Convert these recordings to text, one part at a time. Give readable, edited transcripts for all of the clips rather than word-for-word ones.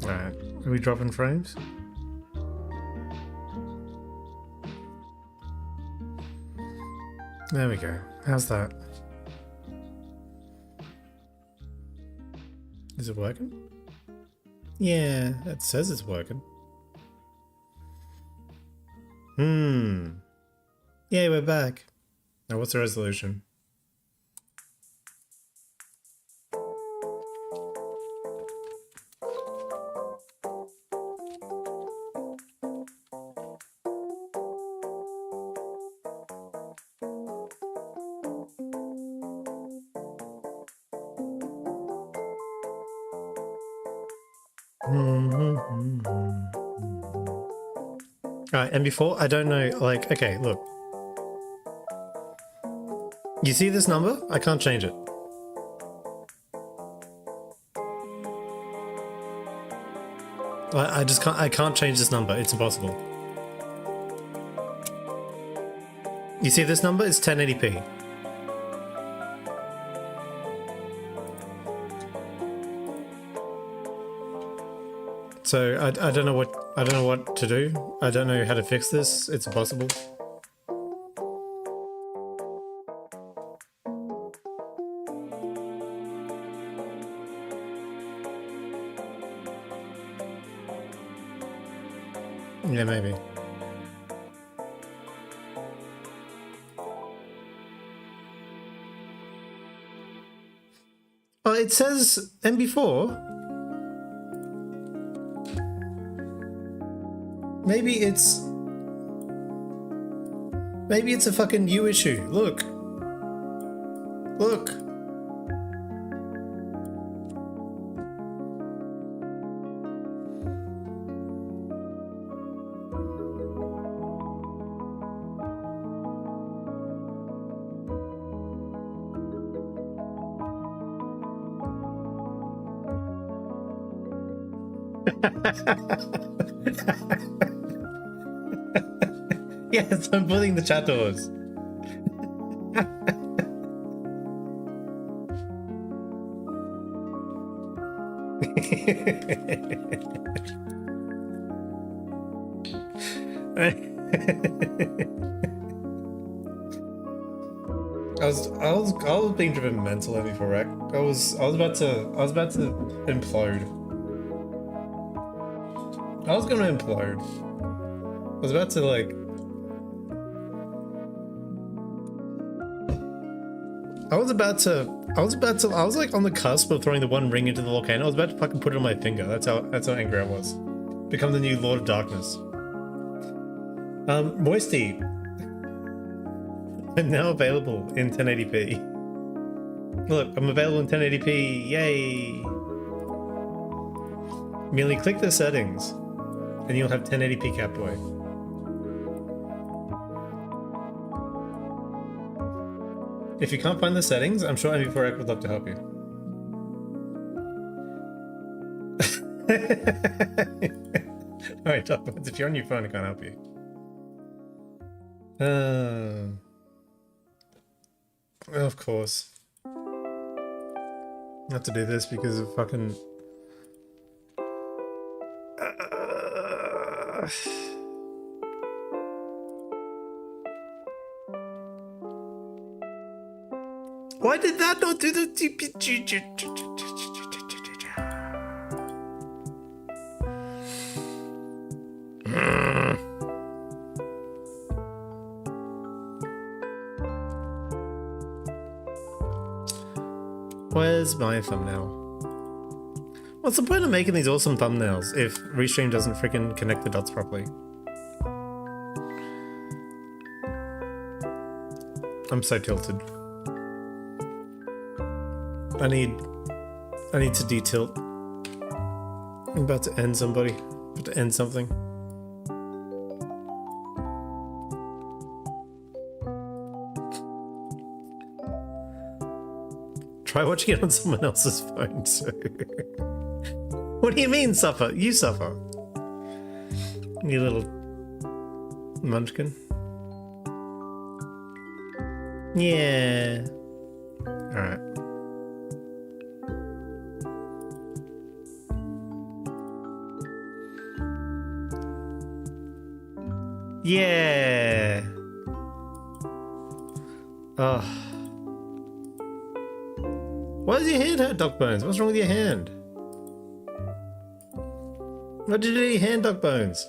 Alright, are we dropping frames? There we go. How's that? Is it working? Yeah, it says it's working. Yeah, we're back. Now what's the resolution? Alright, and before, I don't know, like, okay, look. You see this number? I can't change it. I can't change this number, it's impossible. You see this number? It's 1080p. So I don't know what to do. I don't know how to fix this. It's impossible. Yeah, maybe. Oh, it says MB4. Maybe it's a fucking you issue. Look. Look. Yes, I'm pulling the chat doors. I was being driven mental before wreck. I was about to implode. I was gonna implode. I was about to like. I was like on the cusp of throwing the one ring into the volcano. I was about to fucking put it on my finger. That's how angry I was. Become the new Lord of Darkness. Moisty. I'm now available in 1080p. Look, I'm available in 1080p. Yay! Merely click the settings, and you'll have 1080p Catboy. If you can't find the settings, I'm sure MV4X would love to help you. Alright, if you're on your phone, I can't help you. Of course. I have to do this because of fucking... Why did that not do the... Where's my thumbnail? What's the point of making these awesome thumbnails if Restream doesn't freaking connect the dots properly? I'm so tilted. I need to detilt. I'm about to end somebody. About to end something. Try watching it on someone else's phone too. What do you mean suffer? You suffer. You little munchkin. Yeah. Alright. Yeah. Oh. Why does your hand hurt, Doc Bones? What's wrong with your hand? What did you do to your hand, Doc Bones?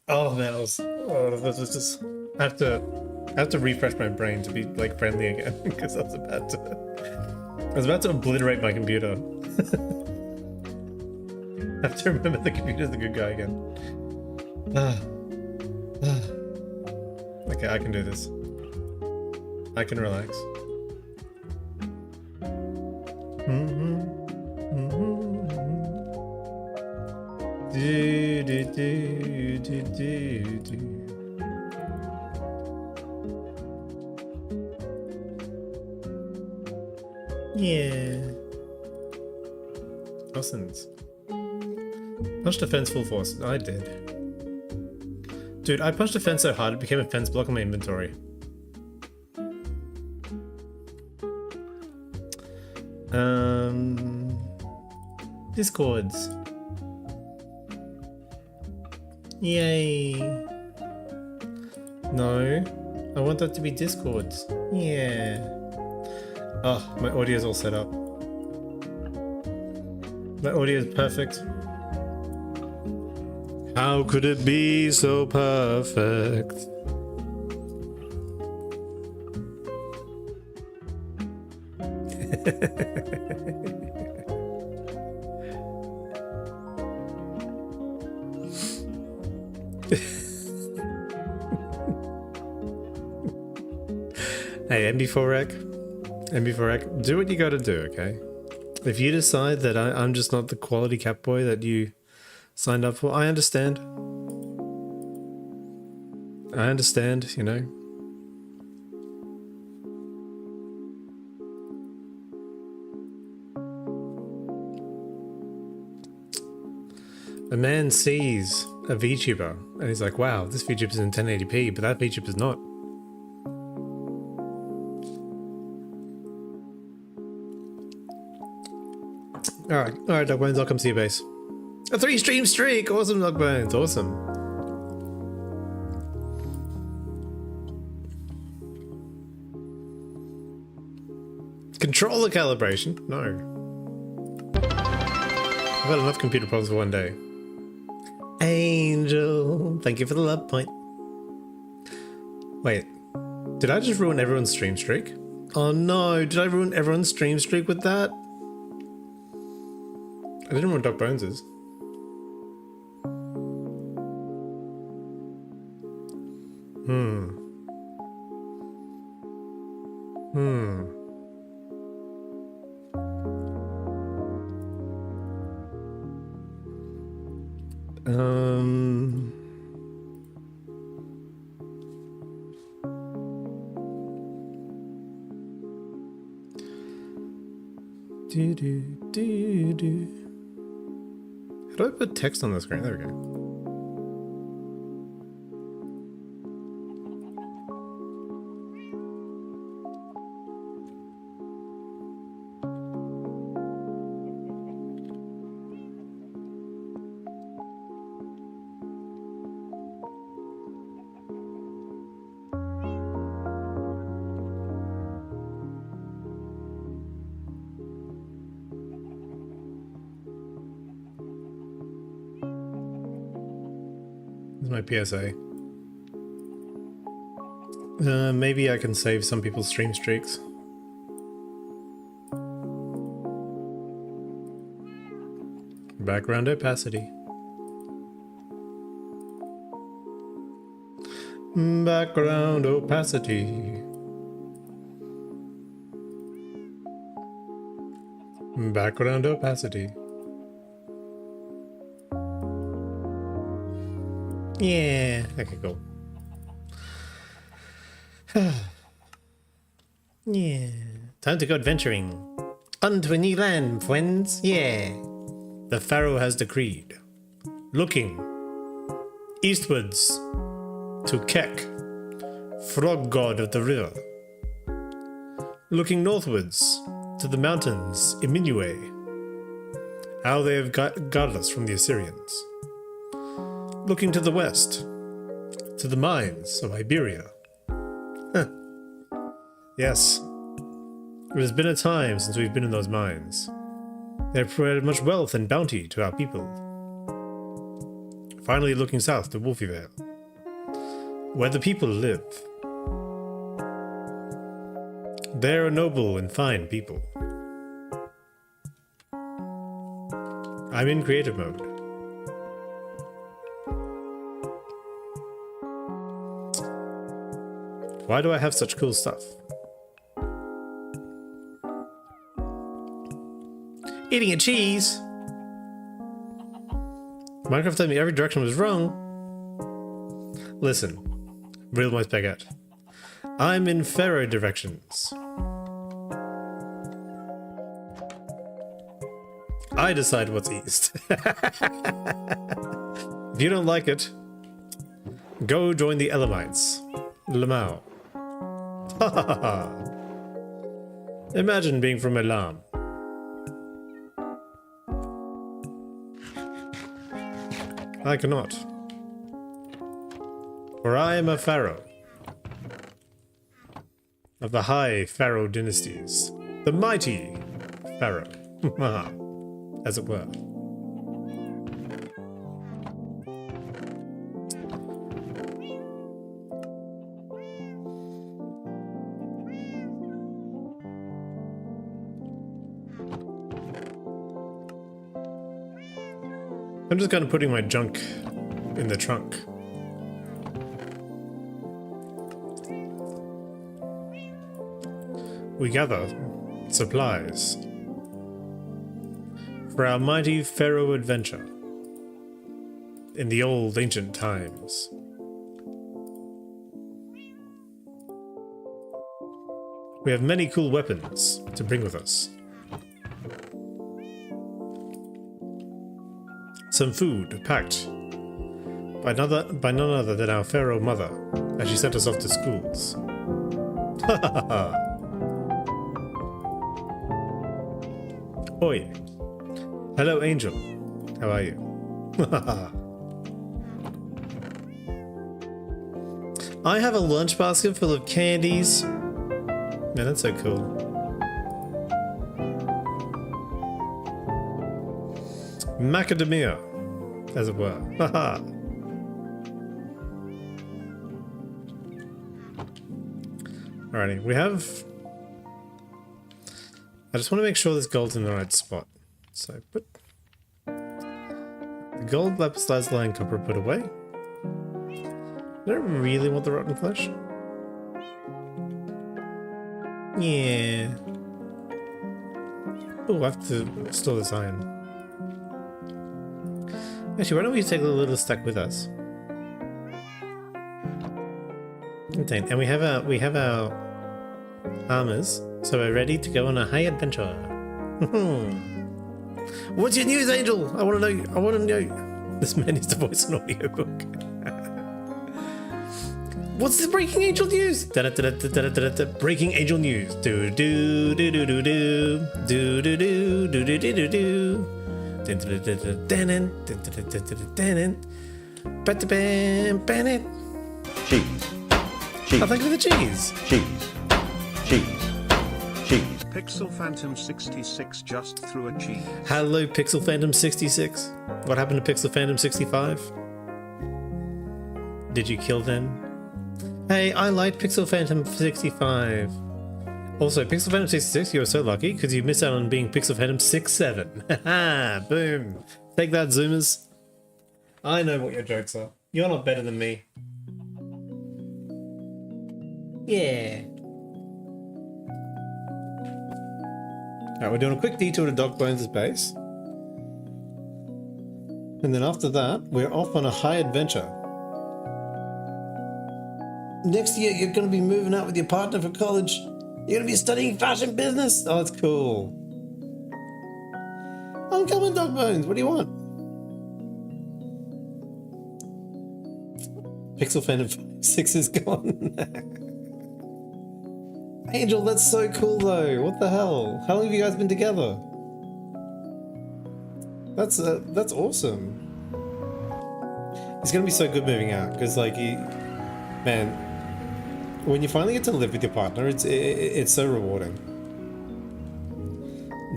Oh, man, this is just... I have to refresh my brain to be, like, friendly again, because I was about to obliterate my computer. I have to remember the computer's the good guy again. Okay, I can do this. I can relax. Yeah. Dawson's. Punched a fence full force. I did. Dude, I punched a fence so hard it became a fence block on my inventory. Discords. Yay. No. I want that to be Discords. Yeah. Oh, my audio's all set up. My audio is perfect. How could it be so perfect? Hey, MB4Rec, do what you gotta do, okay? If you decide that I'm just not the quality cat boy that you signed up for, I understand. I understand, you know. A man sees a VTuber and he's like, wow, this VTuber's in 1080p, but that VTuber's not. Alright, Dog Bones, I'll come see your base. A 3-stream streak! Awesome, Dog Bones, awesome. Controller calibration? No. I've got enough computer problems for one day. Angel, thank you for the love point. Wait, did I just ruin everyone's stream streak? Oh no, did I ruin everyone's stream streak with that? I didn't know what Doc Bones is. How do I put text on the screen? There we go. My PSA. Maybe I can save some people's stream streaks. Background opacity. Background opacity. Background opacity. Yeah. Okay, cool. Yeah. Time to go adventuring. Onto a new land, friends. Yeah. The Pharaoh has decreed. Looking eastwards to Kek, frog god of the river. Looking northwards to the mountains, Iminue. How they have guarded us from the Assyrians. Looking to the west, to the mines of Iberia. Huh. Yes, it has been a time since we've been in those mines. They have provided much wealth and bounty to our people. Finally looking south to Wolfyvale, where the people live. They are noble and fine people. I'm in creative mode. Why do I have such cool stuff? Eating a cheese! Minecraft told me every direction was wrong. Listen, real my baguette. I'm in Pharaoh directions. I decide what's east. If you don't like it, go join the Elamites. Lamau. Ha ha ha ha. Imagine being from Elam. I cannot. For I am a pharaoh. Of the high pharaoh dynasties. The mighty pharaoh. As it were. I'm just kind of putting my junk in the trunk. We gather supplies for our mighty pharaoh adventure in the old ancient times. We have many cool weapons to bring with us. Some food packed by none other than our pharaoh mother as she sent us off to schools. Ha ha ha ha. Oi. Hello, Angel. How are you? I have a lunch basket full of candies. Man, that's so cool. Macadamia, as it were. Haha. Alrighty, we have... I just want to make sure this gold's in the right spot. So put the gold, lapis lazuli, and copper put away. I don't really want the rotten flesh. Yeah. Oh, I have to store this iron. Actually, why don't we take a little stack with us? And we have our armors, so we're ready to go on a high adventure. What's your news, Angel? I want to know. I want to know. This man needs to voice an audiobook. What's the breaking angel news? Breaking angel news. Do do do do do do do do do do do do do. Cheese. Cheese. I think of the cheese. Cheese. Cheese. Cheese. Pixel Phantom 66 just threw a cheese. Hello, Pixel Phantom 66. What happened to Pixel Phantom 65? Did you kill them? Hey, I liked Pixel Phantom 65. Also, Pixel Phantom 66, you are so lucky because you missed out on being Pixel Phantom 67. Haha, boom. Take that, Zoomers. I know what your jokes are. You're not better than me. Yeah. Alright, we're doing a quick detour to Doc Bones' base. And then after that, we're off on a high adventure. Next year, you're going to be moving out with your partner for college. You're going to be studying fashion business. Oh, that's cool. I'm coming, Doc Bones. What do you want? Pixel Phantom 6 is gone. Angel, that's so cool though. What the hell? How long have you guys been together? That's awesome. It's gonna be so good moving out, because like man, when you finally get to live with your partner, it's so rewarding.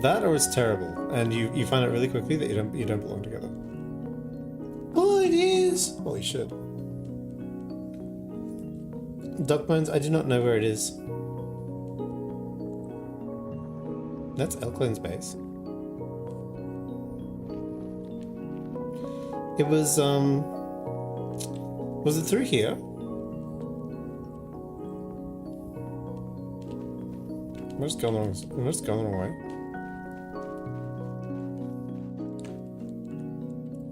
That or it's terrible, and you find out really quickly that you don't belong together. Oh, it is! Holy shit. Duck Bones, I do not know where it is. That's Elklin's base. It was it through here? I'm just going the wrong way.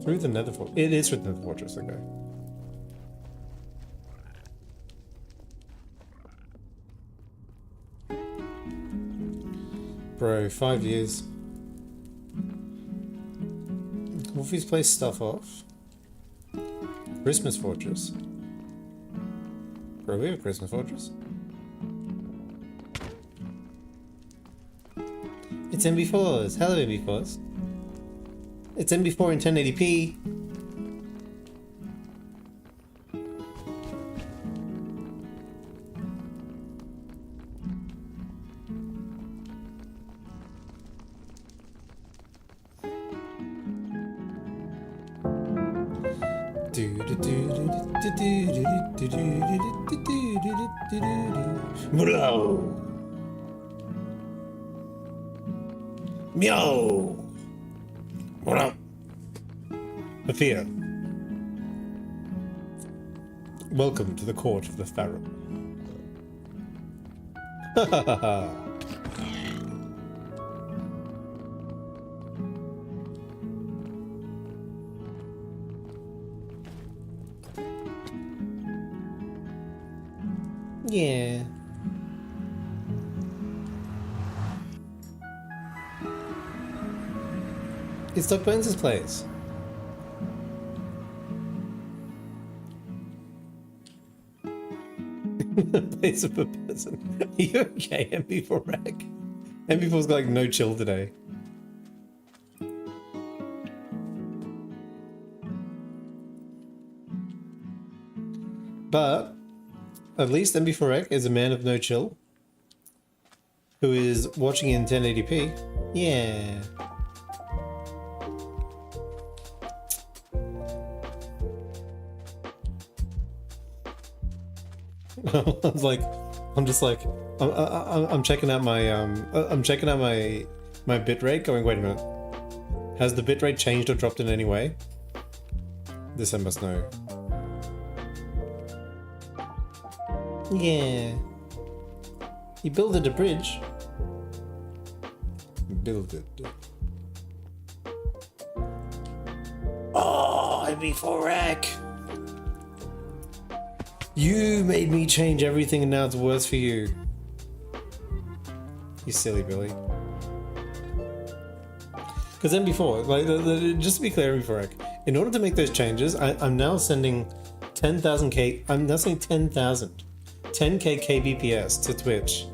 Through the Nether Fortress. It is through the Nether Fortress, okay. Bro, 5 years. Wolfie's placed stuff off. Christmas Fortress. Bro, we have a Christmas Fortress. It's MB4s. Hello, MB4s. It's MB4 in 1080p. Meow. What up? Sophia. Welcome to the court of the Pharaoh. Ha ha ha ha. Yeah. It's Doc Bones' place. Place of a person. Are you okay, MP4 Rack? MP4's got like no chill today. But at least MP4 Rack is a man of no chill who is watching in 1080p. Yeah. I'm checking out my bitrate, going, wait a minute, has the bitrate changed or dropped in any way? This I must know. Yeah. You builded a bridge. Build it. Oh, MP4 Rack. You made me change everything and now it's worse for you. You silly Billy. Because then before, like, just to be clear, MB4 in order to make those changes, I'm now sending 10,000k. I'm now sending 10,000, 10k kbps to Twitch,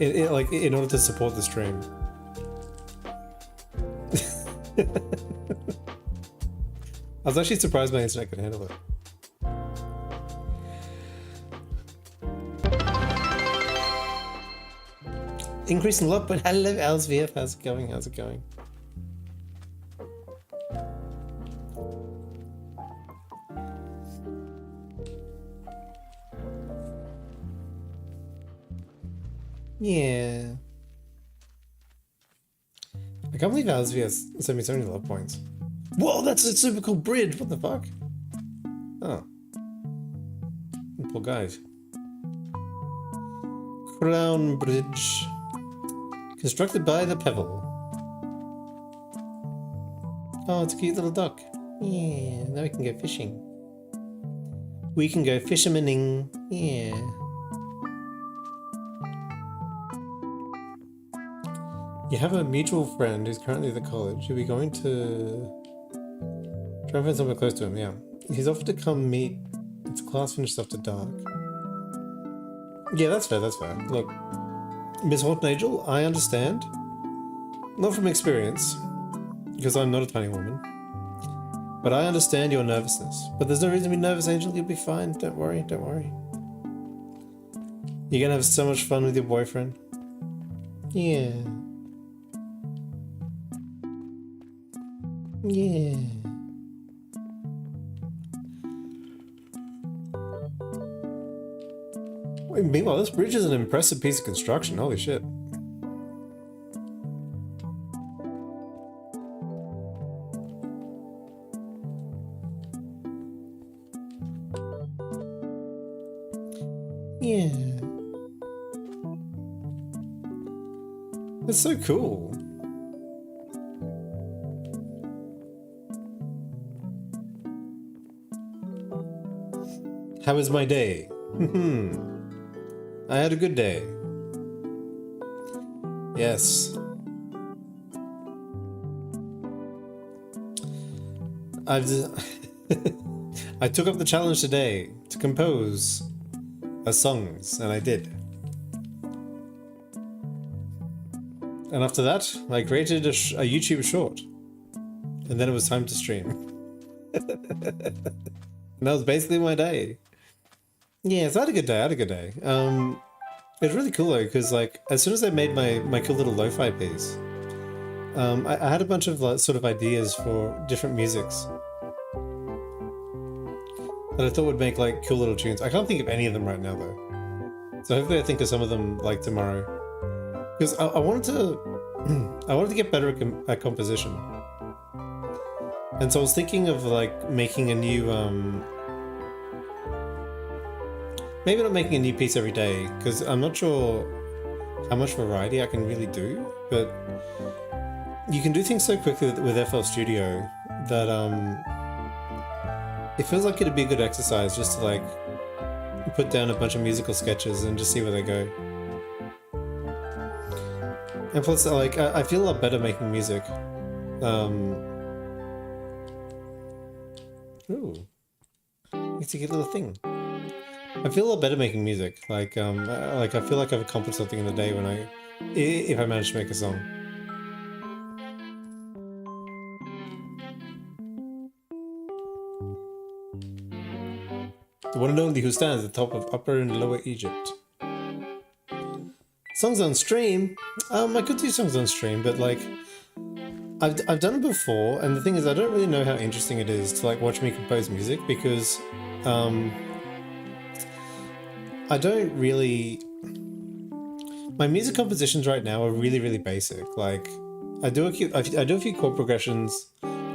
in order to support the stream. I was actually surprised my internet could handle it. Increasing a lot, but hello, LSVF. How's it going? How's it going? Yeah. I can't believe LSVS sent me so many love points. Whoa, that's a super cool bridge. What the fuck? Oh. Poor guys. Crown Bridge. Constructed by the Pebble. Oh, it's a cute little duck. Yeah, now we can go fishing. We can go fishermaning. Yeah. You have a mutual friend who's currently at the college. Are we going to try and find somewhere close to him? Yeah. He's offered to come meet. It's class finished after dark. Yeah, that's fair, that's fair. Look, Miss Horton-Angel, I understand. Not from experience, because I'm not a tiny woman. But I understand your nervousness. But there's no reason to be nervous, Angel. You'll be fine. Don't worry, don't worry. You're gonna have so much fun with your boyfriend. Yeah. Yeah. Wait, meanwhile, this bridge is an impressive piece of construction. Holy shit. Yeah. It's so cool. How was my day? I had a good day. Yes. I took up the challenge today to compose songs, and I did. And after that, I created a YouTube short. And then it was time to stream. And that was basically my day. Yeah, so I had a good day, It was really cool though, because like, as soon as I made my cool little lo-fi piece, I had a bunch of like, sort of ideas for different musics that I thought would make like cool little tunes. I can't think of any of them right now though. So hopefully I think of some of them like tomorrow. Because I wanted to get better at composition. And so I was thinking of like making a new, maybe not making a new piece every day, because I'm not sure how much variety I can really do, but you can do things so quickly with FL Studio that it feels like it'd be a good exercise just to like put down a bunch of musical sketches and just see where they go. And plus, like, I feel a lot better making music. Ooh, it's a good little thing. I feel a lot better making music. Like I feel like I've accomplished something in the day when if I manage to make a song. The one and only who stands at the top of Upper and Lower Egypt. Songs on stream? I could do songs on stream, but like, I've done it before, and the thing is, I don't really know how interesting it is to like watch me compose music, because I don't really... My music compositions right now are really, really basic. Like, I do a few chord progressions,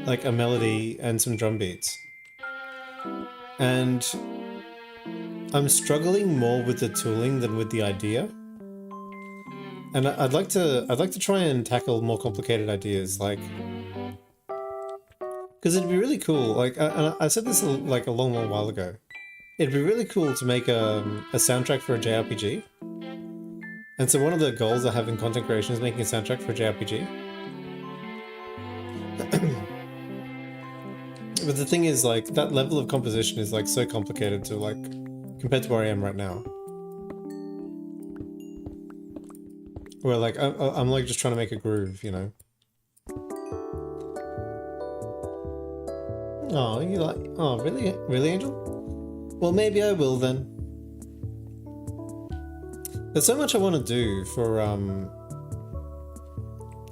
like a melody and some drum beats. And I'm struggling more with the tooling than with the idea. And I'd like to try and tackle more complicated ideas, like, because it'd be really cool. Like, I said this like a long, long while ago. It'd be really cool to make a soundtrack for a JRPG. And so one of the goals I have in content creation is making a soundtrack for a JRPG. But the thing is, like, that level of composition is like so complicated to like compared to where I am right now. Where like I'm like just trying to make a groove, you know. Oh, you like? Oh, really? Really, Angel? Well, maybe I will then. There's so much I want to do for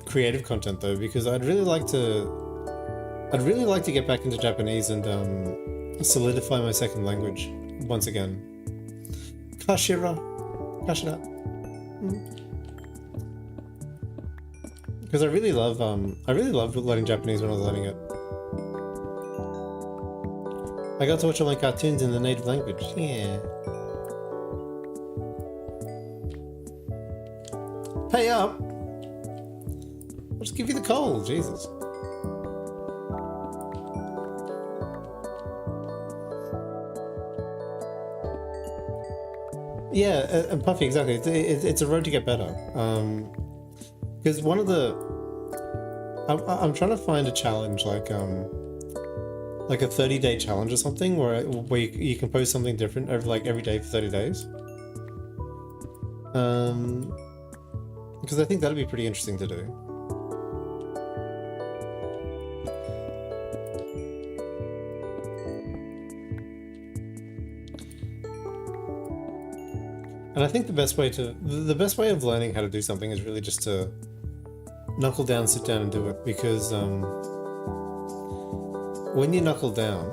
creative content though, because I'd really like to get back into Japanese and solidify my second language once again. Kashira. Because I really love learning Japanese when I was learning it. I got to watch all my cartoons in the native language. Yeah. Pay up. I'll just give you the coal, Jesus. Yeah, and Puffy, exactly. It's a road to get better. Because one of the... I'm trying to find a challenge, like a 30-day challenge or something, where you can post something different over like every day for 30 days. Because I think that'd be pretty interesting to do. And I think the best way of learning how to do something is really just to knuckle down, sit down and do it, because when you knuckle down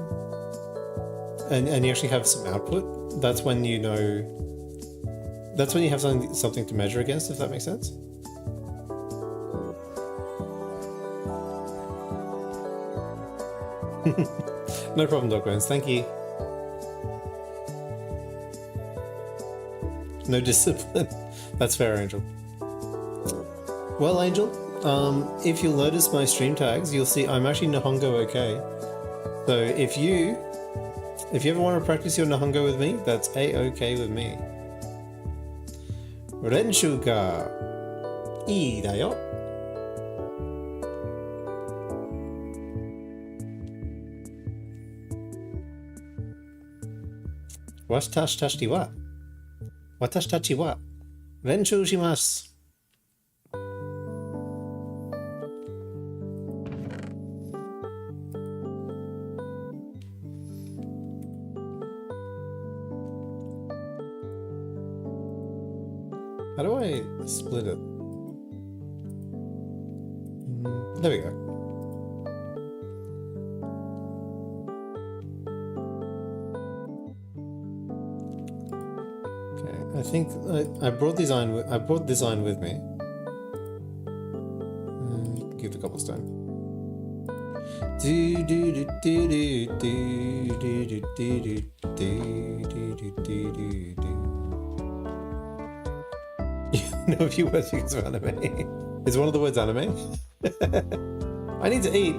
and you actually have some output, that's when you know, that's when you have something to measure against, if that makes sense. No problem, Doc Bones, thank you. No discipline. That's fair, Angel. Well, Angel, if you'll notice my stream tags, you'll see I'm actually Nihongo okay. So if you ever want to practice your Nihongo with me, that's A-OK with me. Renshu ga ii da yo. Watashi tachi wa Watashi tachi wa Renshu shimasu. How do I split it? There we go. Okay, I think I brought design with me. Give the cobblestone. Do do do do do do do do do do do do do. No, a few words because of anime. Is one of the words anime? I need to eat.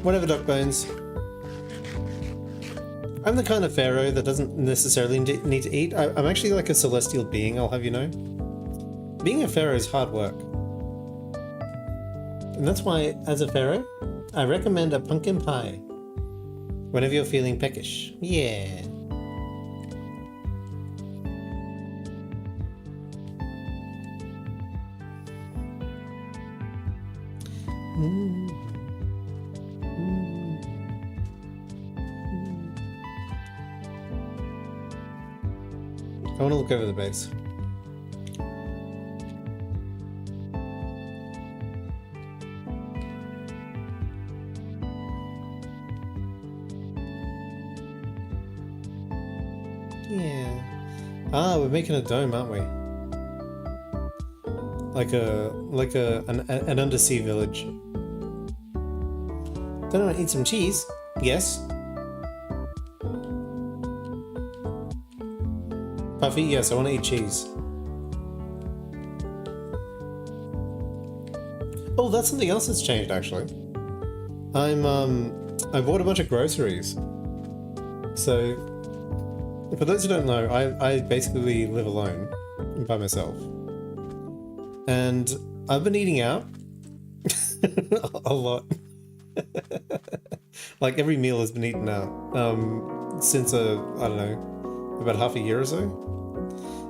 Whatever, Doc Bones. I'm the kind of pharaoh that doesn't necessarily need to eat. I'm actually like a celestial being, I'll have you know. Being a pharaoh is hard work. And that's why, as a pharaoh, I recommend a pumpkin pie. Whenever you're feeling peckish. Yeah. I want to look over the base. Yeah. Ah, we're making a dome, aren't we? Like an undersea village. Don't want to eat some cheese? Yes. Puffy, yes, I want to eat cheese. Oh, that's something else that's changed actually. I bought a bunch of groceries. So, for those who don't know, I basically live alone by myself. And I've been eating out a lot. Like every meal has been eaten out since I don't know, about half a year or so.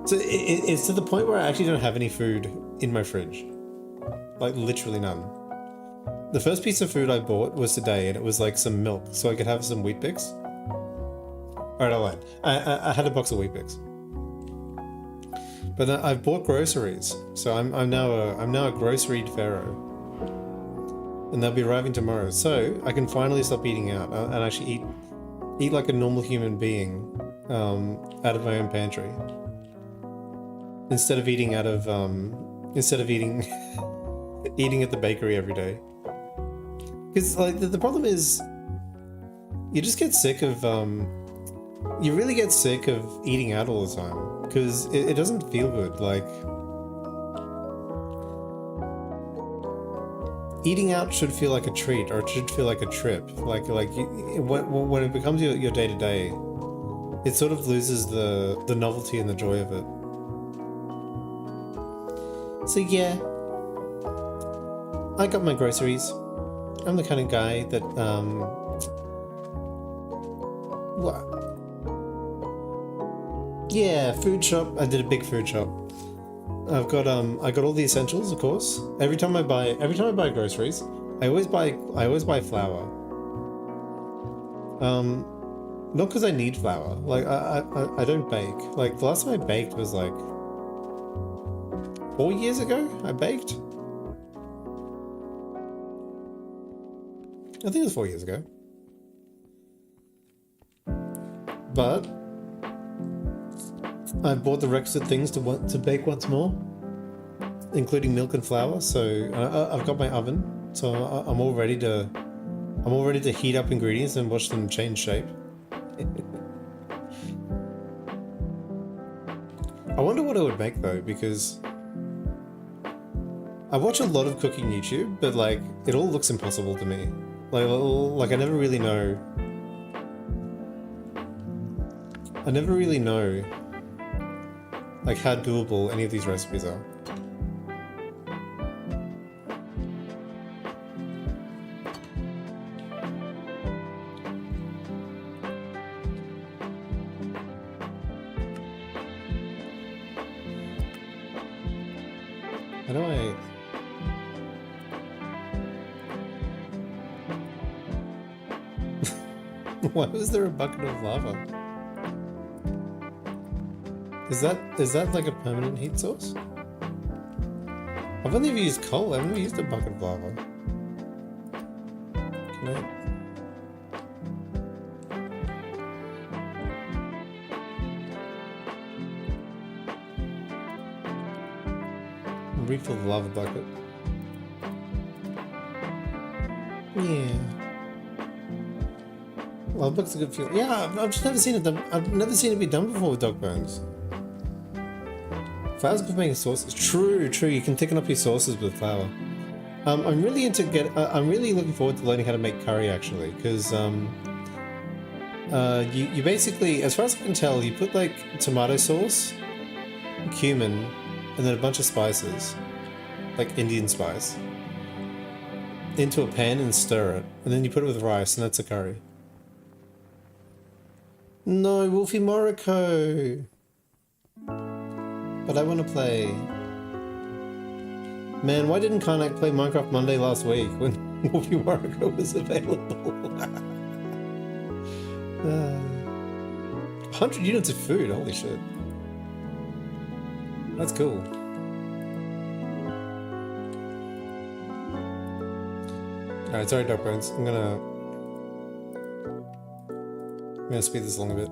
So it's to the point where I actually don't have any food in my fridge, like literally none. The first piece of food I bought was today, and it was like some milk, so I could have some Wheat Bix. Alright, I lied. I had a box of Wheat Bix, but then I've bought groceries, so I'm now a groceried pharaoh. And they'll be arriving tomorrow, so I can finally stop eating out and actually eat like a normal human being out of my own pantry, instead of eating eating eating at the bakery every day. Because like the problem is, you just get sick of you really get sick of eating out all the time because it doesn't feel good. Like, eating out should feel like a treat, or it should feel like a trip. Like when it becomes your day to day, it sort of loses the novelty and the joy of it. So yeah, I got my groceries. I'm the kind of guy that what? Yeah, food shop. I did a big food shop. I got all the essentials, of course. Every time I buy groceries, I always buy flour. Not because I need flour. Like, I don't bake. Like, the last time I baked was like 4 years ago, I baked. I think it was 4 years ago. But I bought the requisite things to bake once more, including milk and flour. So I've got my oven, so I'm all ready to heat up ingredients and watch them change shape. I wonder what I would make though, because I watch a lot of cooking YouTube, but like it all looks impossible to me. Like I never really know. Like how doable any of these recipes are. How do I... Why was there a bucket of lava? Is that like a permanent heat source? I've only ever used coal, I've never used a bucket of lava. Can I... refill the lava bucket. Yeah. Lava bucket's a good feel. Yeah, I've just never seen it done. I've never seen it be done before with dog bones. Flour's good for making sauces. True. You can thicken up your sauces with flour. I'm really I'm really looking forward to learning how to make curry actually, because you basically, as far as I can tell, you put like tomato sauce, cumin, and then a bunch of spices, like Indian spice, into a pan and stir it, and then you put it with rice, and that's a curry. No, Wolfie Morocco! But I want to play. Man, why didn't Karnak play Minecraft Monday last week when Wolfie Morocco was available? 100 units of food, holy shit. That's cool. Alright, sorry Dog Bones. I'm gonna speed this along a bit.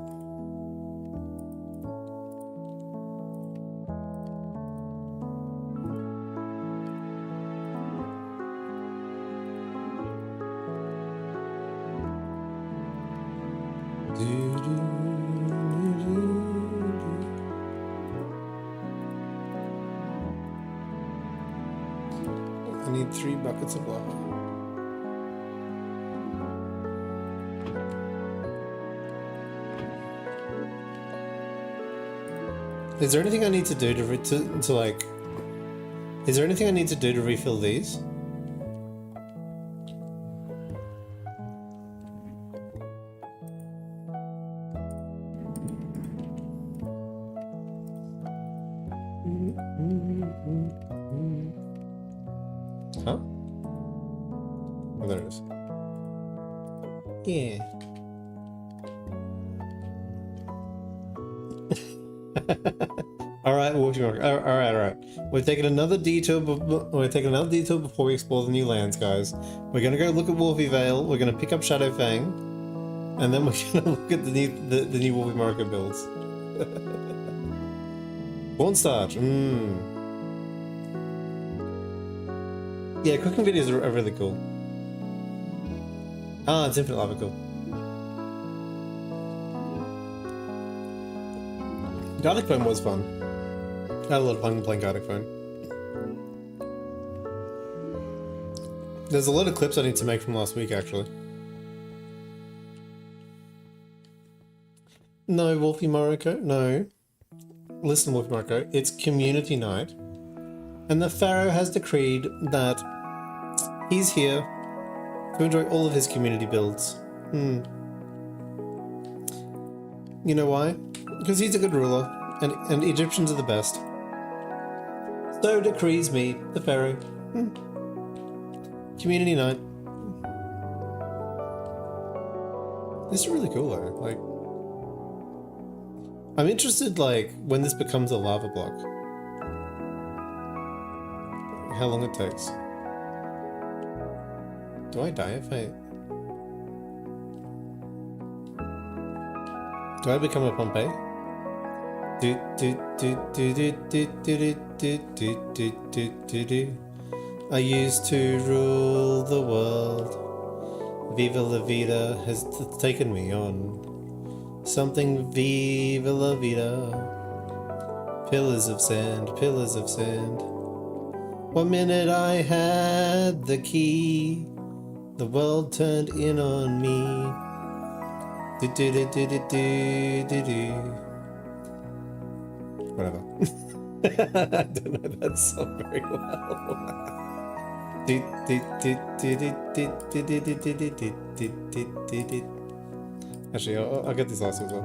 I need 3 buckets of lava. Is there anything I need to do to like... Is there anything I need to do to refill these? Huh? Oh, there it is. Yeah. Alright, alright. We're taking another detour before we explore the new lands, guys. We're gonna go look at Wolfie Vale, we're gonna pick up Shadowfang, and then we're gonna look at the new Wolfie Morocco builds. Cornstarch, Yeah, cooking videos are really cool. Ah, it's infinite lava, cool. Garlic Phone was fun. I had a lot of fun playing Garlic Phone. There's a lot of clips I need to make from last week, actually. No, Wolfie Morocco, no. Listen, Wolfie Morocco, it's community night. And the Pharaoh has decreed that he's here to enjoy all of his community builds. You know why? Because he's a good ruler, and Egyptians are the best. So decrees me, the Pharaoh. Community night. This is really cool though. Like, I'm interested, like, when this becomes a lava block. How long it takes. Do I die if I... Do I become a Pompeii? I used to rule the world. Viva la vida has taken me on. Something viva la vida. Pillars of sand, pillars of sand. One minute I had the key, the world turned in on me. Whatever. I don't know that song very well. Actually, I'll get this last as well.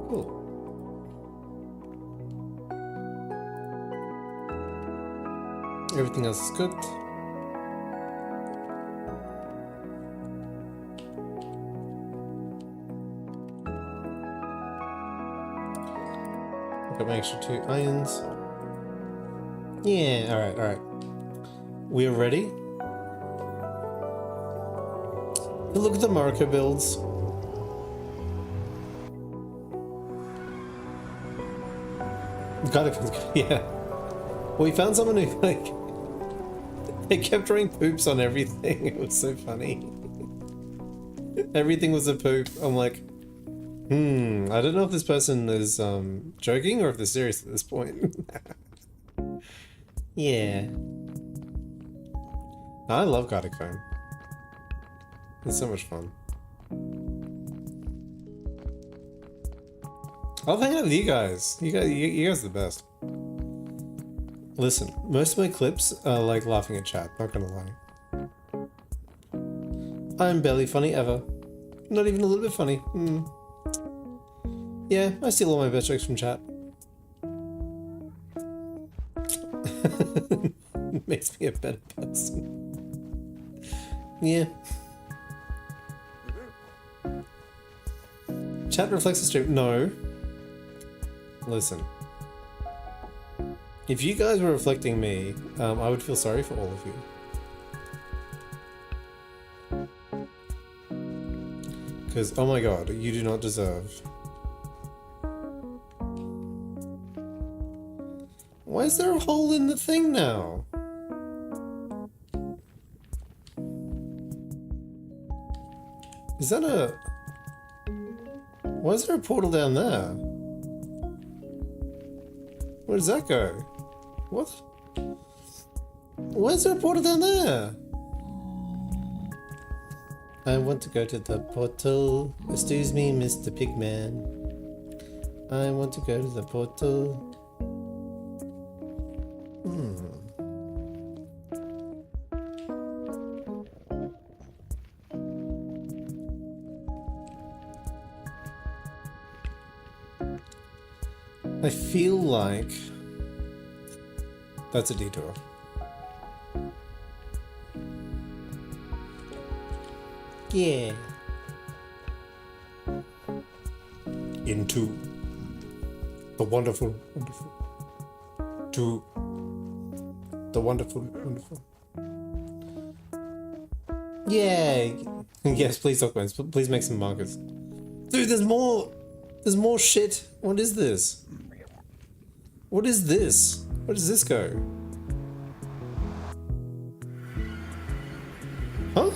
Cool. Everything else is good. Got my extra 2 irons. Yeah, alright, alright. We're ready. Look at the Marco builds. Got it. Yeah. Well, we found someone who, like, they kept drawing poops on everything. It was so funny. Everything was a poop. I'm like, I don't know if this person is joking or if they're serious at this point. Yeah. I love Gartic Phone. It's so much fun. I love hanging out with you guys. You guys are the best. Listen, most of my clips are like laughing at chat, not gonna lie. I'm barely funny ever. Not even a little bit funny. Yeah, I steal all my best jokes from chat. Makes me a better person. Yeah. Chat reflects the stream. No. Listen. If you guys were reflecting me, I would feel sorry for all of you. Because, oh my god, you do not deserve. Why is there a hole in the thing now? Is that a... Why is there a portal down there? Where does that go? What? Why is there a portal down there? I want to go to the portal. Excuse me, Mr. Pigman. I want to go to the portal. I feel like that's a detour. Yeah. Into the wonderful, wonderful. To the wonderful, wonderful. Yeah. Yes, please talk, man. Please make some markers. Dude, there's more. There's more shit. What is this? What is this? Where does this go? Huh?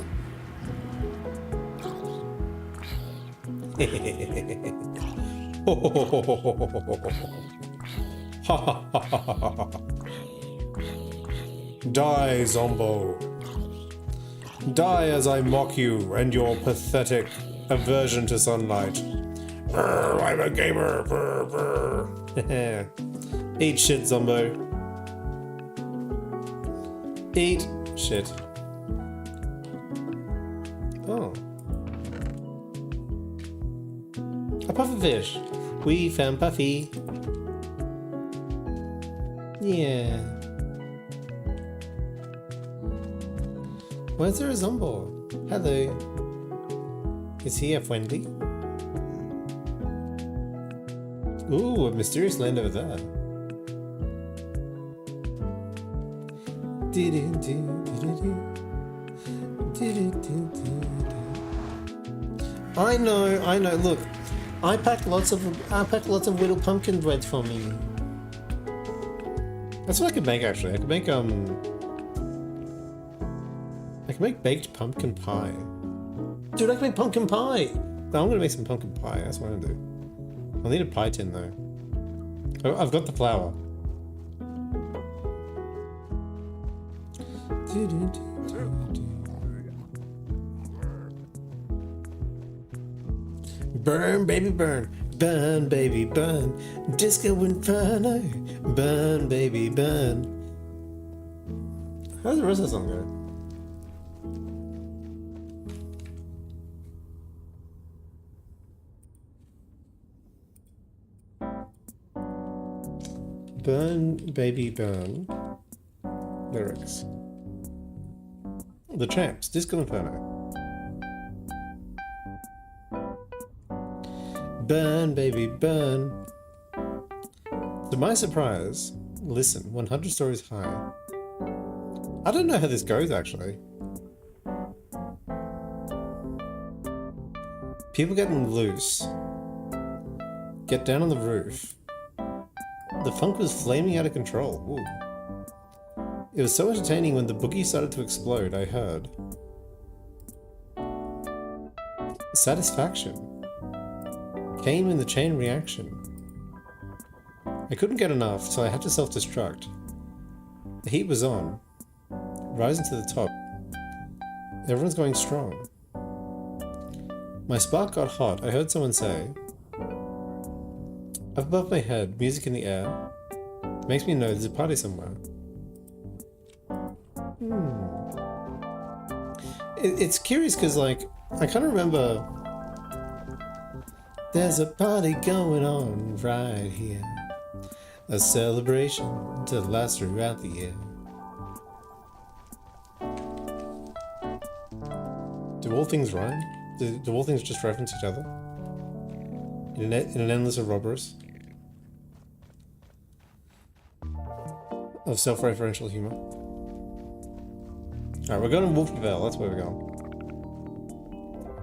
Die, Zombo. Die as I mock you and your pathetic aversion to sunlight. Brr, I'm a gamer. Brr, brr. Eat shit, Zombo. Eat shit. Oh. A pufferfish. We found Puffy. Yeah. Where's there a zombie? Hello. Is he a friendly? Ooh, a mysterious land over there. I know. Look, I packed lots of little pumpkin breads for me. That's what I could make actually. I could make baked pumpkin pie. Dude, I can make pumpkin pie. No, I'm gonna make some pumpkin pie. That's what I'm gonna do. I'll need a pie tin though. Oh, I've got the flour. Burn, baby, burn. Burn, baby, burn. Disco Inferno. Burn, baby, burn. How does the rest of the song go? Burn, baby, burn. Lyrics. The Champs, Disco Inferno. Burn, baby, burn. To my surprise, listen, 100 stories high. I don't know how this goes actually. People getting loose. Get down on the roof. The funk was flaming out of control. Ooh. It was so entertaining when the boogie started to explode, I heard. Satisfaction came in the chain reaction. I couldn't get enough, so I had to self-destruct. The heat was on, rising to the top. Everyone's going strong. My spark got hot. I heard someone say, up above my head, music in the air. It makes me know there's a party somewhere. It's curious because, like, I kind of remember there's a party going on right here. A celebration to last throughout the year. Do all things rhyme? Do all things just reference each other? In an endless of robbers? Of self-referential humor? Alright, we're going to Wolfville, that's where we're going.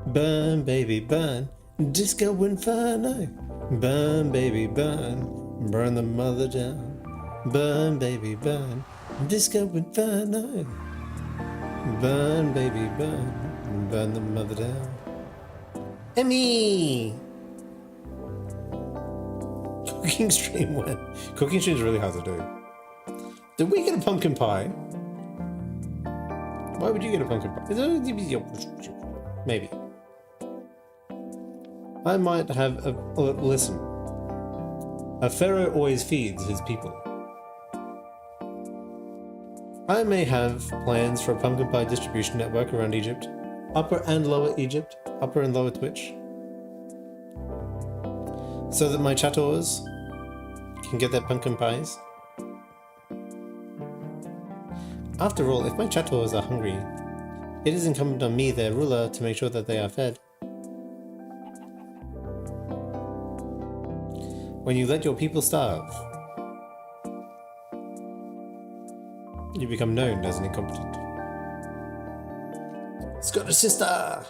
Burn, baby, burn. Disco Inferno. Burn, baby, burn. Burn the mother down. Burn, baby, burn. Disco Inferno. Burn, baby, burn. Burn the mother down. Emmy! Cooking stream went. Cooking stream is really hard to do. Did we get a pumpkin pie? Why would you get a pumpkin pie? Maybe. I might have a listen. A pharaoh always feeds his people. I may have plans for a pumpkin pie distribution network around Egypt. Upper and Lower Egypt. Upper and Lower Twitch. So that my chattors can get their pumpkin pies. After all, if my chattors are hungry, it is incumbent on me, their ruler, to make sure that they are fed. When you let your people starve, you become known as an incompetent. Scottish sister!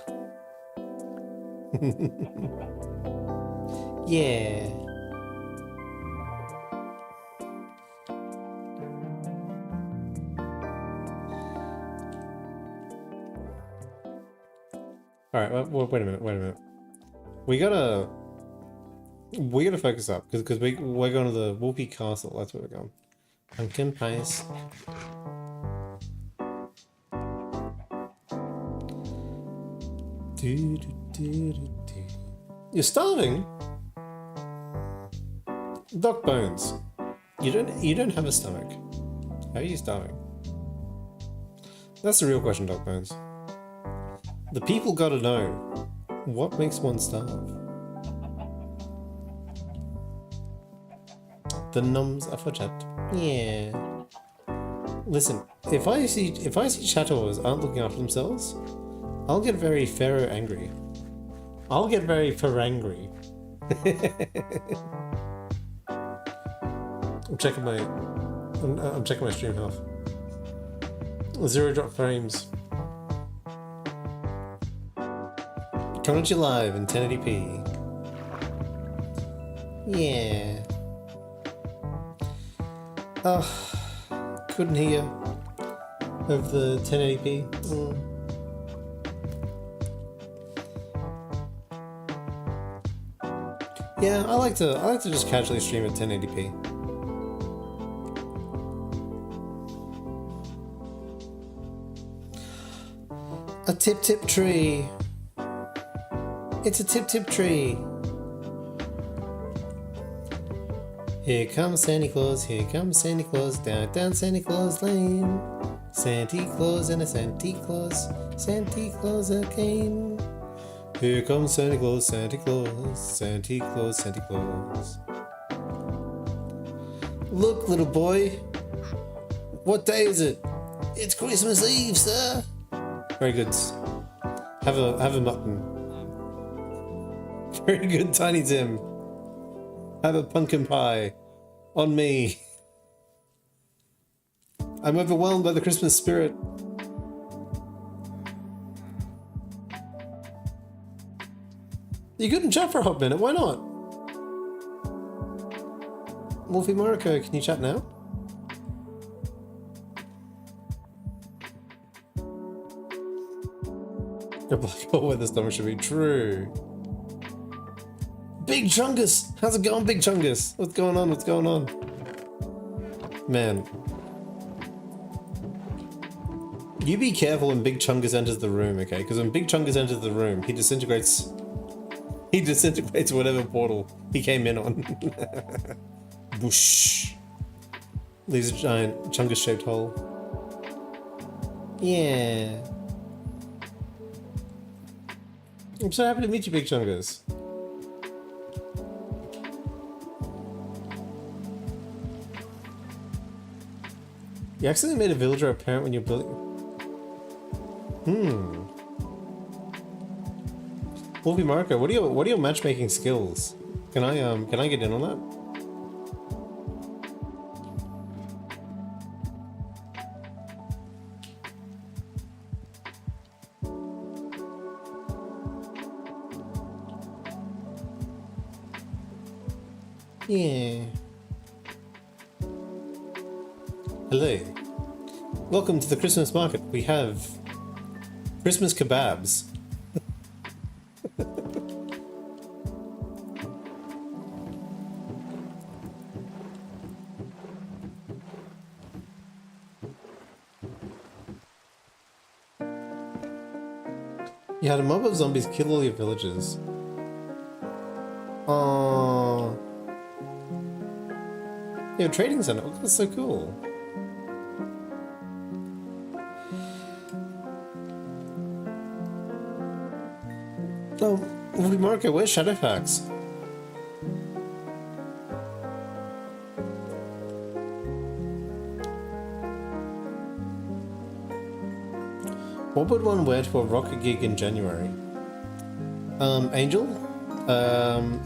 Yeah. Alright, well, wait a minute. We gotta focus up, because we're going to the Wolfie Castle, that's where we're going. Pumpkin pies. You're starving? Doc Bones. You don't have a stomach. How are you starving? That's the real question, Doc Bones. The people gotta know, what makes one starve? The numbs are for chat. Yeah. Listen, if I see chattels aren't looking after themselves, I'll get very pharaoh angry. I'll get very angry. I'm checking my stream health. 0 drop frames. Coming at you live in 1080p. Yeah. Oh, couldn't hear of the 1080p. Yeah, I like to just casually stream at 1080p. A tip tree. It's a tip tree. Here comes Santa Claus, down Santa Claus Lane. Santa Claus and a Santa Claus came. Here comes Santa Claus. Look, little boy. What day is it? It's Christmas Eve, sir. Very good. Have a mutton. Very good, Tiny Tim. Have a pumpkin pie. On me. I'm overwhelmed by the Christmas spirit. You couldn't chat for a hot minute, why not? Wolfie Mariko, can you chat now? A black hole where the stomach should be true. Big Chungus! How's it going, Big Chungus? What's going on? Man. You be careful when Big Chungus enters the room, okay? Because when Big Chungus enters the room, he disintegrates whatever portal he came in on. Whoosh. Leaves a giant Chungus-shaped hole. Yeah. I'm so happy to meet you, Big Chungus. You accidentally made a villager a parent when you're building. Wolfie Marco, what are your matchmaking skills? Can I get in on that? Yeah. Hello. Welcome to the Christmas market. We have Christmas kebabs. You had a mob of zombies kill all your villagers. Aww. You have a trading center. Oh, that's so cool. Oh, Marco, where's Shadowfax? What would one wear to a rocket gig in January? Angel?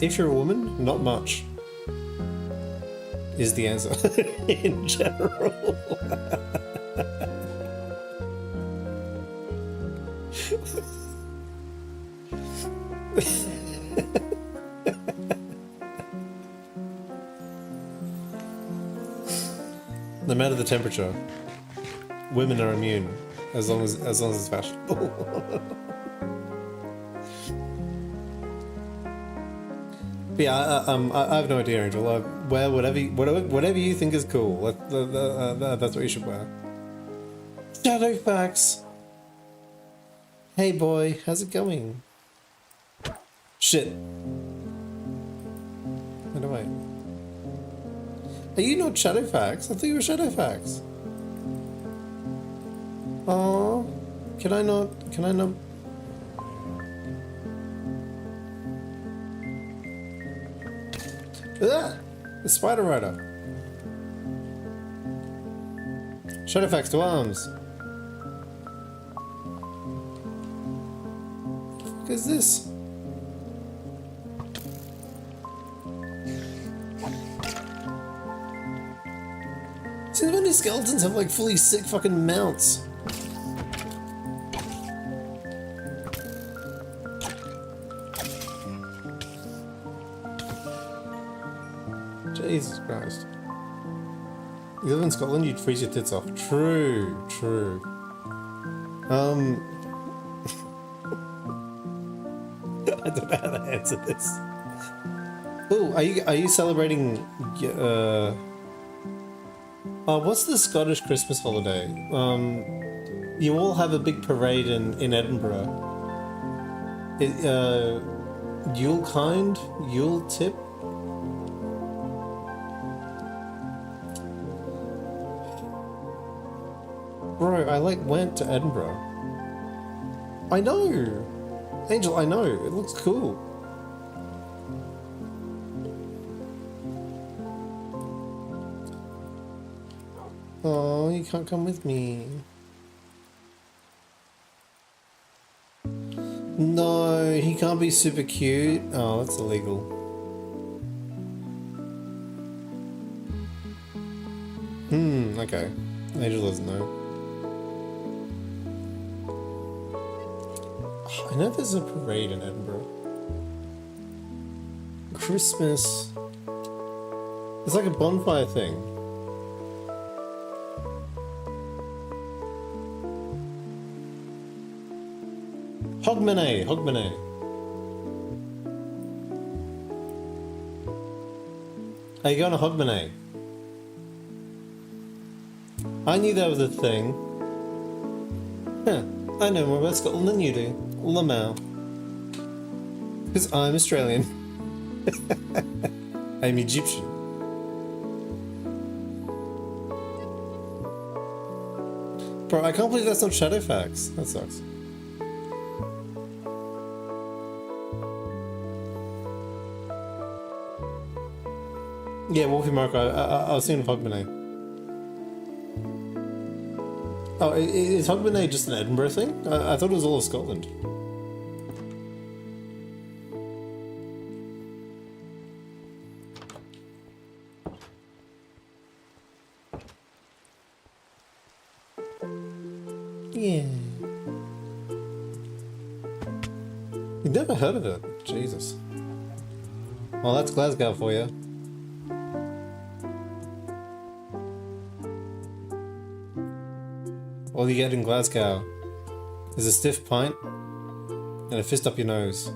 If you're a woman, not much. Is the answer. In general. No matter the temperature, women are immune as long as it's fashionable. But yeah, I have no idea, Angel. Wear whatever you think is cool. That's what you should wear. Shadowfax. Hey boy, how's it going? Shit. Wait, no, wait. Are you not Shadowfax? I thought you were Shadowfax. Oh, can I not? Ah, the Spider Rider. Shadowfax to arms. What is this? Since when do skeletons have like fully sick fucking mounts? Jesus Christ. You live in Scotland, you'd freeze your tits off. True, true. I don't know how to answer this. Oh, are you celebrating what's the Scottish Christmas holiday? You all have a big parade in Edinburgh. Yule tip? Bro, I like went to Edinburgh. I know! Angel, I know, it looks cool. Oh, you can't come with me. No, he can't be super cute. Oh, that's illegal. Okay. Angel doesn't know. I know there's a parade in Edinburgh. Christmas. It's like a bonfire thing. Hogmanay, Hogmanay. Are you going to Hogmanay? I knew that was a thing. Huh, I know more about Scotland than you do. Lamau. Because I'm Australian. I'm Egyptian. Bro, I can't believe that's not Shadowfax. That sucks. Yeah, Wolfie Marco, I was thinking of Hogmanay. Oh, is Hogmanay just an Edinburgh thing? I thought it was all of Scotland. Yeah. You've never heard of it? Jesus. Well, that's Glasgow for you. All you get in Glasgow is a stiff pint and a fist up your nose.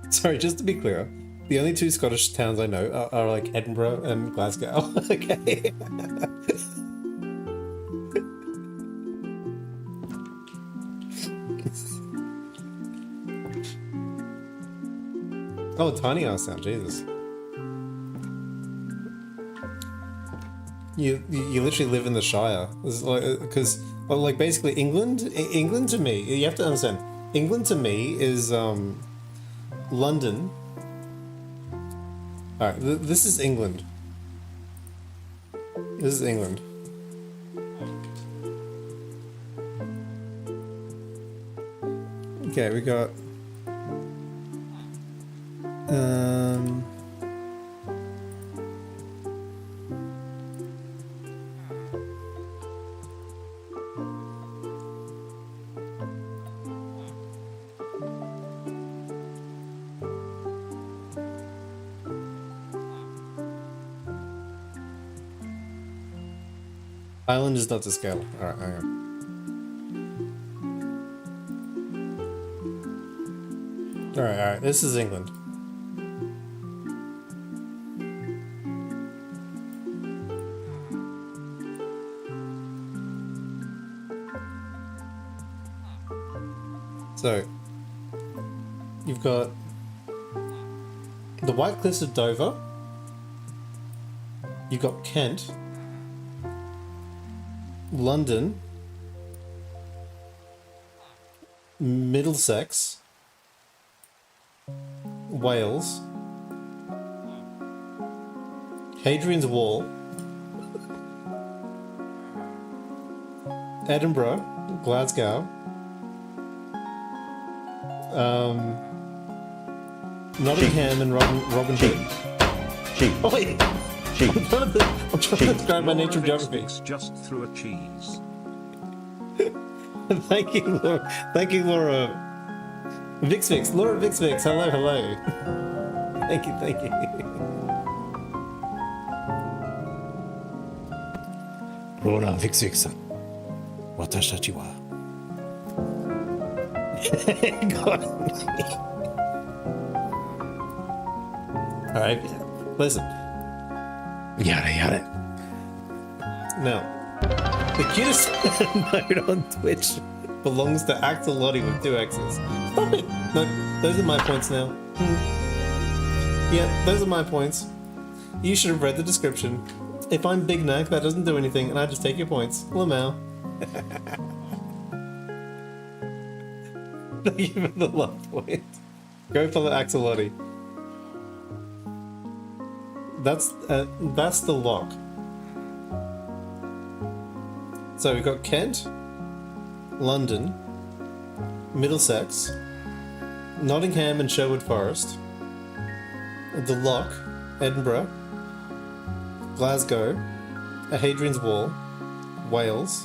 Sorry, just to be clear, the only two Scottish towns I know are like Edinburgh and Glasgow. Okay. Oh, tiny house sound, Jesus. You literally live in the Shire. Because like basically England to me, you have to understand, England to me is London. Alright, this is England. This is England. Okay, we got Ireland is not to scale. Alright, hang on. Alright, this is England. So, you've got the White Cliffs of Dover, you've got Kent, London, Wales. Hadrian's Wall. Edinburgh. Glasgow. Nottingham and Robin Hood. Cheese. Oh wait! Cheese. I'm trying to describe my nature of geography. Just through a cheese. Thank you, Laura. Thank you, Laura. Vixvix. Laura Vixvix. Hello, hello. Thank you, thank you. Laura Vixvix. Watashi tachi wa. Alright, listen. Yada yada. Now, the cutest node on Twitch belongs to Axolotl with 2 X's. Stop it! No, those are my points now. Yeah, those are my points. You should have read the description. If I'm Big Knack, that doesn't do anything, and I just take your points. Lamau. Thank you for the love point. Go for the Axolotl. That's the lock. So we've got Kent, London, Middlesex, Nottingham and Sherwood Forest, the Lock, Edinburgh, Glasgow, Hadrian's Wall, Wales,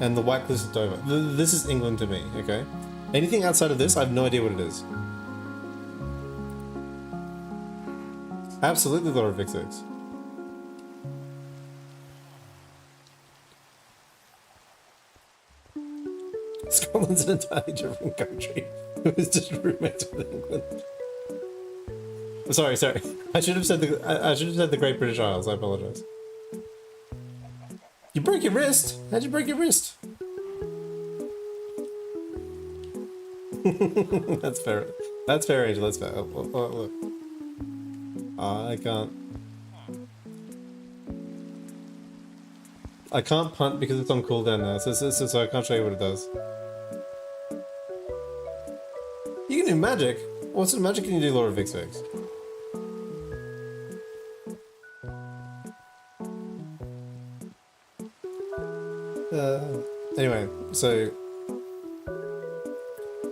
and the White Cliffs of Dover. This is England to me, okay? Anything outside of this, I have no idea what it is. Absolutely Laura Vixix. Scotland's an entirely different country. It was just roommates with England. Sorry. I should have said the Great British Isles. I apologize. You broke your wrist. How'd you break your wrist? That's fair. That's fair, Angel. That's fair. Oh, look. I can't punt because it's on cooldown now, so I can't show you what it does. You can do magic. What sort of magic can you do, Laura Vixvix? Anyway, so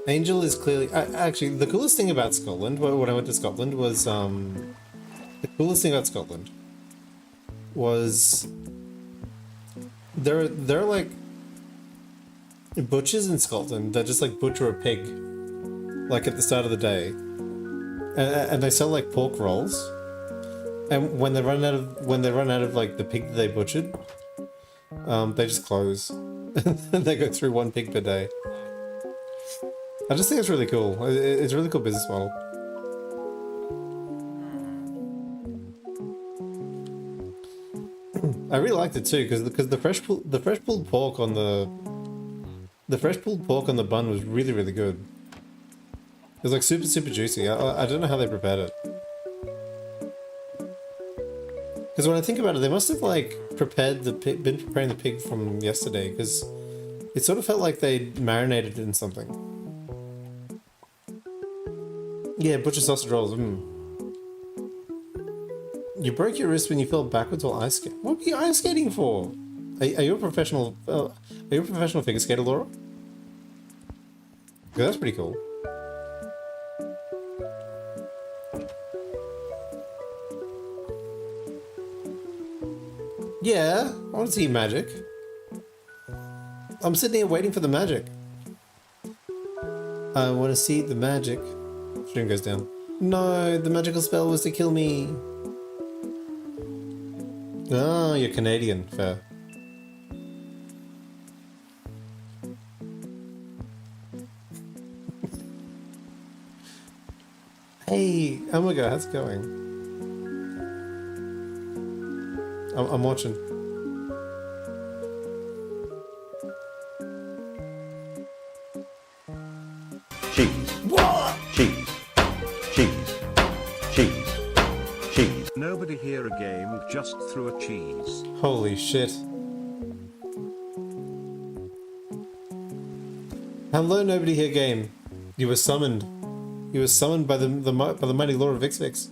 Angel is clearly actually the coolest thing about Scotland. When I went to Scotland was the coolest thing about Scotland was there are like butchers in Scotland that just like butcher a pig like at the start of the day, and they sell like pork rolls, and when they run out of like the pig that they butchered, they just close. They go through 1 pig per day. I just think it's really cool. It's a really cool business model. I really liked it too because the fresh pulled pork on the bun was really good. It was like super juicy. I don't know how they prepared it. Because when I think about it, they must have like been preparing the pig from yesterday, because it sort of felt like they marinated it in something. Yeah, butcher sausage rolls. You broke your wrist when you fell backwards while ice skating. What were you ice skating for? Are you a professional? Are you a professional figure skater, Laura? Yeah, that's pretty cool. Yeah, I want to see magic. I'm sitting here waiting for the magic. I want to see the magic. Stream goes down. No, the magical spell was to kill me. Oh, you're Canadian. Fair. Hey, Omega, how's it going? I'm watching. Cheese. What? Cheese. Cheese. Cheese. Cheese. Nobody here a game just through a cheese. Holy shit. Hello, nobody here game. You were summoned. He was summoned by the mighty Lord of Vix.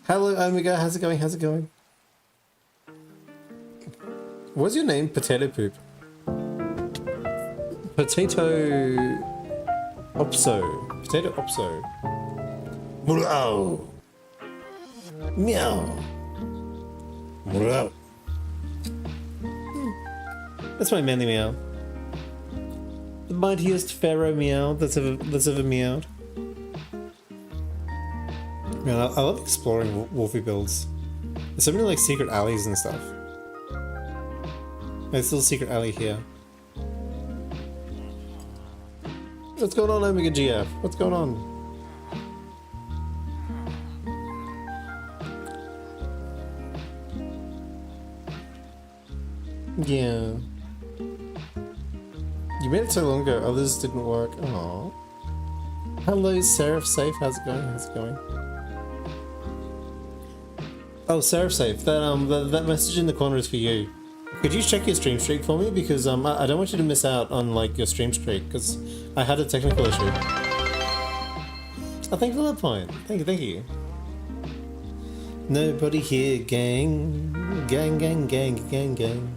Hello, Omega. How's it going? How's it going? What's your name? Potato Poop. Potato Opso. Potato Opso. Meow. Meow. Meow. That's my manly meow. The mightiest pharaoh meow that's ever meowed. Man, I love exploring Wolfie builds. There's so many like secret alleys and stuff. There's still a secret alley here. What's going on, Omega GF? What's going on? Yeah. You made it so long ago, others didn't work. Aww. Hello, Seraph Safe. How's it going? How's it going? Oh, Seraph Safe. That message in the corner is for you. Could you check your stream streak for me? Because I don't want you to miss out on like your stream streak because I had a technical issue. Oh, thank you for that point. Thank you. Nobody here, gang. Gang.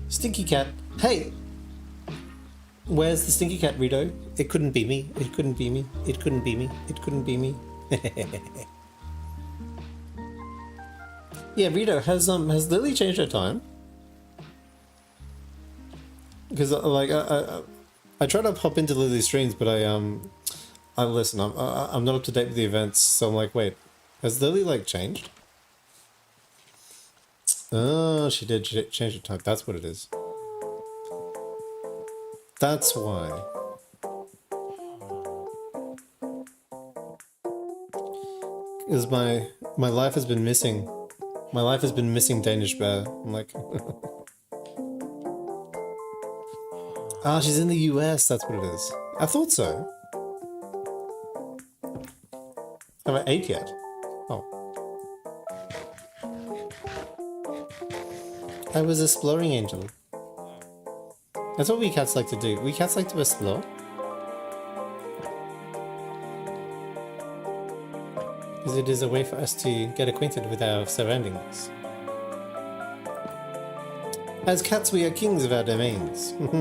Stinky cat. Hey! Where's the stinky cat, Rito? It couldn't be me. It couldn't be me. It couldn't be me. It couldn't be me. Yeah, Rito, has Lily changed her time? Because like I try to hop into Lily's streams, but I listen. I'm not up to date with the events, so I'm like, wait, has Lily like changed? Oh, she did change her time. That's what it is. That's why. Because my life has been missing. My life has been missing Danish Bear. I'm like... Ah, she's in the US, that's what it is. I thought so. Have I ate yet? Oh. I was exploring, Angel. That's what we cats like to do. We cats like to explore. Because it is a way for us to get acquainted with our surroundings. As cats, we are kings of our domains. What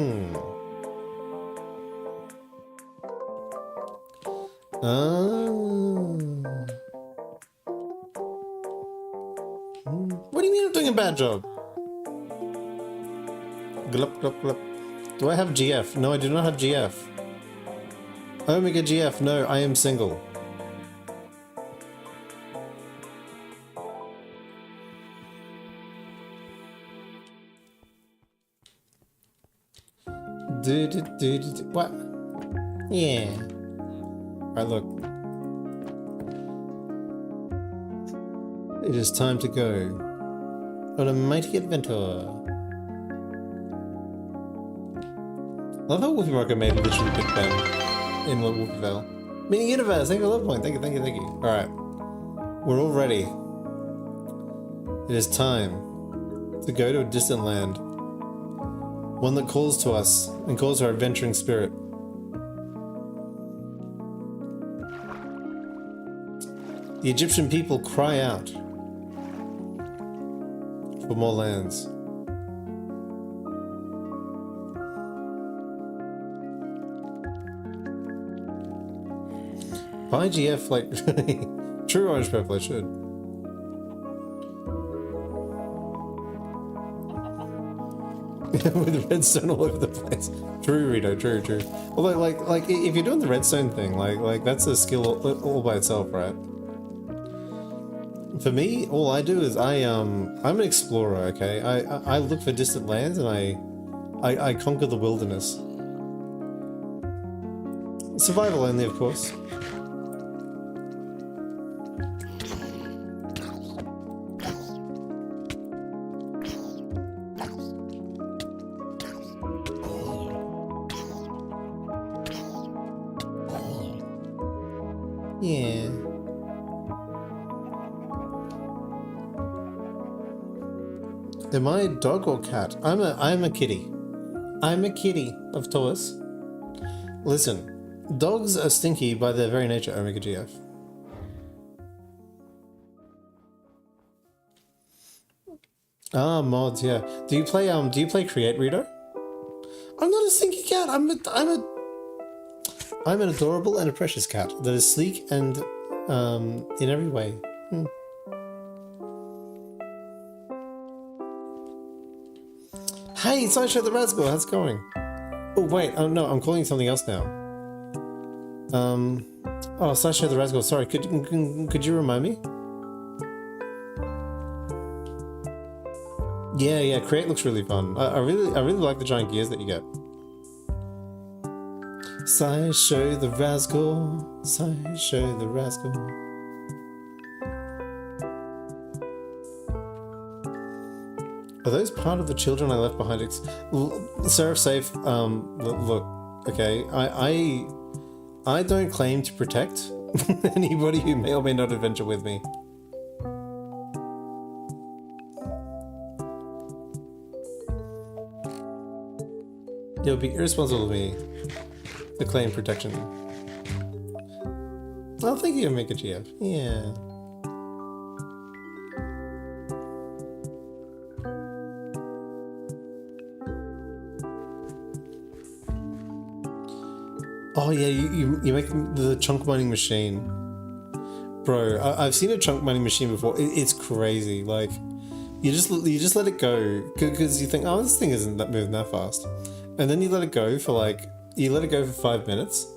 do you mean I'm doing a bad job? Glup, glup, glup. Do I have GF? No, I do not have GF. Omega GF, no, I am single. What? Yeah. Alright, look. It is time to go on a mighty adventure. I love how Wolfie Marco made literally Big Ben in Wolfieville. Mini Universe, thank you for love point. Thank you. Alright. We're all ready. It is time to go to a distant land. One that calls to us and calls our adventuring spirit. The Egyptian people cry out for more lands. Buy GF like true orange purple, I should. With redstone all over the place. True, Rito, true. Although, like, if you're doing the redstone thing, like that's a skill all by itself, right? For me, all I do is I'm an explorer. Okay, I look for distant lands and I conquer the wilderness. Survival only, of course. Yeah. Am I a dog or cat? I'm a kitty. I'm a kitty of Taurus. Listen, dogs are stinky by their very nature, Omega GF. Ah, mods, yeah. Do you play Create Reader? I'm not a stinky cat. I'm an adorable and a precious cat that is sleek and in every way. Hey, Sideshow the Rascal, how's it going? Oh wait, oh no, I'm calling you something else now. Oh, Sideshow the Rascal, sorry, could you remind me? Yeah, Create looks really fun. I really like the giant gears that you get. Sideshow the Rascal, Sideshow the Rascal. Are those part of the children I left behind? Seraph Safe, look, okay, I don't claim to protect anybody who may or may not adventure with me. It would be irresponsible of me to claim protection. Oh, thank you, Omega GF. Yeah. Oh yeah, you make the chunk mining machine. Bro, I've seen a chunk mining machine before. It's crazy. Like, you just let it go because you think, oh, this thing isn't moving that fast. And then you let it go for 5 minutes,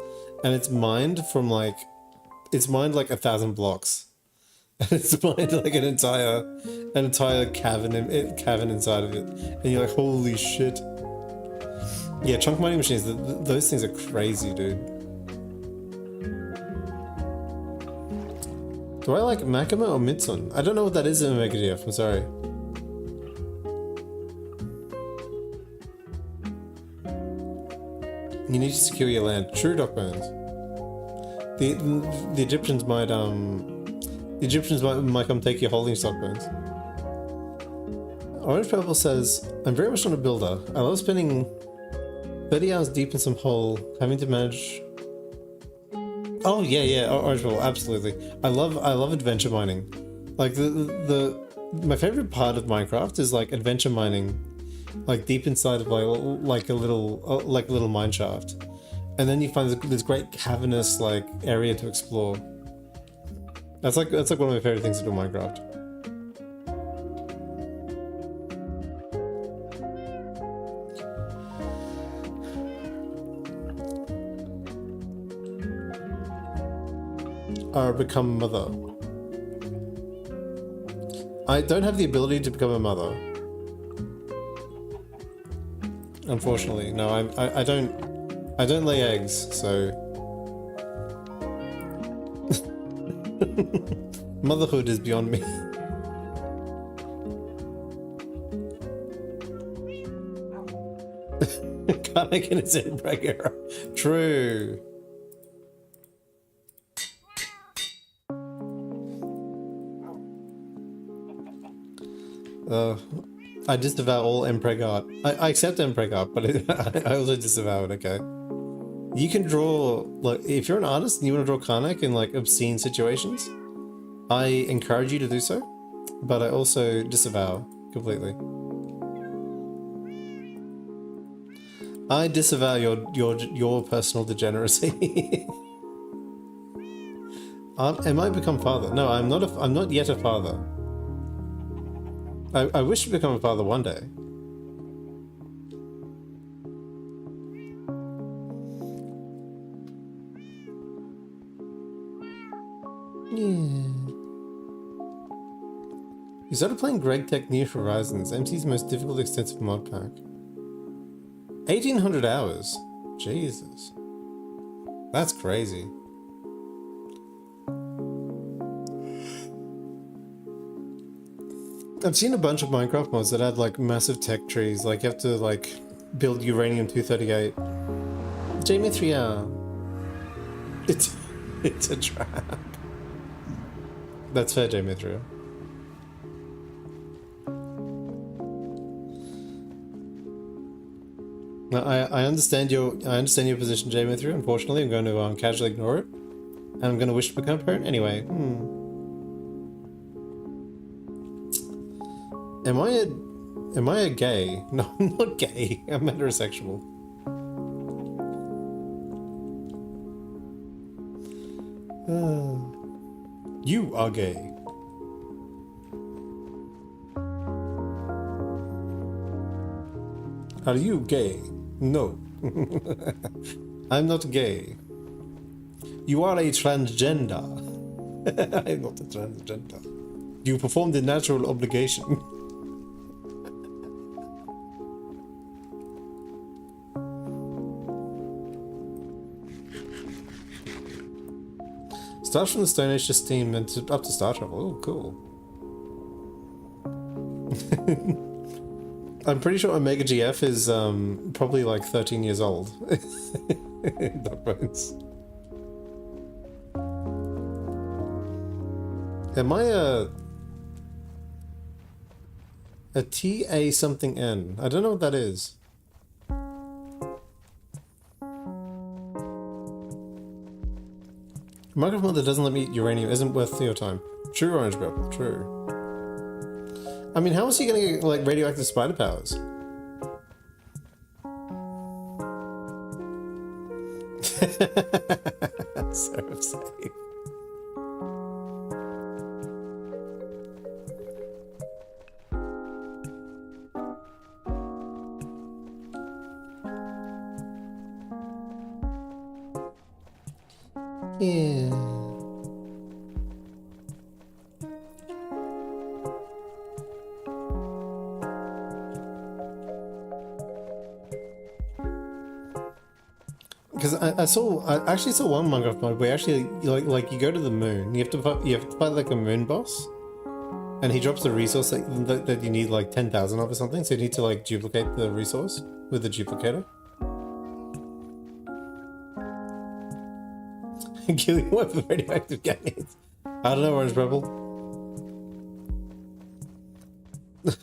and it's mined like 1,000 blocks, and it's mined like an entire cavern inside of it, and you're like, holy shit. Yeah, chunk mining machines, those things are crazy, dude. Do I like Makima or Mitsun? I don't know what that is in Omega GF, I'm sorry. You need to secure your land. True, Doc Bones. The Egyptians might come take your holding stock, Bones. Orange Purple says, I'm very much not a builder. I love spending 30 hours deep in some hole, having to manage. Oh yeah, Orange Purple, absolutely. I love adventure mining. Like my favorite part of Minecraft is like adventure mining. Like deep inside of like a little mine shaft, and then you find this great cavernous like area to explore. That's like one of my favorite things to do in Minecraft. Or become mother. I don't have the ability to become a mother. Unfortunately, no, I don't lay eggs, so motherhood is beyond me. Kamek in his inbreak era. True. I disavow all Mpreg art. I accept Mpreg art, but I also disavow it, okay? You can draw, like, if you're an artist and you want to draw Karnak in, like, obscene situations, I encourage you to do so, but I also disavow completely. I disavow your personal degeneracy. Am I become father? No, I'm not yet a father. I wish to become a father one day. Yeah. You started playing Greg Tech New Horizons, MC's most difficult extensive mod pack. 1,800 hours. Jesus. That's crazy. I've seen a bunch of Minecraft mods that add like massive tech trees, like you have to like build uranium-238. Jamie 3R. It's a trap. That's fair, Jamie 3R. I understand your position, J Matthew. Unfortunately, I'm going to casually ignore it, and I'm going to wish to become a parent anyway. Am I a gay? No, I'm not gay. I'm heterosexual. You are gay. Are you gay? No. I'm not gay. You are a transgender. I'm not a transgender. You performed the natural obligation. Starts from the Stone Age to Steam and up to Star Travel. Oh, cool. I'm pretty sure Omega GF is probably like 13 years old. Dog bones. Am I a TA something N? I don't know what that is. Minecraft that doesn't let me eat uranium isn't worth your time. True, Orange Purple, true. I mean, how is he gonna get, like, radioactive spider powers? So safe. Yeah. Because I actually saw one Minecraft mod where actually like you go to the moon, you have to fight like a moon boss, and he drops a resource that you need like 10,000 of or something. So you need to like duplicate the resource with the duplicator. Killing one for radioactive games. I don't know, Orange Rebel.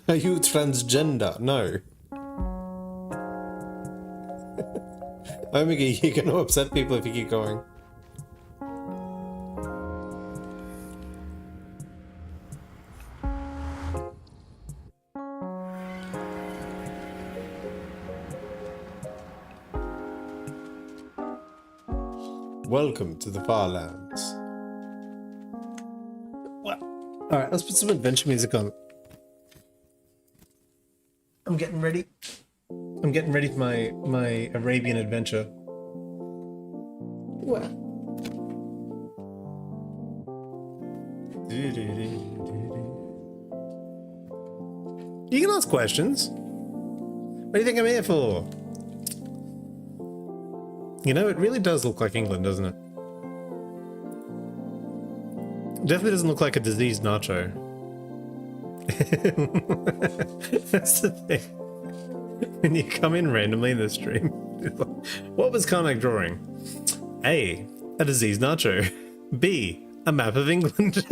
Are you transgender? No. Omega, you're gonna upset people if you keep going. Welcome to the Farlands. Well, alright, let's put some adventure music on. I'm getting ready. I'm getting ready for my Arabian adventure. What? You can ask questions. What do you think I'm here for? You know, it really does look like England, doesn't it? Definitely doesn't look like a diseased nacho. That's the thing. When you come in randomly in the stream, what was Karnak drawing? A diseased nacho. B, a map of England.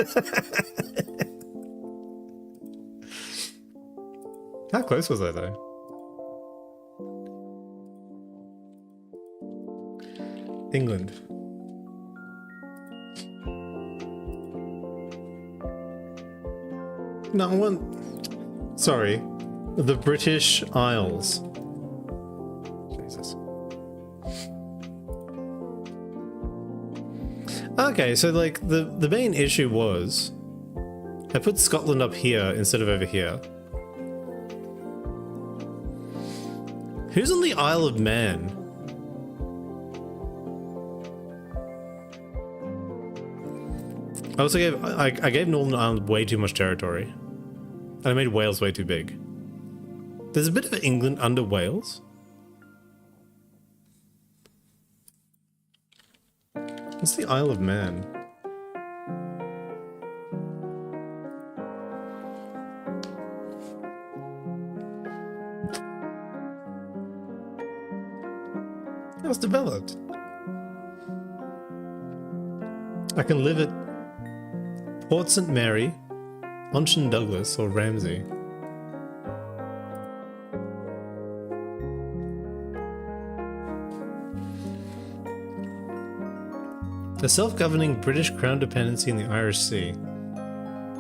How close was I though? England. No one. Sorry, the British Isles. Jesus. Okay, so like the main issue was I put Scotland up here instead of over here. Who's on the Isle of Man? I also gave Northern Ireland way too much territory. And I made Wales way too big. There's a bit of England under Wales. What's the Isle of Man? It was developed. I can live at Port St. Mary, Onchen Douglas, or Ramsey. The self-governing British Crown dependency in the Irish Sea,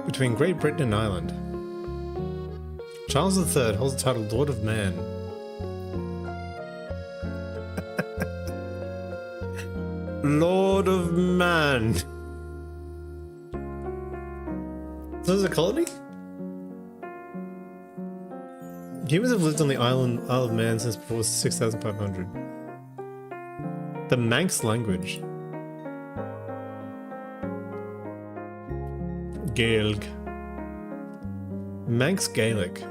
between Great Britain and Ireland. Charles III holds the title Lord of Man. Lord of Man. So is it a colony? Humans have lived on the Isle of Man since before 6500. The Manx language. Gaelic. Manx Gaelic.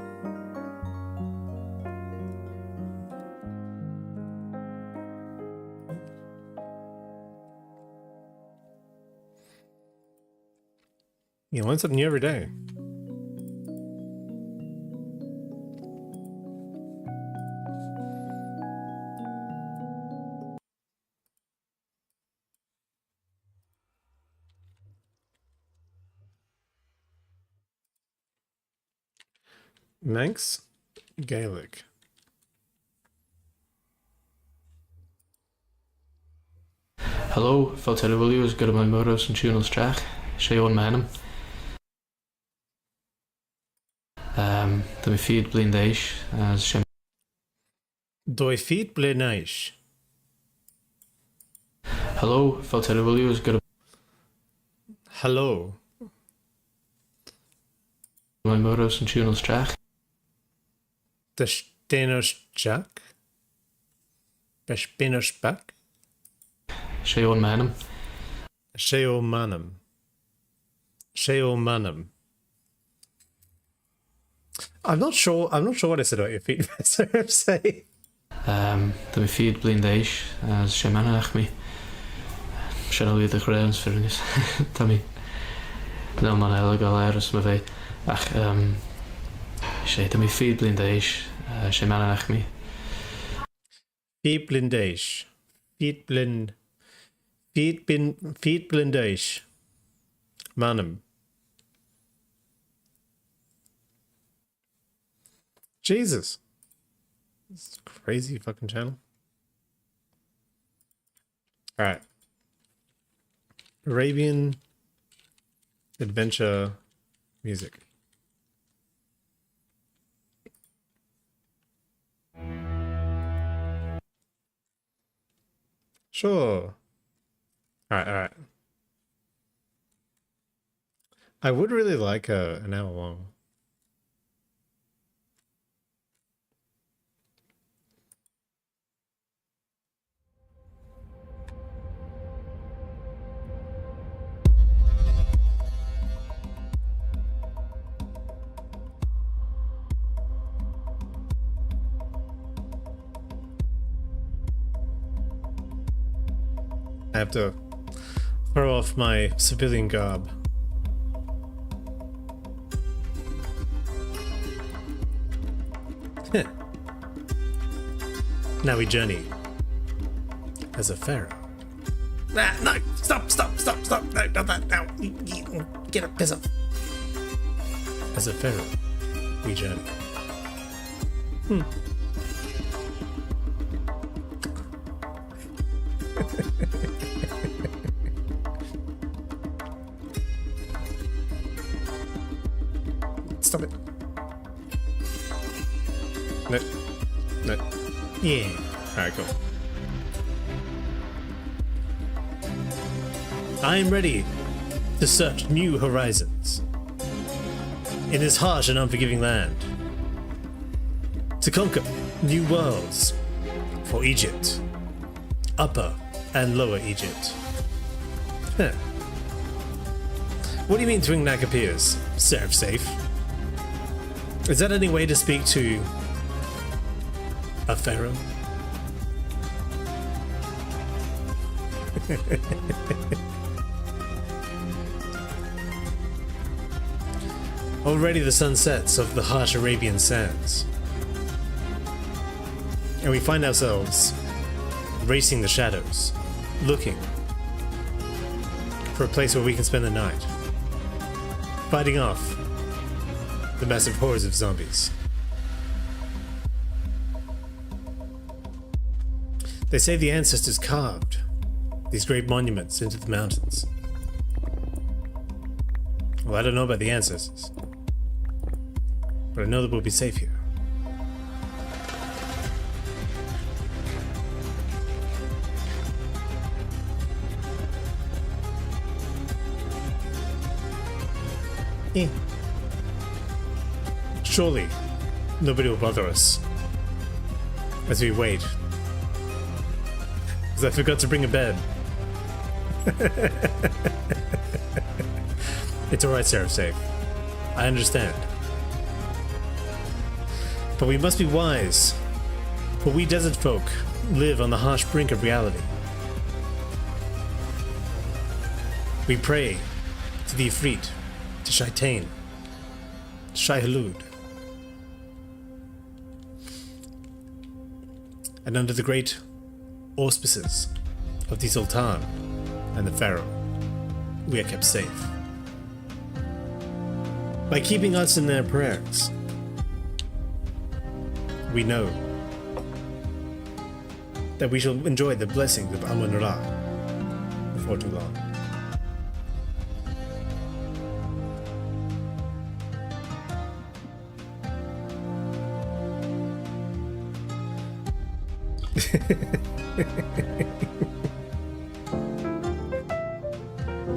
You learn something new every day. Manx Gaelic. Hello, Faltella Williams, good my motos and tunnels track. Shayon Manham. The feed blind days as Shem. Doi feet blenaish. Hello, Faltella Williams, good Hello. my motos and tunnels track. The Stenos Jack. The Spinos Back. Shayon Manham. Sheo Manum. Sheo Manum. I'm not sure what I said about your feet, so I say. The feed blind days as Shemanach me. Shall I leave the grounds for this? Tommy. No man, I'll go out of my way. Ach, Shay, the feed blind days, Shemanach me. Feet blindage. Feet blindage. Manum. Jesus. This is a crazy fucking channel. Alright. Arabian adventure music. Sure. Alright. I would really like an hour long. I have to throw off my civilian garb. Now we journey as a pharaoh. No, stop, no, not that, no, get up, piss off. As a pharaoh, we journey. Stop it. No. Yeah. Alright, cool. I am ready to search new horizons in this harsh and unforgiving land, to conquer new worlds for Egypt, Upper and Lower Egypt. Huh. What do you mean Twingnak appears? Serve safe. Is that any way to speak to a pharaoh? Already the sun sets of the harsh Arabian sands, and we find ourselves racing the shadows, looking for a place where we can spend the night, fighting off the massive hordes of zombies. They say the ancestors carved these great monuments into the mountains? Well, I don't know about the ancestors, but I know that we'll be safe here. Surely, nobody will bother us as we wait. Because I forgot to bring a bed. It's alright, Seraph Safe. I understand. But we must be wise, for we desert folk live on the harsh brink of reality. We pray to the Ifrit, to Shaitain, to Shai Hulud. And under the great auspices of the Sultan and the Pharaoh, we are kept safe. By keeping us in their prayers, we know that we shall enjoy the blessings of Amun-Ra before too long.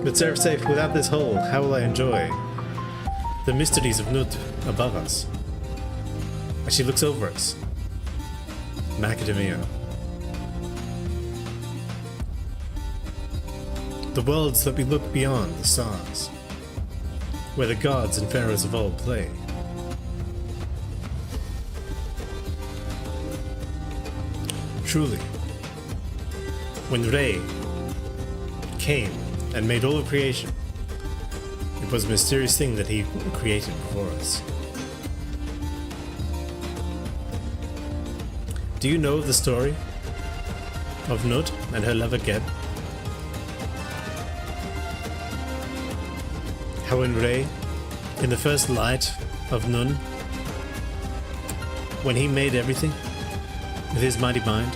But Seraph Safe, without this hole, how will I enjoy the mysteries of Nut above us? As she looks over us, Macadamia. The worlds that we look beyond the stars, where the gods and pharaohs of old play. Truly, when Re came and made all of creation, it was a mysterious thing that he created before us. Do you know the story of Nut and her lover Geb? How when Re, in the first light of Nun, when he made everything with his mighty mind,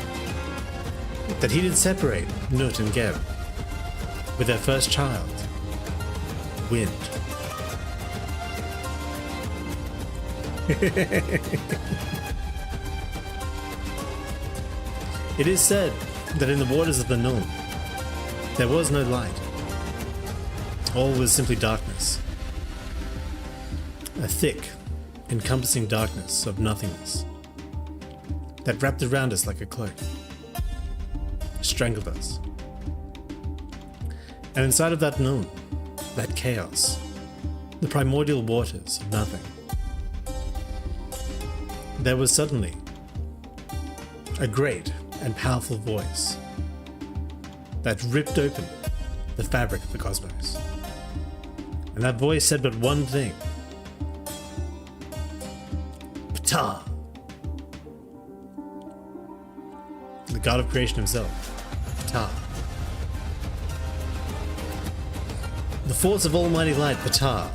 that he did separate Nut and Geb with their first child, Wind. It is said that in the waters of the Nun, there was no light. All was simply darkness. A thick, encompassing darkness of nothingness that wrapped around us like a cloak, strangled us. And inside of that Nun, that chaos, the primordial waters of nothing, there was suddenly a great and powerful voice that ripped open the fabric of the cosmos. And that voice said but one thing: Ptah! The god of creation himself, Ptah. The force of almighty light, Ptah,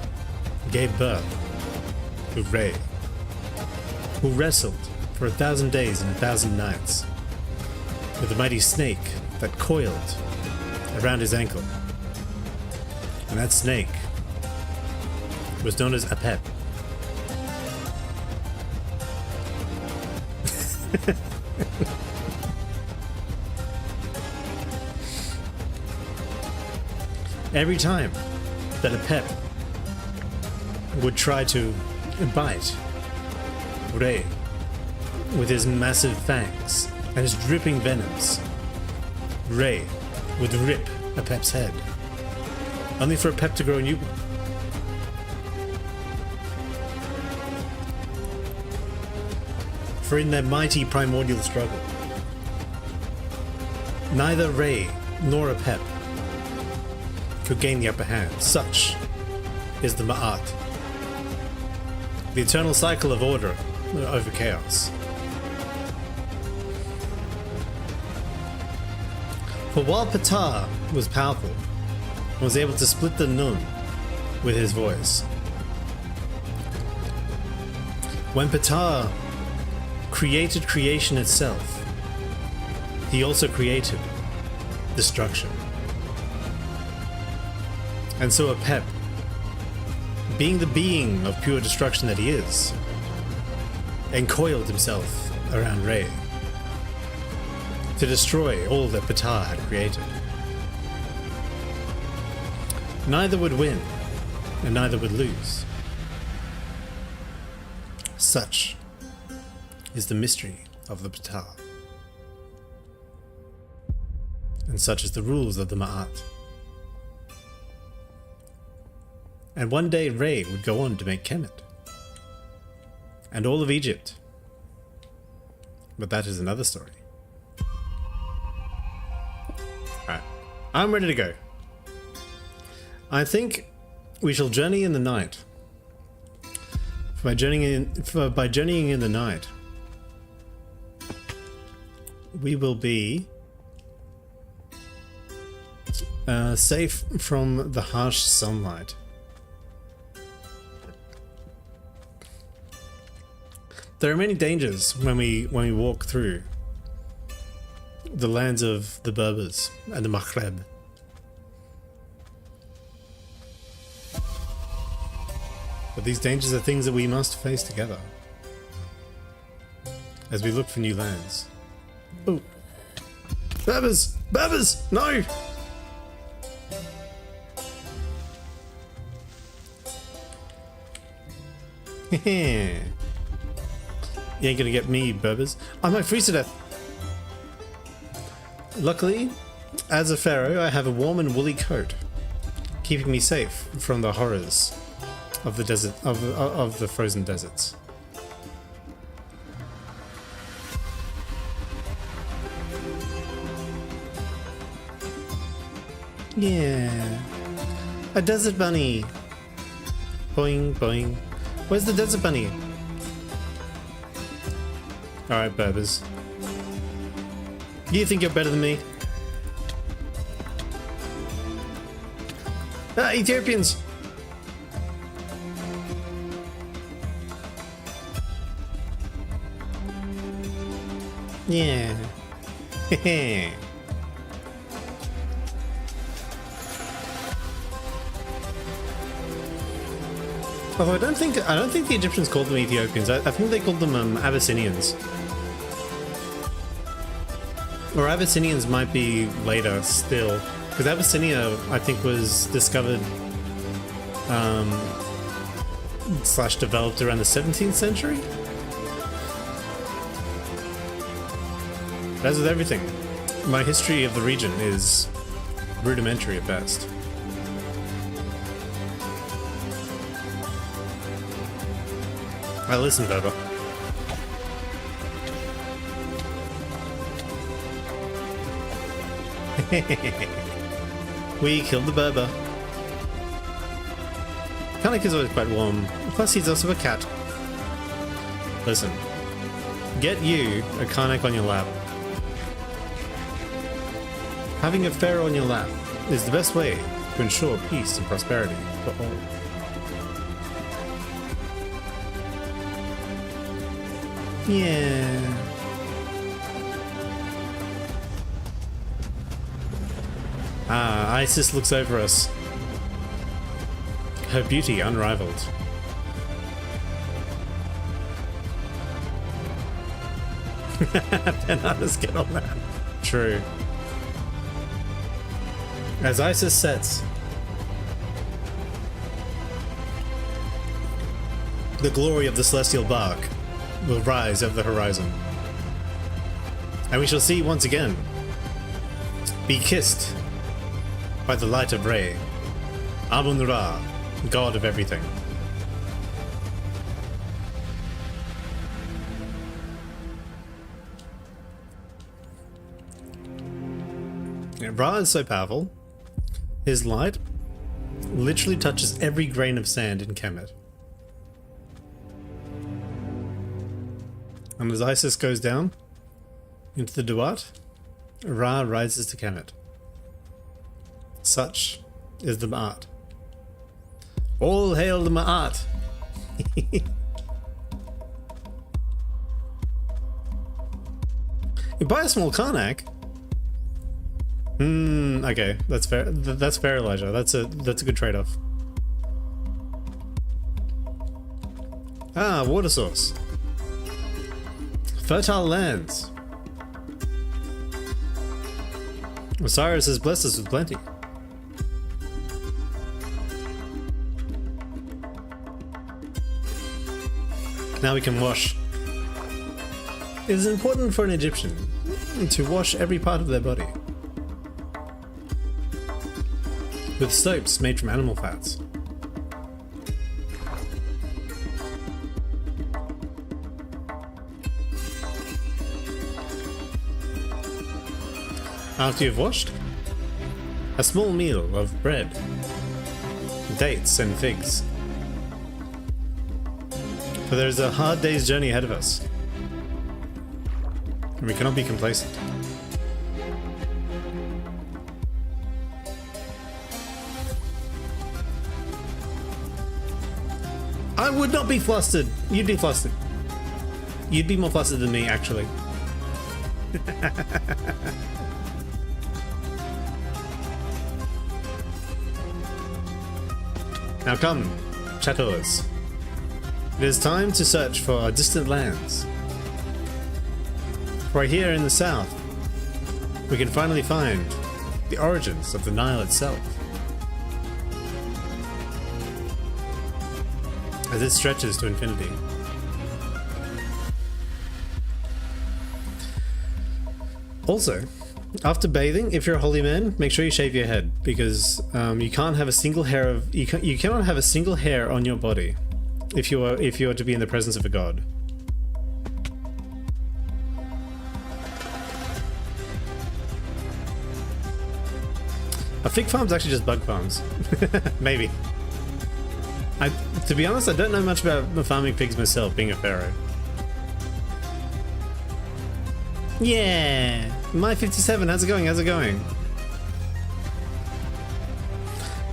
gave birth to Re, who wrestled for 1,000 days and 1,000 nights with a mighty snake that coiled around his ankle. And that snake was known as Apep. Every time that Apep would try to bite Re with his massive fangs and his dripping venoms, Re would rip Apep's head, only for Apep to grow a new one. For in their mighty primordial struggle, neither Re nor Apep could gain the upper hand. Such is the Ma'at, the eternal cycle of order over chaos. For while Ptah was powerful and was able to split the Nun with his voice, when Ptah created creation itself, he also created destruction. And so Apep, being the being of pure destruction that he is, encoiled himself around Ray to destroy all that Ptah had created. Neither would win, and neither would lose. Such is the mystery of the Ptah. And such is the rules of the Ma'at. And one day Ray would go on to make Kemet. And all of Egypt. But that is another story. Alright, I'm ready to go. I think we shall journey in the night. By journeying in the night, we will be safe from the harsh sunlight. There are many dangers when we walk through the lands of the Berbers and the Maghreb. But these dangers are things that we must face together as we look for new lands. Oh, Berbers! Berbers! No! You ain't gonna get me, Berbers. I might freeze to death. Luckily, as a pharaoh, I have a warm and woolly coat, keeping me safe from the horrors of the desert, of the frozen deserts. Yeah, a desert bunny. Boing boing. Where's the desert bunny? Alright, Berbers. You think you're better than me? Ah, Ethiopians! Yeah. Hehe. Although I don't think the Egyptians called them Ethiopians. I think they called them Abyssinians. Or Abyssinians might be later still, because Abyssinia I think was discovered slash developed around the 17th century. As with everything, my history of the region is rudimentary at best. Listen, Berber. We killed the Berber. Karnak is always quite warm. Plus, he's also a cat. Listen. Get you a Karnak on your lap. Having a pharaoh on your lap is the best way to ensure peace and prosperity for all. Yeah. Ah, Isis looks over us. Her beauty unrivaled. Bananas get on that. True. As Isis sets, the glory of the celestial bark will rise over the horizon. And we shall see once again, be kissed by the light of Re, Amun-Ra, god of everything. Yeah, Ra is so powerful, his light literally touches every grain of sand in Kemet. And as Isis goes down into the Duat, Ra rises to Kemet. Such is the Ma'at. All hail the Ma'at! You buy a small Karnak, Okay, that's fair. That's fair, Elijah. That's a good trade-off. Ah, water source. Fertile lands. Osiris has blessed us with plenty. Now we can wash. It is important for an Egyptian to wash every part of their body with soaps made from animal fats. After you've washed, a small meal of bread, dates and figs. For there is a hard day's journey ahead of us, and we cannot be complacent. I would not be flustered. You'd be flustered. You'd be more flustered than me, actually. Now come, chatters. It is time to search for our distant lands. For here in the south, we can finally find the origins of the Nile itself, as it stretches to infinity. Also, after bathing, if you're a holy man, make sure you shave your head, because you can't have a single hair of you cannot have a single hair on your body if you are to be in the presence of a god. A fig farm's actually just bug farms. Maybe. To be honest, I don't know much about farming pigs myself, being a pharaoh. Yeah, my 57. How's it going? How's it going?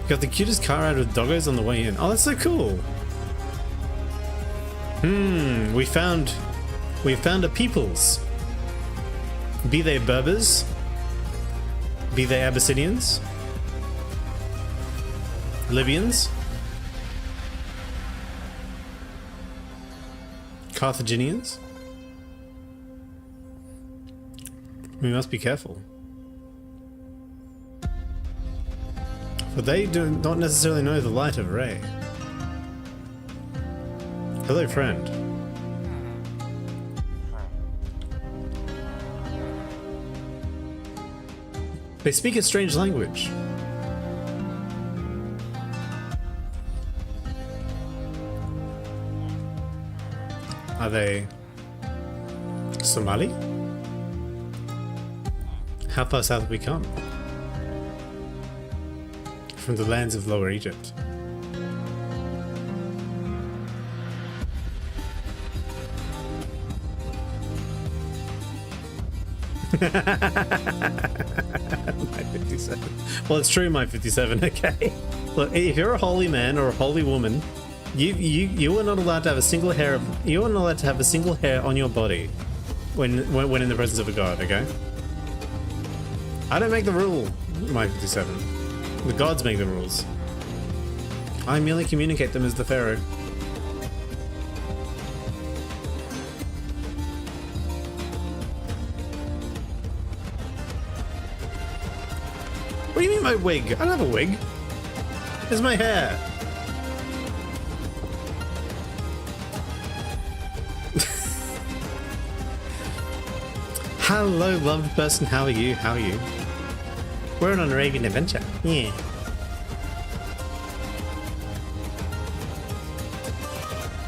Got the cutest car ride with doggos on the way in. Oh, that's so cool. We found a peoples. Be they Berbers, be they Abyssinians, Libyans, Carthaginians. We must be careful, for they do not necessarily know the light of Ray. Hello, friend. They speak a strange language. Are they Somali? How far south have we come? From the lands of Lower Egypt. My 57. Well, it's true, my 57. Okay. Look, if you're a holy man or a holy woman, you are not allowed to have a single hair of. You are not allowed to have a single hair on your body when in the presence of a god. Okay. I don't make the rule, my 57. The gods make the rules. I merely communicate them as the pharaoh. What do you mean my wig? I don't have a wig. It's my hair. Hello, loved person. How are you? How are you? We're on an Arabian adventure. Yeah.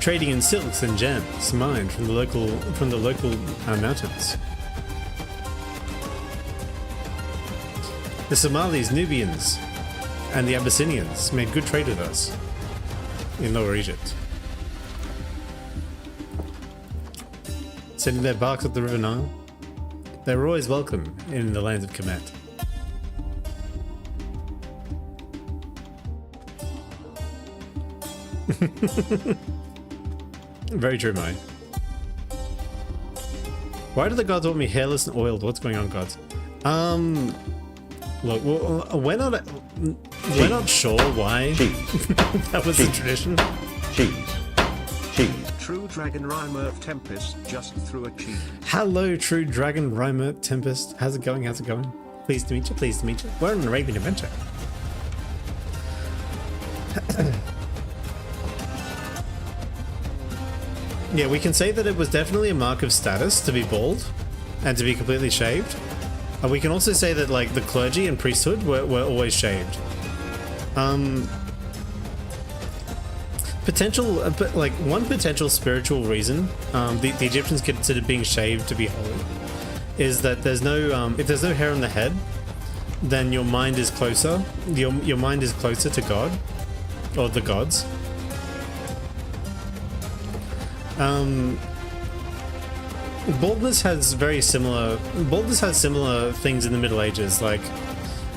Trading in silks and gems mined from the local mountains. The Somalis, Nubians, and the Abyssinians made good trade with us in Lower Egypt, sending their barks up the River Nile. They were always welcome in the lands of Kemet. Very true, Mai. Why do the gods want me hairless and oiled? What's going on, gods? Look, we're not sure why Cheese. that was the tradition. Cheese. Cheese. True dragon rhymer of Tempest just threw a cheese. Hello, true dragon rhymer Tempest. How's it going? How's it going? Pleased to meet you. Pleased to meet you. We're on an Arabian adventure. Yeah, we can say that it was definitely a mark of status to be bald and to be completely shaved. And we can also say that like the clergy and priesthood were always shaved. But like one potential spiritual reason the Egyptians considered being shaved to be holy is that there's no if there's no hair on the head, then your mind is closer. Your mind is closer to God or the gods. Baldness has similar things in the Middle Ages. Like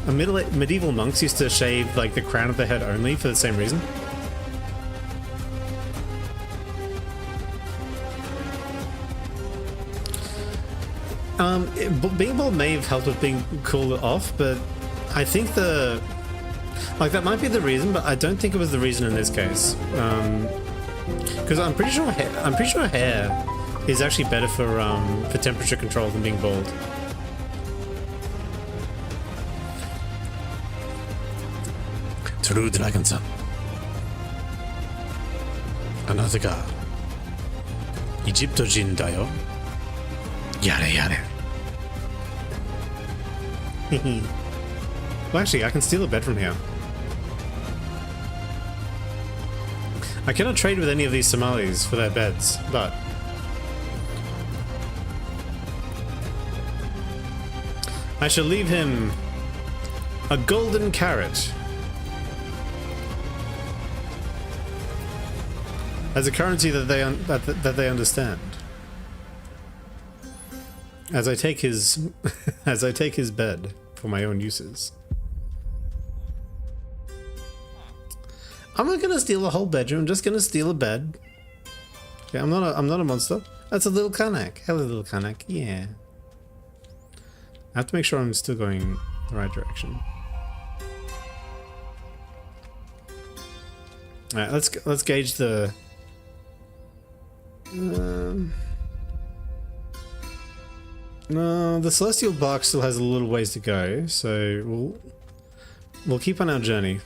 medieval monks used to shave like the crown of their head only for the same reason. Being bald may have helped with being cool off, but I think that might be the reason, but I don't think it was the reason in this case. Because I'm pretty sure hair is actually better for temperature control than being bald. True dragon son. Another guy. Egyptojin dayo. Yare yare. Well, actually, I can steal a bed from here. I cannot trade with any of these Somalis for their beds, but I shall leave him a golden carrot as a currency that they understand. As I take his bed for my own uses. I'm not gonna steal a whole bedroom. I'm just gonna steal a bed. Yeah, I'm not a monster. That's a little Kanak. Hello, little Kanak. Yeah. I have to make sure I'm still going the right direction. All right, let's gauge the. No, the celestial bark still has a little ways to go, so we'll keep on our journey.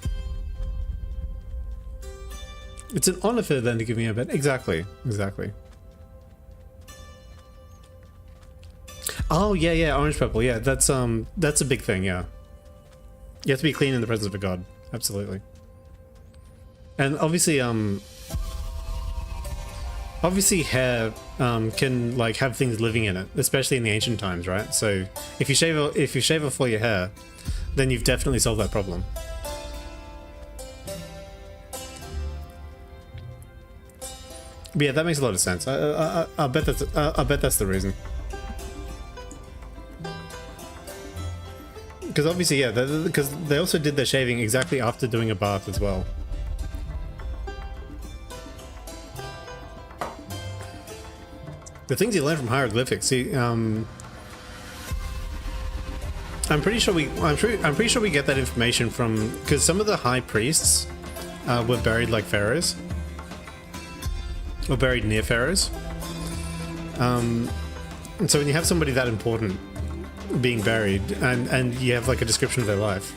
It's an honor for them to give me a bed. Exactly. Oh yeah, orange purple. Yeah, that's a big thing. Yeah, you have to be clean in the presence of a god. Absolutely. And obviously hair can like have things living in it, especially in the ancient times, right? So if you shave off all your hair, then you've definitely solved that problem. But yeah, that makes a lot of sense. I bet that's the reason. Because obviously, yeah, because they also did their shaving exactly after doing a bath as well. The things you learn from hieroglyphics. See, I'm pretty sure we get that information from, because some of the high priests were buried like pharaohs, or buried near pharaohs. And so when you have somebody that important being buried, and you have like a description of their life,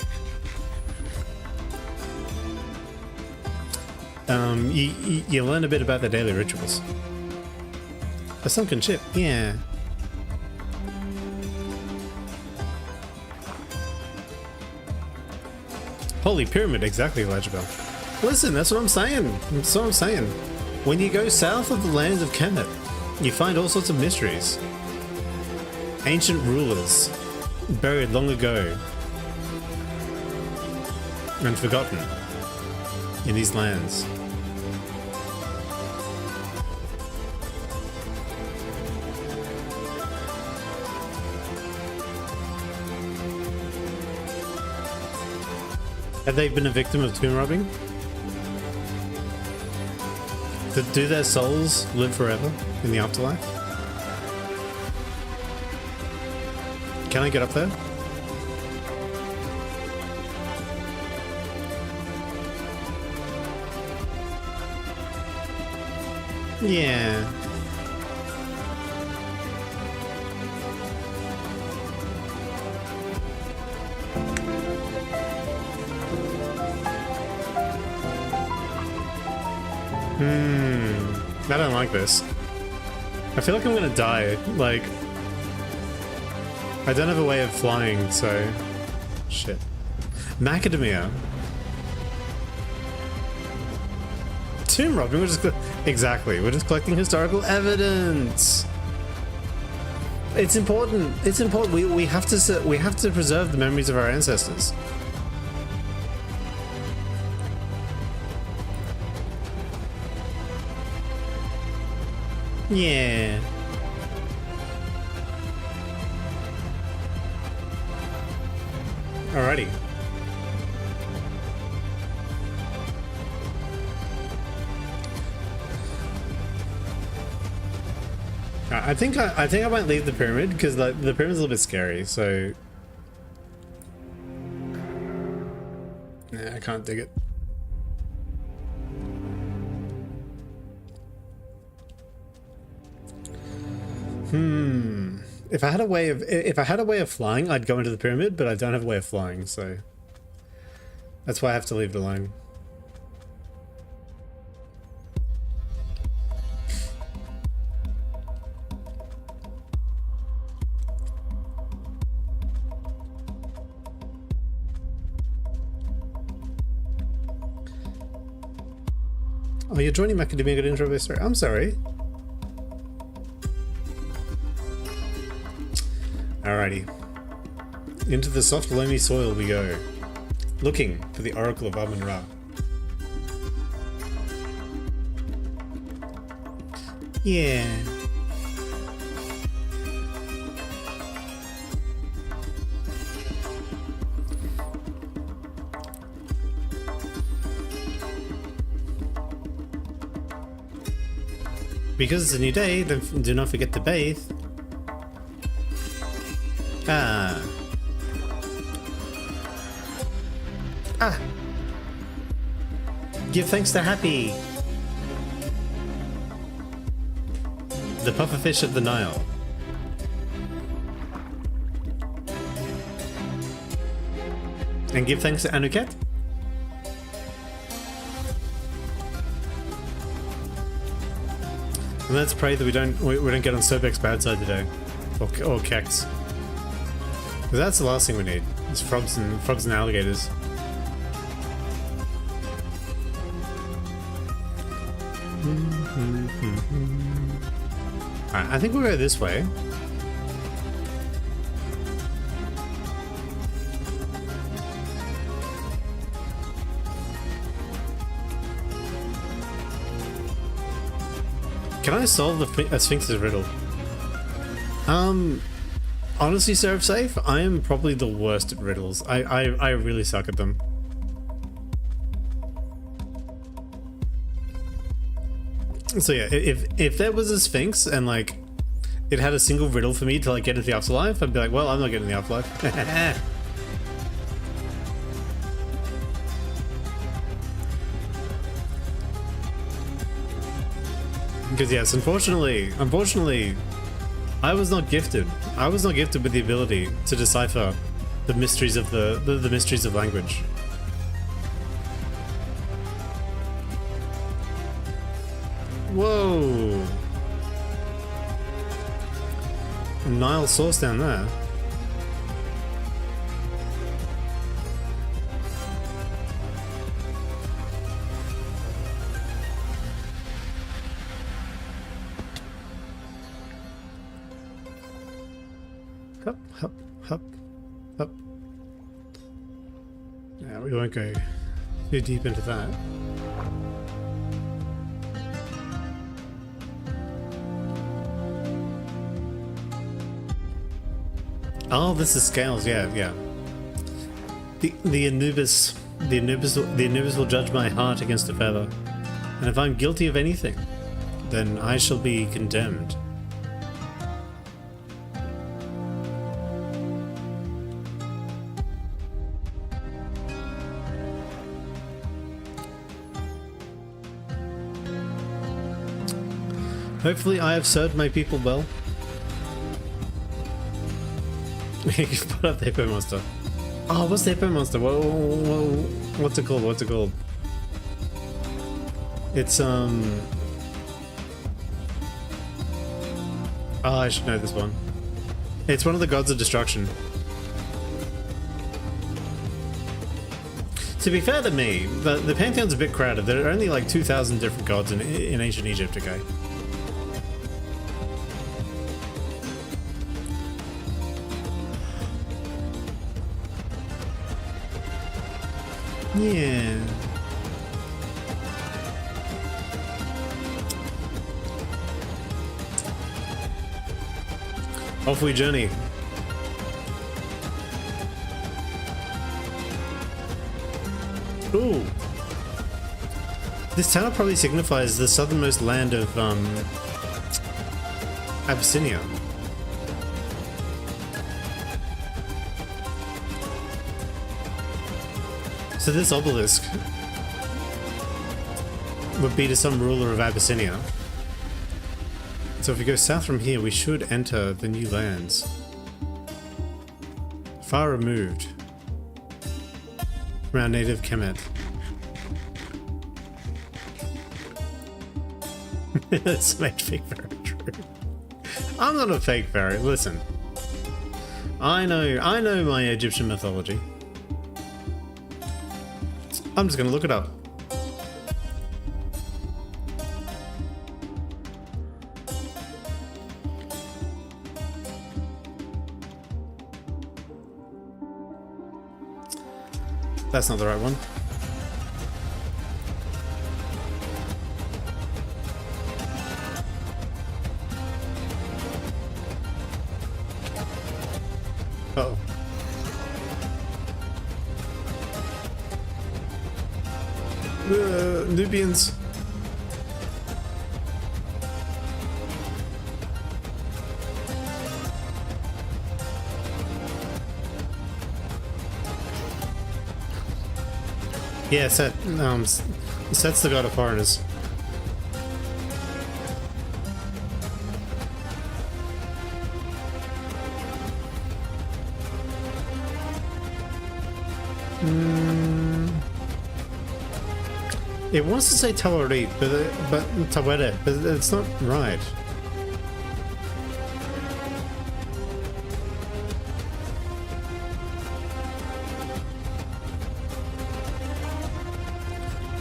you learn a bit about their daily rituals. A sunken ship, yeah. Holy pyramid, exactly, Elijah. Listen, that's what I'm saying. That's what I'm saying. When you go south of the lands of Kemet, you find all sorts of mysteries. Ancient rulers, buried long ago and forgotten in these lands. Have they been a victim of tomb robbing? Do their souls live forever in the afterlife? Can I get up there? Yeah. I don't like this. I feel like I'm gonna die. Like, I don't have a way of flying, so... Shit. Macadamia. Tomb robbing, we're just... Exactly, we're just collecting historical evidence! It's important, it's important. We have to preserve the memories of our ancestors. Yeah. Alrighty. I think I might leave the pyramid because the pyramid's a little bit scary. So yeah, I can't dig it. If I had a way of flying, I'd go into the pyramid, but I don't have a way of flying, so that's why I have to leave it alone. Oh, you're joining Macadamia Good Intro Base. I'm sorry. Alrighty. Into the soft, loamy soil we go, looking for the Oracle of Amun-Ra. Yeah. Because it's a new day, then do not forget to bathe. Ah. Ah. Give thanks to Happy. The pufferfish of the Nile. And give thanks to Anuket. And let's pray that we don't get on Sobek's bad side today. Or Kex. Because that's the last thing we need. It's frogs and alligators. Alright, I think we'll go this way. Can I solve the Sphinx's riddle? Honestly, Serve Safe, I am probably the worst at riddles. I really suck at them. So yeah, if there was a Sphinx and like it had a single riddle for me to like get into the afterlife, I'd be like, well, I'm not getting the afterlife. Because yes, unfortunately, I was not gifted. I was not gifted with the ability to decipher the mysteries of the mysteries of language. Whoa! Nile source down there. Hup, hup, hup, hup. Yeah, we won't go too deep into that. Oh, this is scales. Yeah, yeah. The Anubis will judge my heart against a feather, and if I'm guilty of anything, then I shall be condemned. Hopefully I have served my people well. You put up the hippo monster. Oh, what's the hippo monster? What's it called? What's it called? It's Oh, I should know this one. It's one of the gods of destruction. To be fair to me, the pantheon's a bit crowded. There are only like 2,000 different gods in ancient Egypt, okay? Yeah. Off we journey. Ooh. This tower probably signifies the southernmost land of Abyssinia. So this obelisk would be to some ruler of Abyssinia. So if we go south from here, we should enter the new lands. Far removed from our native Kemet. That's my fake fairy true. I'm not a fake fairy. Listen, I know my Egyptian mythology. I'm just gonna look it up. That's not the right one. Uh-oh. Nubians. Yeah, Set's the god of foreigners. It wants to say Tawarit, but Taweret, but it's not right.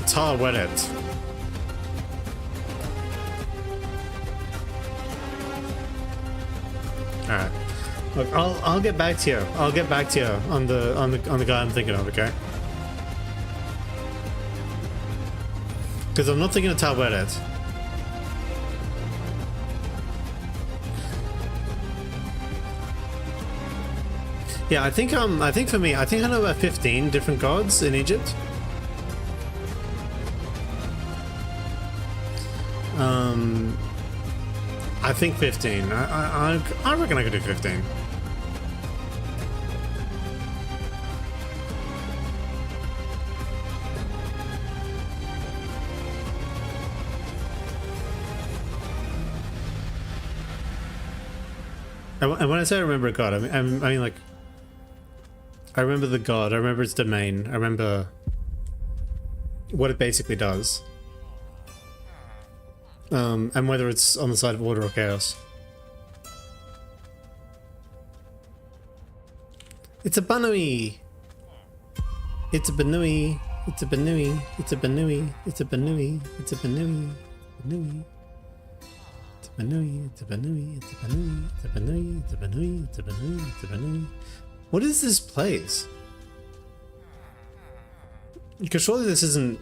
Taweret. All right. Look, I'll get back to you. I'll get back to you on the guy I'm thinking of. Okay. Because I'm not thinking of Taweret. Yeah, I think for me, I think I know about 15 different gods in Egypt. I think 15. I reckon I could do 15. And when I say I remember a god, I mean like, I remember the god, I remember its domain, I remember what it basically does. And whether it's on the side of order or chaos. It's a Banui! It's a Banui! It's a Banui! It's a Banui! It's a Banui! It's a Banui! Banui! It's a Banui! It's a Banui! It's a Banui! It's a Banui! It's a Banui! It's a Banui! It's a Banui! What is this place? Because surely this isn't...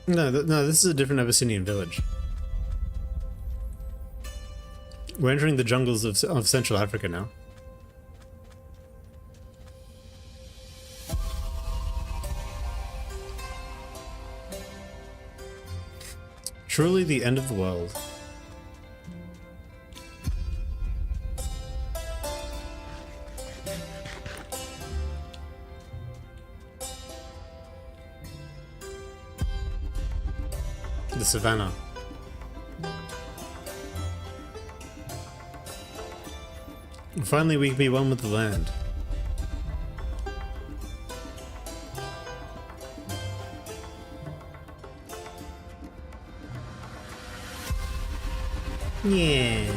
No, this is a different Abyssinian village. We're entering the jungles of Central Africa now. Truly the end of the world. the savannah. And finally, we can be one with the land. Yeah.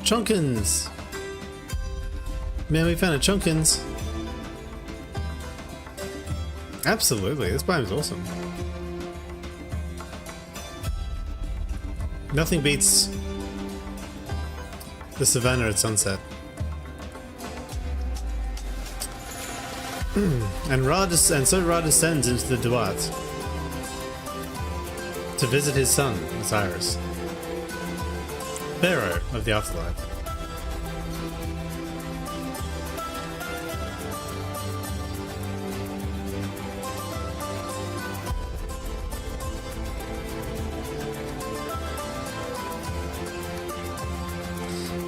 Chunkins! Man, we found a Chunkins. Absolutely, this biome's awesome. Nothing beats the savannah at sunset. So Ra descends into the Duat to visit his son, Osiris, Pharaoh of the afterlife.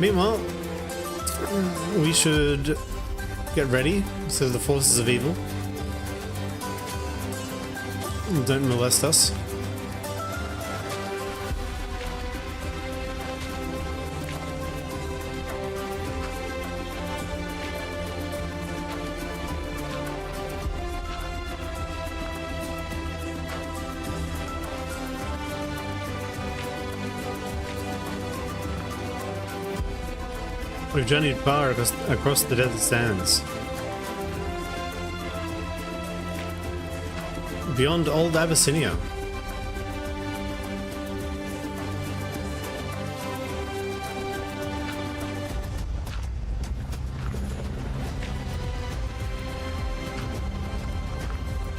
Meanwhile, we should get ready so the forces of evil don't molest us. We've journeyed far across the desert sands. Beyond old Abyssinia.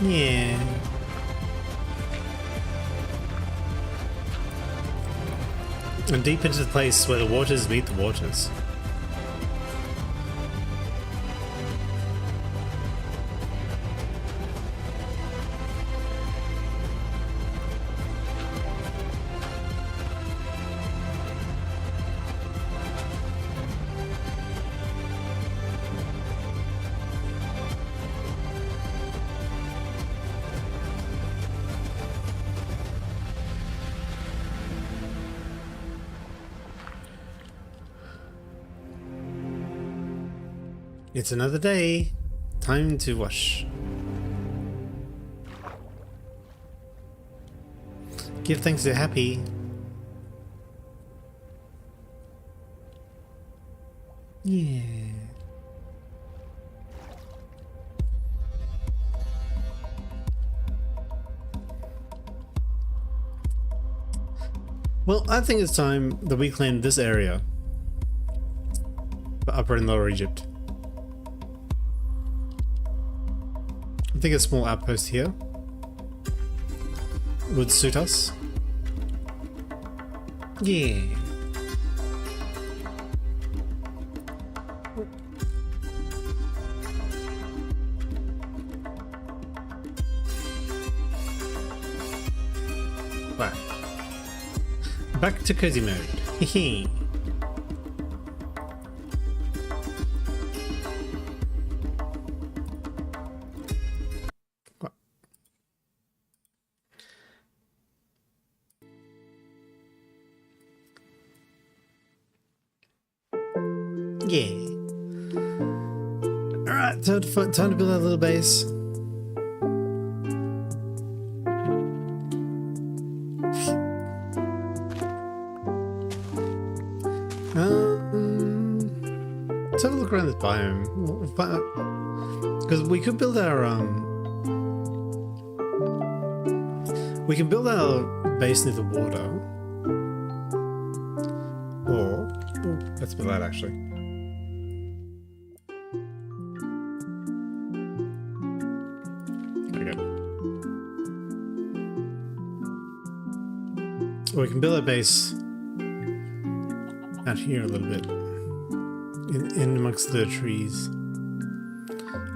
Yeah. And deep into the place where the waters meet the waters. It's another day. Time to wash. Give thanks to happy. Yeah. Well, I think it's time that we claim this area for Upper and Lower Egypt. I think a small outpost here would suit us. Yeah. Wow. Back to cozy mode. Hehe. Yeah. Alright, time to build our little base. Let's have a look around this biome. Because we could build our we can build our base near the water. Or let's build that actually. Or we can build a base out here a little bit, in amongst the trees.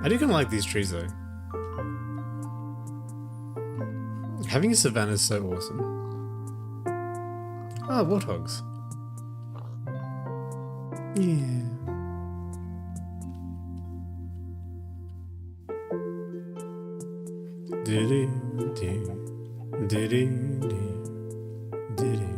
I do kind of like these trees though. Having a savanna is so awesome. Ah, warthogs. Yeah. Do-do-do. Do-do-do. Do-do.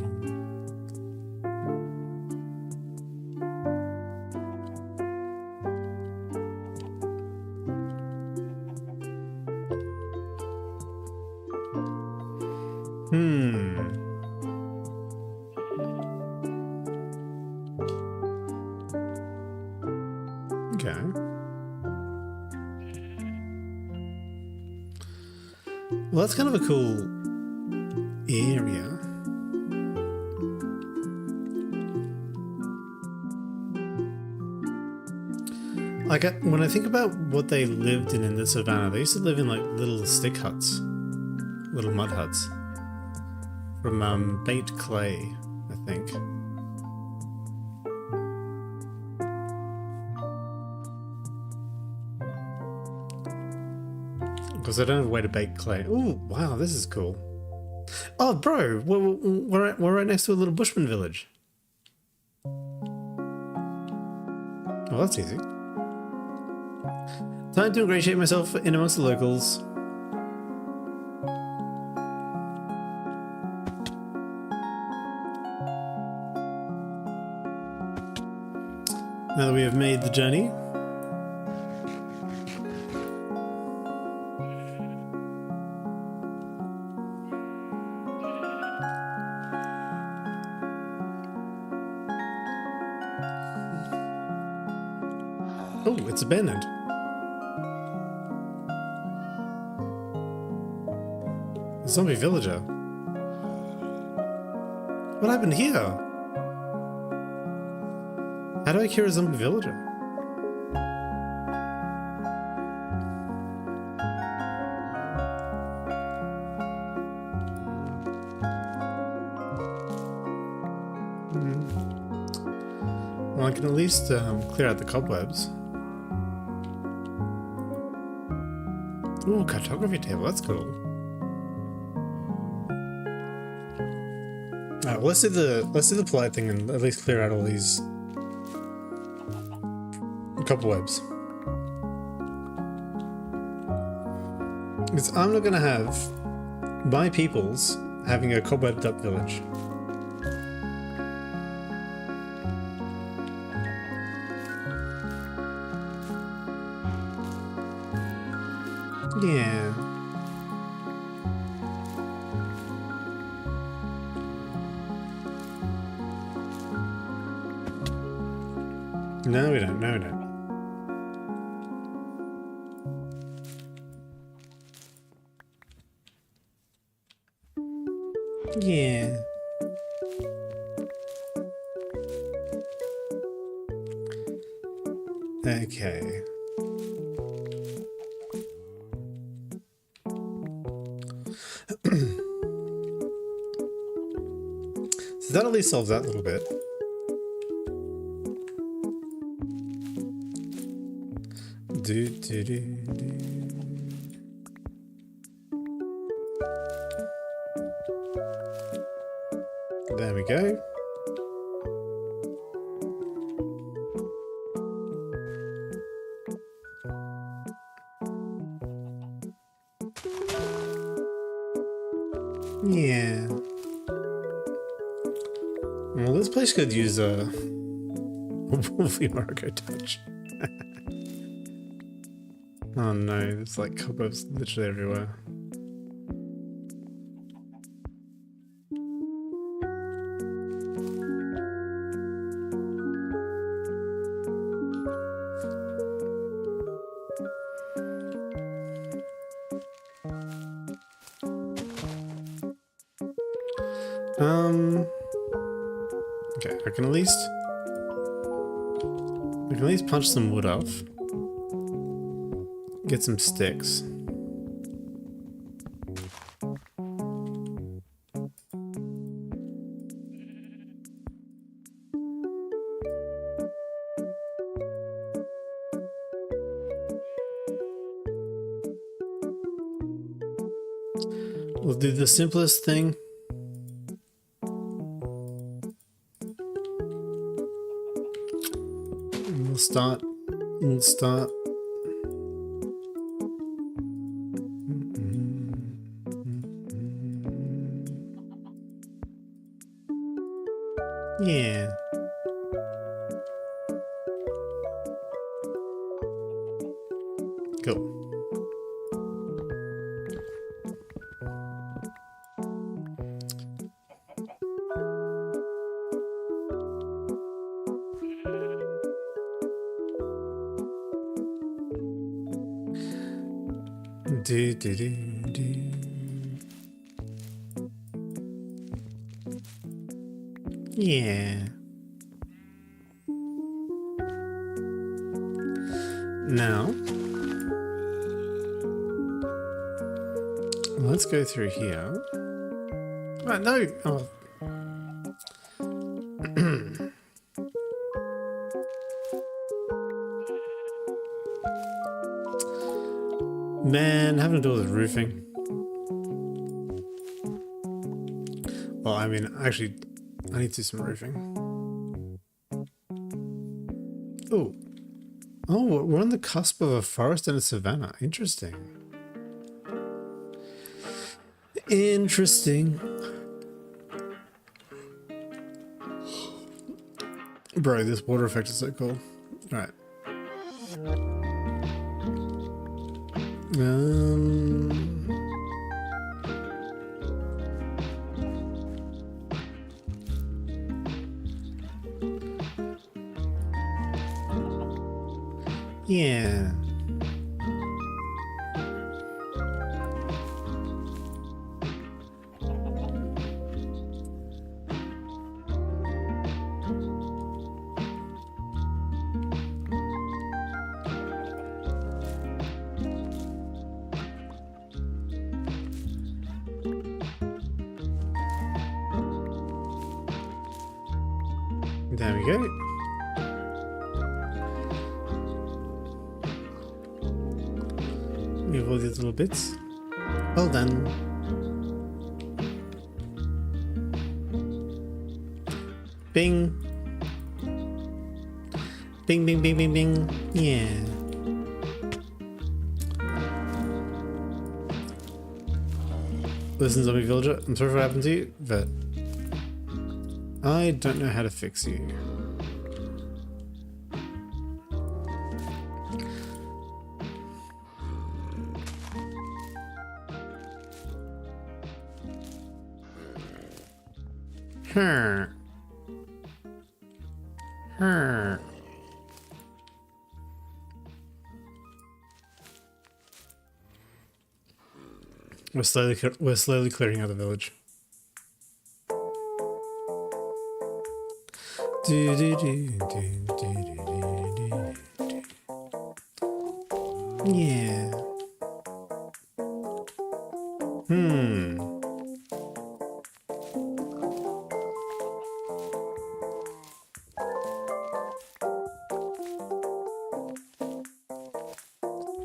Okay. Well, that's kind of a cool area. Like, when I think about what they lived in the savannah, they used to live in like little stick huts, little mud huts, from baked clay, I think. Because I don't have a way to bake clay. Oh, wow, this is cool. Oh, bro, we're right next to a little bushman village. Well, that's easy. Time to ingratiate myself in amongst the locals. Now that we have made the journey. Oh, it's abandoned. A zombie villager. What happened here? How do I cure a zombie villager? Well, I can at least clear out the cobwebs. Ooh, cartography table, that's cool. Alright, well, let's do the polite thing and at least clear out all these cobwebs. Because I'm not gonna have my peoples having a cobwebbed up village. Yeah. No, we don't. No, we don't. Yeah. Okay. So that at least solves that little bit. Do, do, do, do. There we go. Yeah. Well, this place could use a Wolfie Marco touch. Oh no, there's like cobwebs literally everywhere. Okay, I can at least punch some wood off. Get some sticks. We'll do the simplest thing. start. We'll start. Yeah. Cool. Do, do, do, do. Yeah. Now, let's go through here. Right, no. Oh. Man, having to do with roofing. Well, I mean, actually, I need to do some roofing. Oh. Oh, we're on the cusp of a forest and a savanna. Interesting. Interesting. Bro, this water effect is so cool. Alright. Yeah. There we go. We have all these little bits. Well done. Bing. Bing, bing, bing, bing, bing. Yeah. Listen, zombie villager, I'm sorry for what happened to you, but I don't know how to fix you. We're slowly clearing out the village. Do, do, do, do, do, do, do, do. Yeah.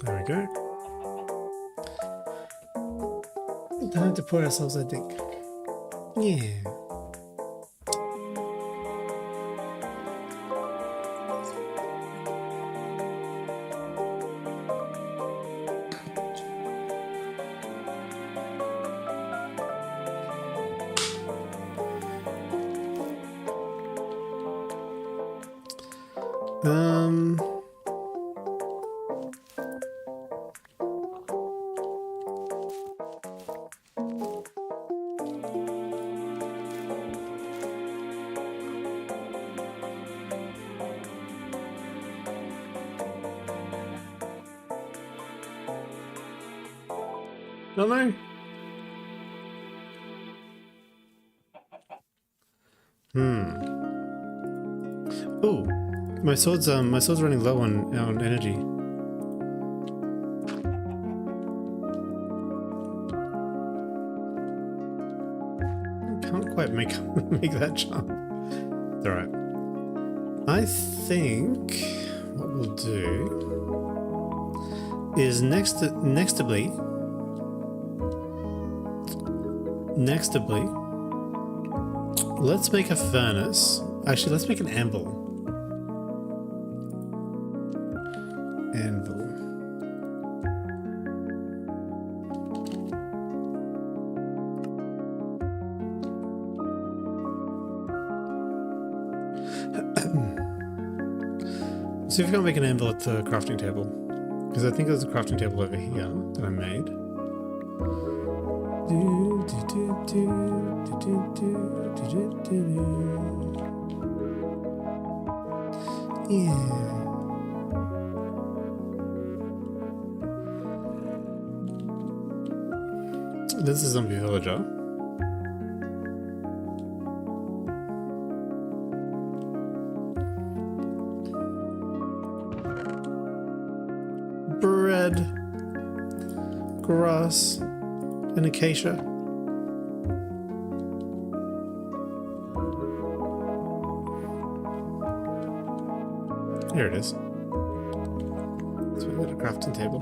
There we go. Time to pour ourselves a drink. Yeah. No, no. Oh, my sword's running low on energy. I can't quite make make that jump. It's all right. I think what we'll do is nextably, let's make a furnace. Actually, let's make an anvil. anvil. See if we can make an anvil at the crafting table. Because I think there's a crafting table over here that I made. Yeah. This is a zombie villager. Bread, grass, and acacia. Here it is. So we've got a crafting table.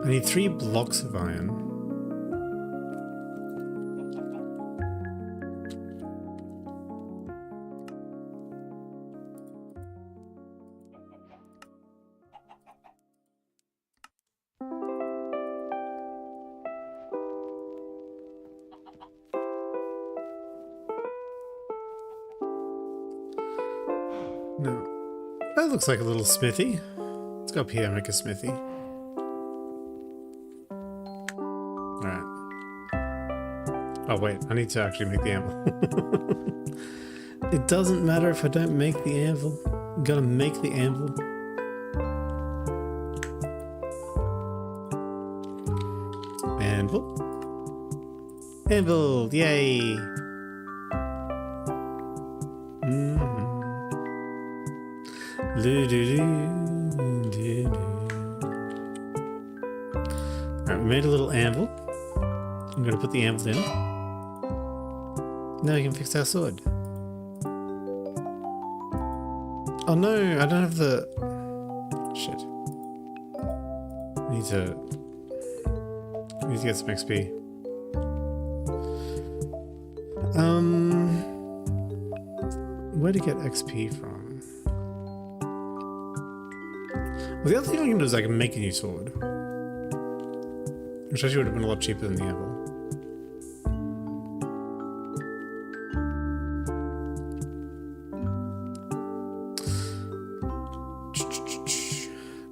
I need 3 blocks of iron. No. That looks like a little smithy. Let's go up here and make a smithy. Alright. Oh wait, I need to actually make the anvil. It doesn't matter if I don't make the anvil. I'm gonna make the anvil. Anvil. Anvil, yay! Alright, we made a little anvil. I'm gonna put the anvil in. Now we can fix our sword. Oh no, I don't have the... Shit. I need to get some XP. Where to get XP from? Well, the other thing I can do is I can make a new sword. Which actually would have been a lot cheaper than the anvil.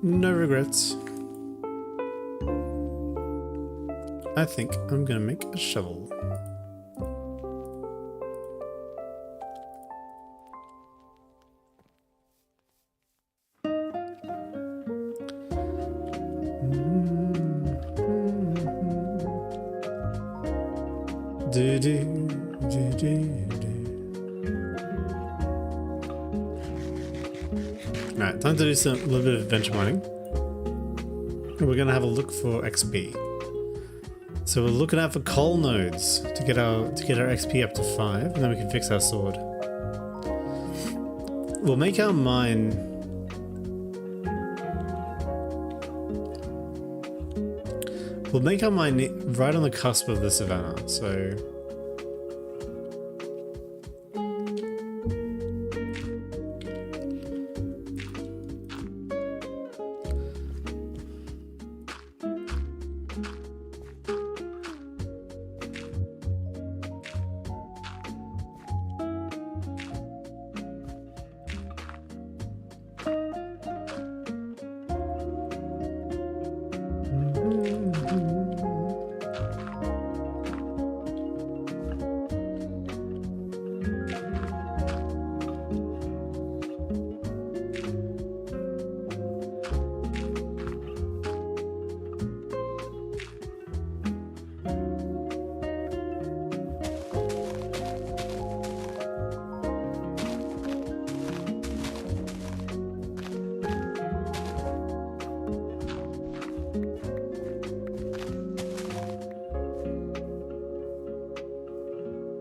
No regrets. I think I'm gonna make a shovel. Alright, time to do a little bit of adventure mining. And we're gonna have a look for XP. So we're looking out for coal nodes to get our XP up to 5, and then we can fix our sword. We'll make our mine. We'll make our mine right on the cusp of the savannah, so...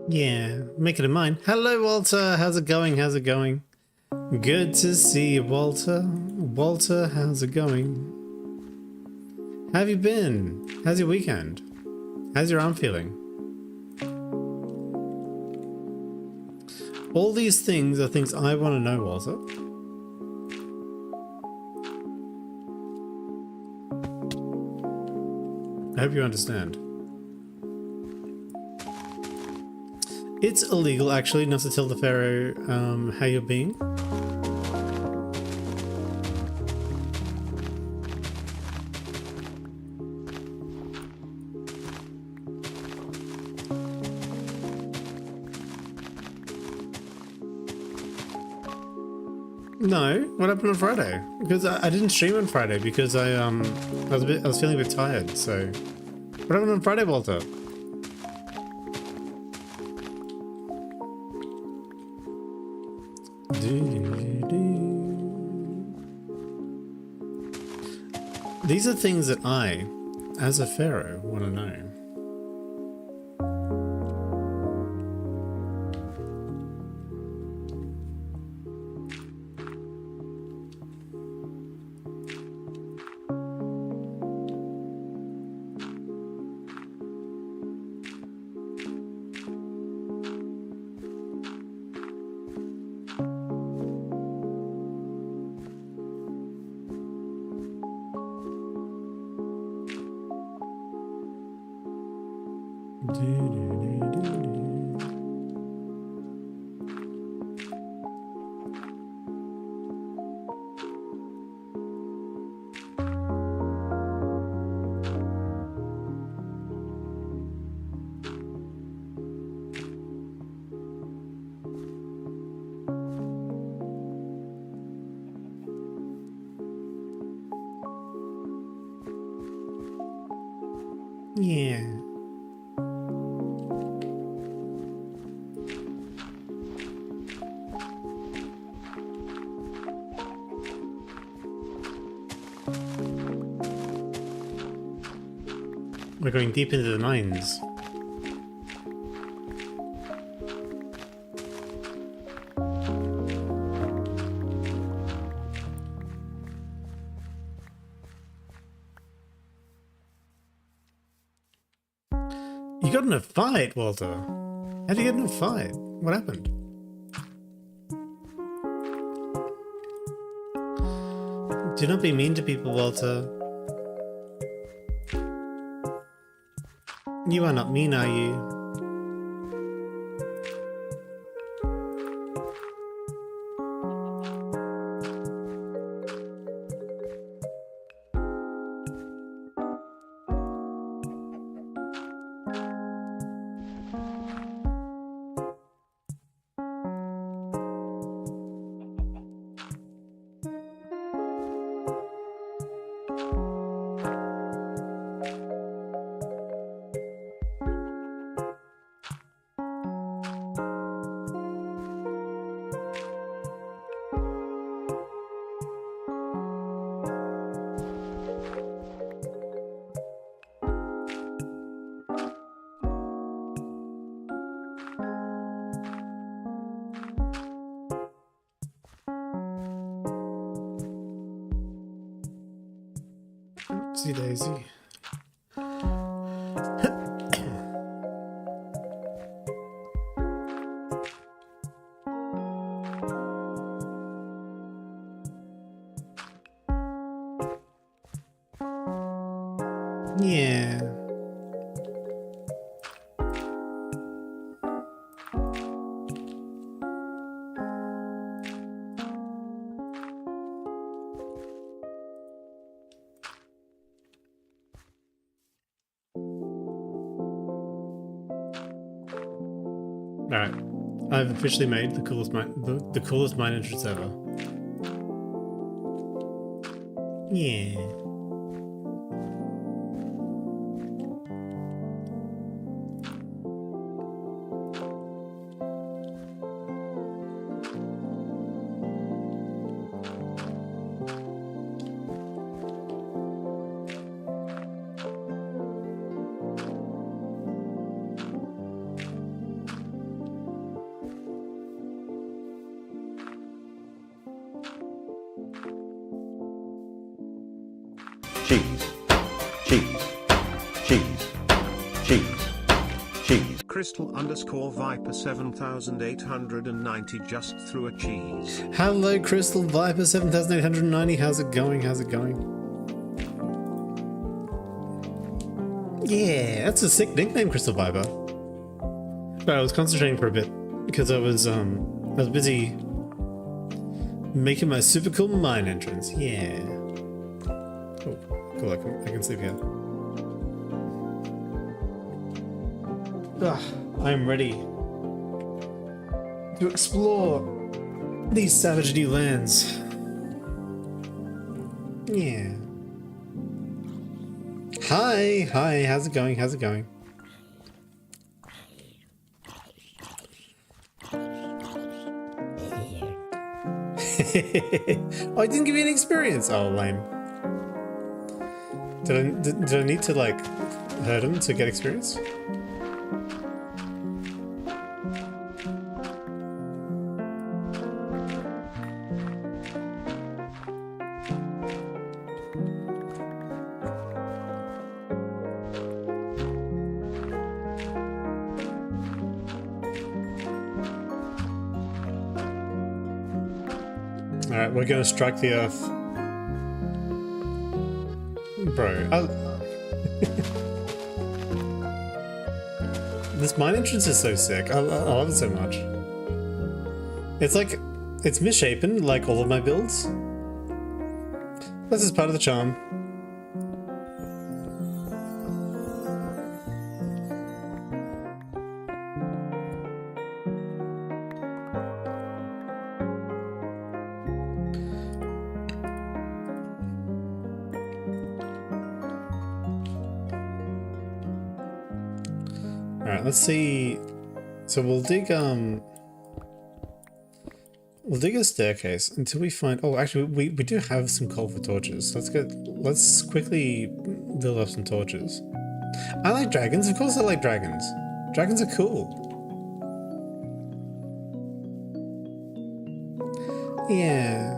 Yeah, make it a mine. Hello, Walter. How's it going? How's it going? Good to see you, Walter. Walter, how's it going? How have you been? How's your weekend? How's your arm feeling? All these things are things I want to know, Walter. I hope you understand. It's illegal, actually, not to tell the Pharaoh how you're being. No, what happened on Friday? Because I didn't stream on Friday because I was feeling a bit tired. So, what happened on Friday, Walter? These are things that I, as a pharaoh, want to know. Yeah. We're going deep into the mines. You got in a fight, Walter. How'd you get in a fight? What happened? Do not be mean to people, Walter. You are not mean, are you? Oopsie daisy. Yeah. Alright, I've officially made the coolest mine entrance ever. Yeah. cheese, cheese, cheese, cheese, cheese. Crystal_Viper 7890 just threw a cheese. Hello, Crystal Viper 7890. How's it going? How's it going? Yeah, that's a sick nickname, Crystal Viper. But I was concentrating for a bit because I was busy making my super cool mine entrance. Yeah. Oh, cool. I can sleep here. I'm ready to explore these savage new lands. Yeah. Hi, how's it going? How's it going? Oh, I didn't give you any experience. Oh, lame. Did I need to like hurt him to get experience? Alright, we're gonna strike the earth. Bro, this mine entrance is so sick. I love it so much. It's like, it's misshapen like all of my builds. This is part of the charm. Alright, let's see. So we'll dig a staircase until we find, oh actually we do have some coal for torches. Let's quickly build up some torches. I like dragons, of course I like dragons. Dragons are cool. Yeah.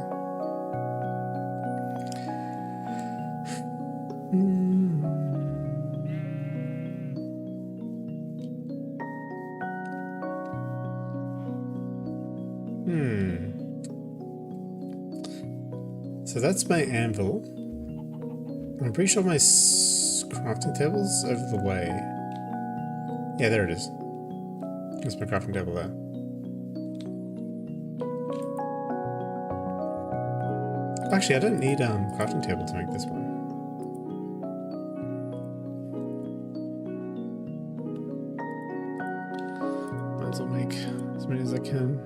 So that's my anvil. I'm pretty sure my crafting table's over the way. Yeah, there it is. That's my crafting table there. Actually, I don't need crafting table to make this one. Might as well make as many as I can.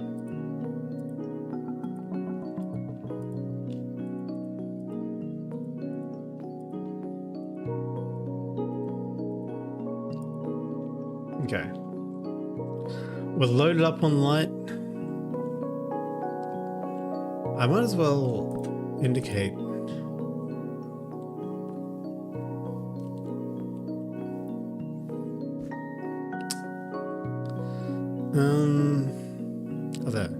Okay. We're loaded up on light. I might as well indicate. Oh, there.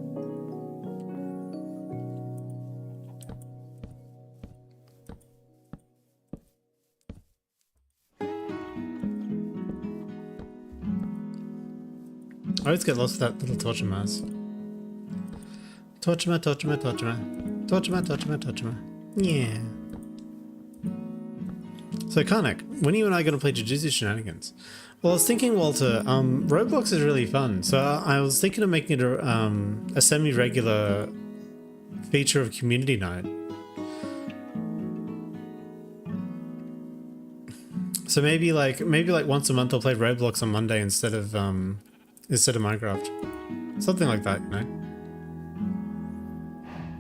I always get lost with that little torture mass. Torture. Yeah. So Karnak, when are you and I going to play Jujutsu Shenanigans? Well, I was thinking, Walter, Roblox is really fun. So I was thinking of making it a semi-regular feature of community night. So maybe like once a month I'll play Roblox on Monday instead of Minecraft. Something like that, you know?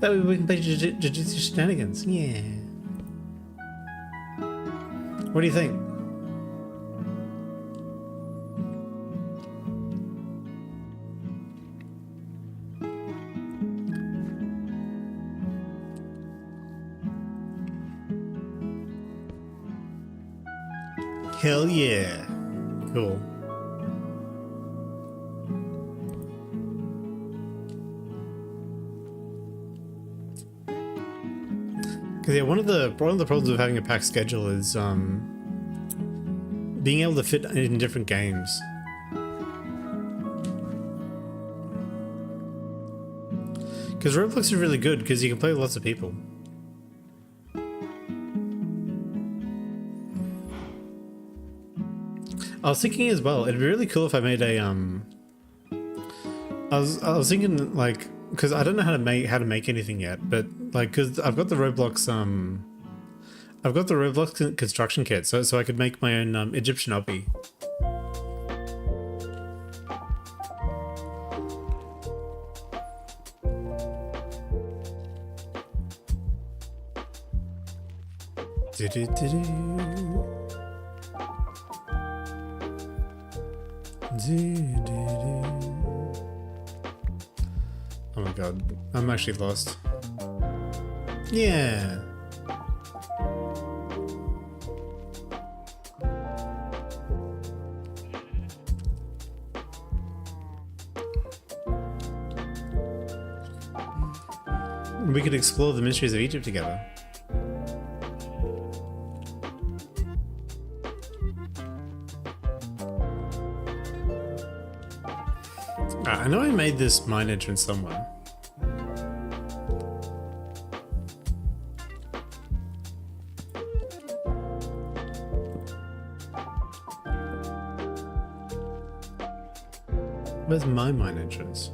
That way we can play Jujutsu Shenanigans. Yeah. What do you think? Hell yeah. Cool. Because yeah, one of the problems with having a packed schedule is being able to fit in different games. Because Roblox is really good because you can play with lots of people. I was thinking as well, it'd be really cool if I made a I was thinking like, because I don't know how to make anything yet, but like, because I've got the Roblox construction kit, so I could make my own Egyptian obby. Oh my god, I'm actually lost. Yeah. We could explore the mysteries of Egypt together. I know I made this mine entrance somewhere. Where's my mine entrance?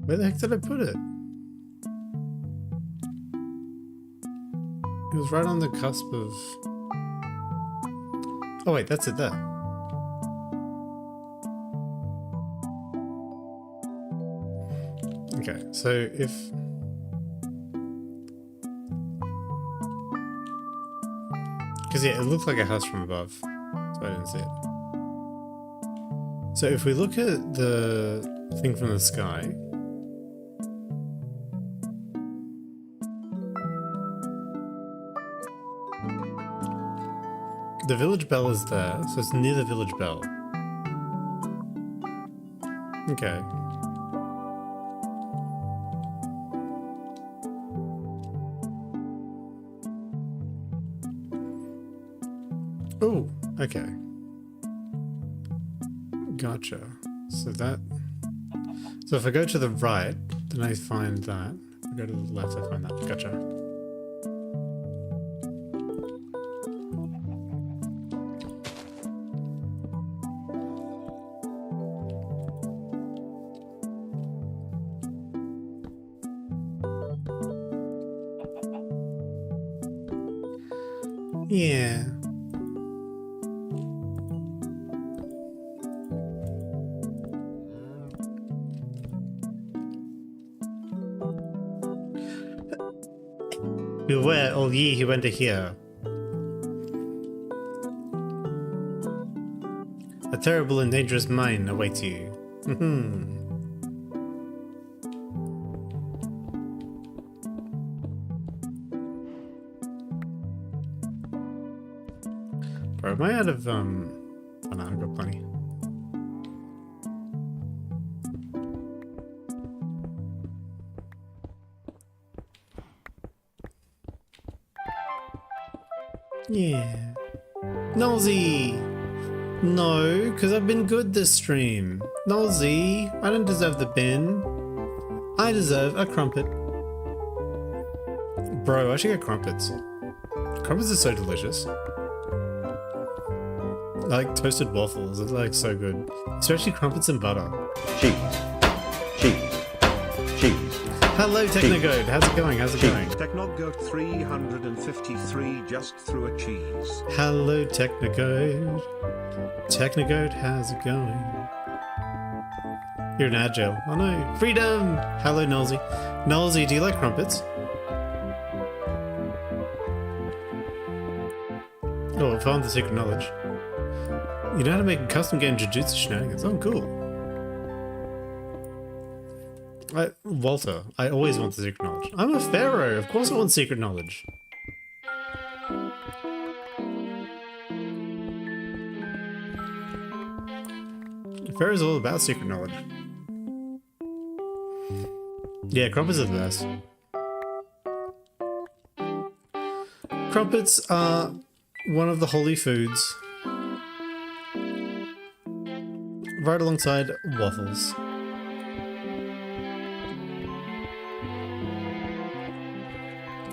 Where the heck did I put it? It was right on the cusp of... Oh wait, that's it there. Okay, so if... Because yeah, it looked like a house from above, so I didn't see it. So if we look at the thing from the sky... The village bell is there, so it's near the village bell. Okay. Oh, okay. Gotcha. So that... So if I go to the right, then I find that. If I go to the left, I find that. Gotcha. Yeah. Beware, all ye who enter here. A terrible and dangerous mine awaits you. Bro, am I out of, oh no, I've got plenty. Yeah. Nosy! No, because I've been good this stream. Nosy, I don't deserve the bin. I deserve a crumpet. Bro, I should get crumpets. Crumpets are so delicious. I like toasted waffles, it's like so good. Especially crumpets and butter. Cheese. Cheese. Cheese. Hello Technogoat, how's it going? How's it going? Technogoat 353 just threw a cheese. Hello Technogoat. Technogoat, how's it going? You're an agile. Oh no. Freedom! Hello Nolsey. Nolsey, do you like crumpets? Oh, I found the secret knowledge. You know how to make a custom game Jujutsu shenanigans. Oh, cool. Walter, I always want the secret knowledge. I'm a pharaoh. Of course I want secret knowledge. Pharaoh's all about secret knowledge. Yeah, crumpets are the best. Crumpets are one of the holy foods, right alongside waffles.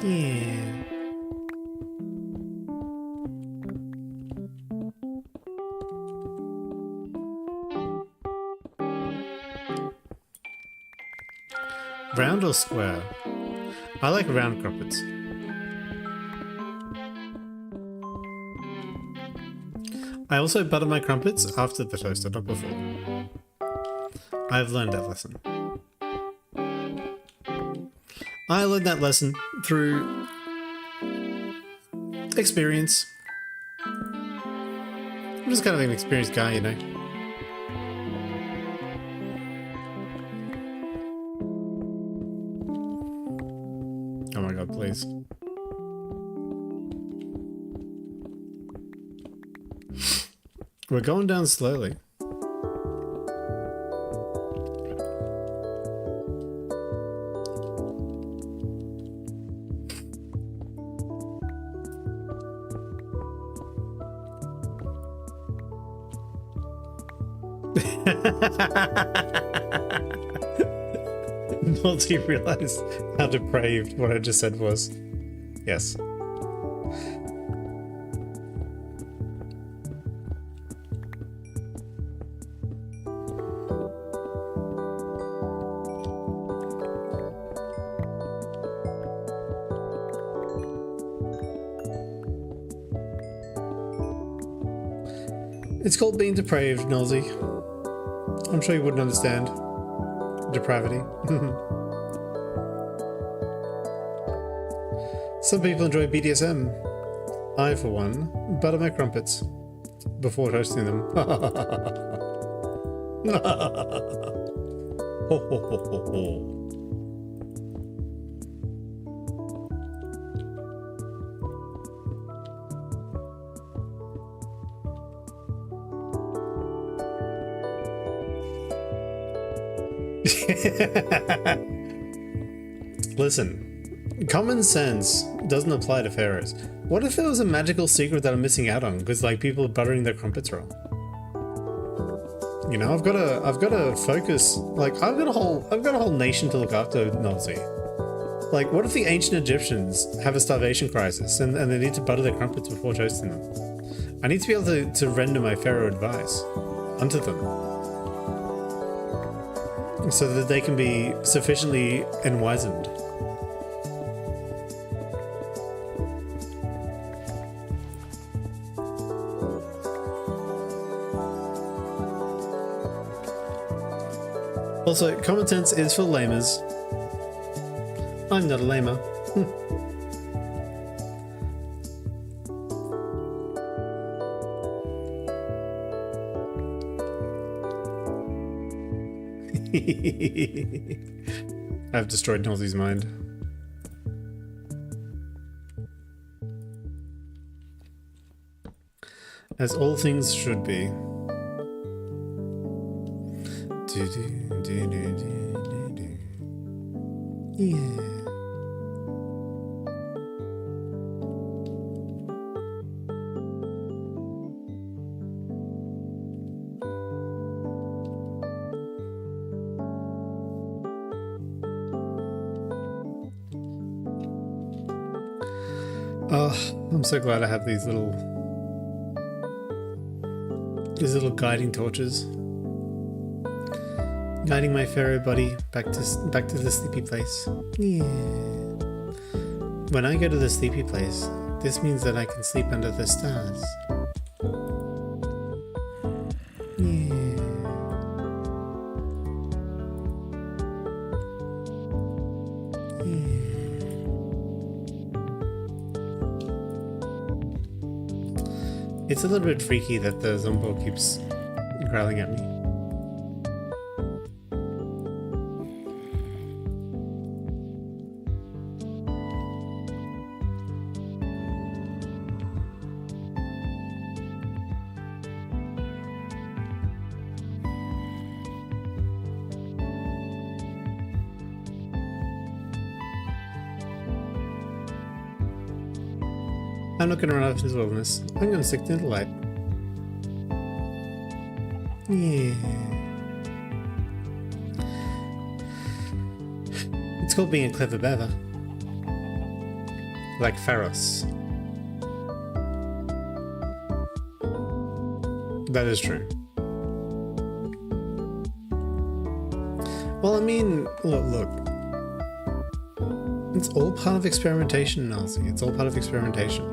Yeah. Round or square? I like round crumpets. I also butter my crumpets after the toaster, not before. I've learned that lesson. I learned that lesson through experience. I'm just kind of an experienced guy, you know. Oh my god, please. We're going down slowly. Not you realize how depraved what I just said was. Yes. It's called being depraved, Nosy. I'm sure you wouldn't understand. Depravity. Some people enjoy BDSM. I, for one, butter my crumpets before toasting them. Ho ho ho ho ho. Listen, common sense doesn't apply to pharaohs. What if there was a magical secret that I'm missing out on because like people are buttering their crumpets wrong? You know, I've got to focus. Like I've got a whole nation to look after, Nazi. Like, what if the ancient Egyptians have a starvation crisis and they need to butter their crumpets before toasting them? I need to be able to render my pharaoh advice unto them, so that they can be sufficiently enwizened. Also, common sense is for lamers. I'm not a lamer. I've destroyed Nolzy's mind. As all things should be. Yeah. Oh, I'm so glad I have these little guiding torches, guiding my pharaoh buddy back to the sleepy place. Yeah. When I go to the sleepy place, this means that I can sleep under the stars. Yeah. It's a little bit freaky that the Zombo keeps growling at me. I'm not gonna run out of this wilderness. I'm gonna stick to the light. Yeah. It's called being a clever beaver. Like Pharos. That is true. Well, I mean, look. It's all part of experimentation, Nazi. It's all part of experimentation.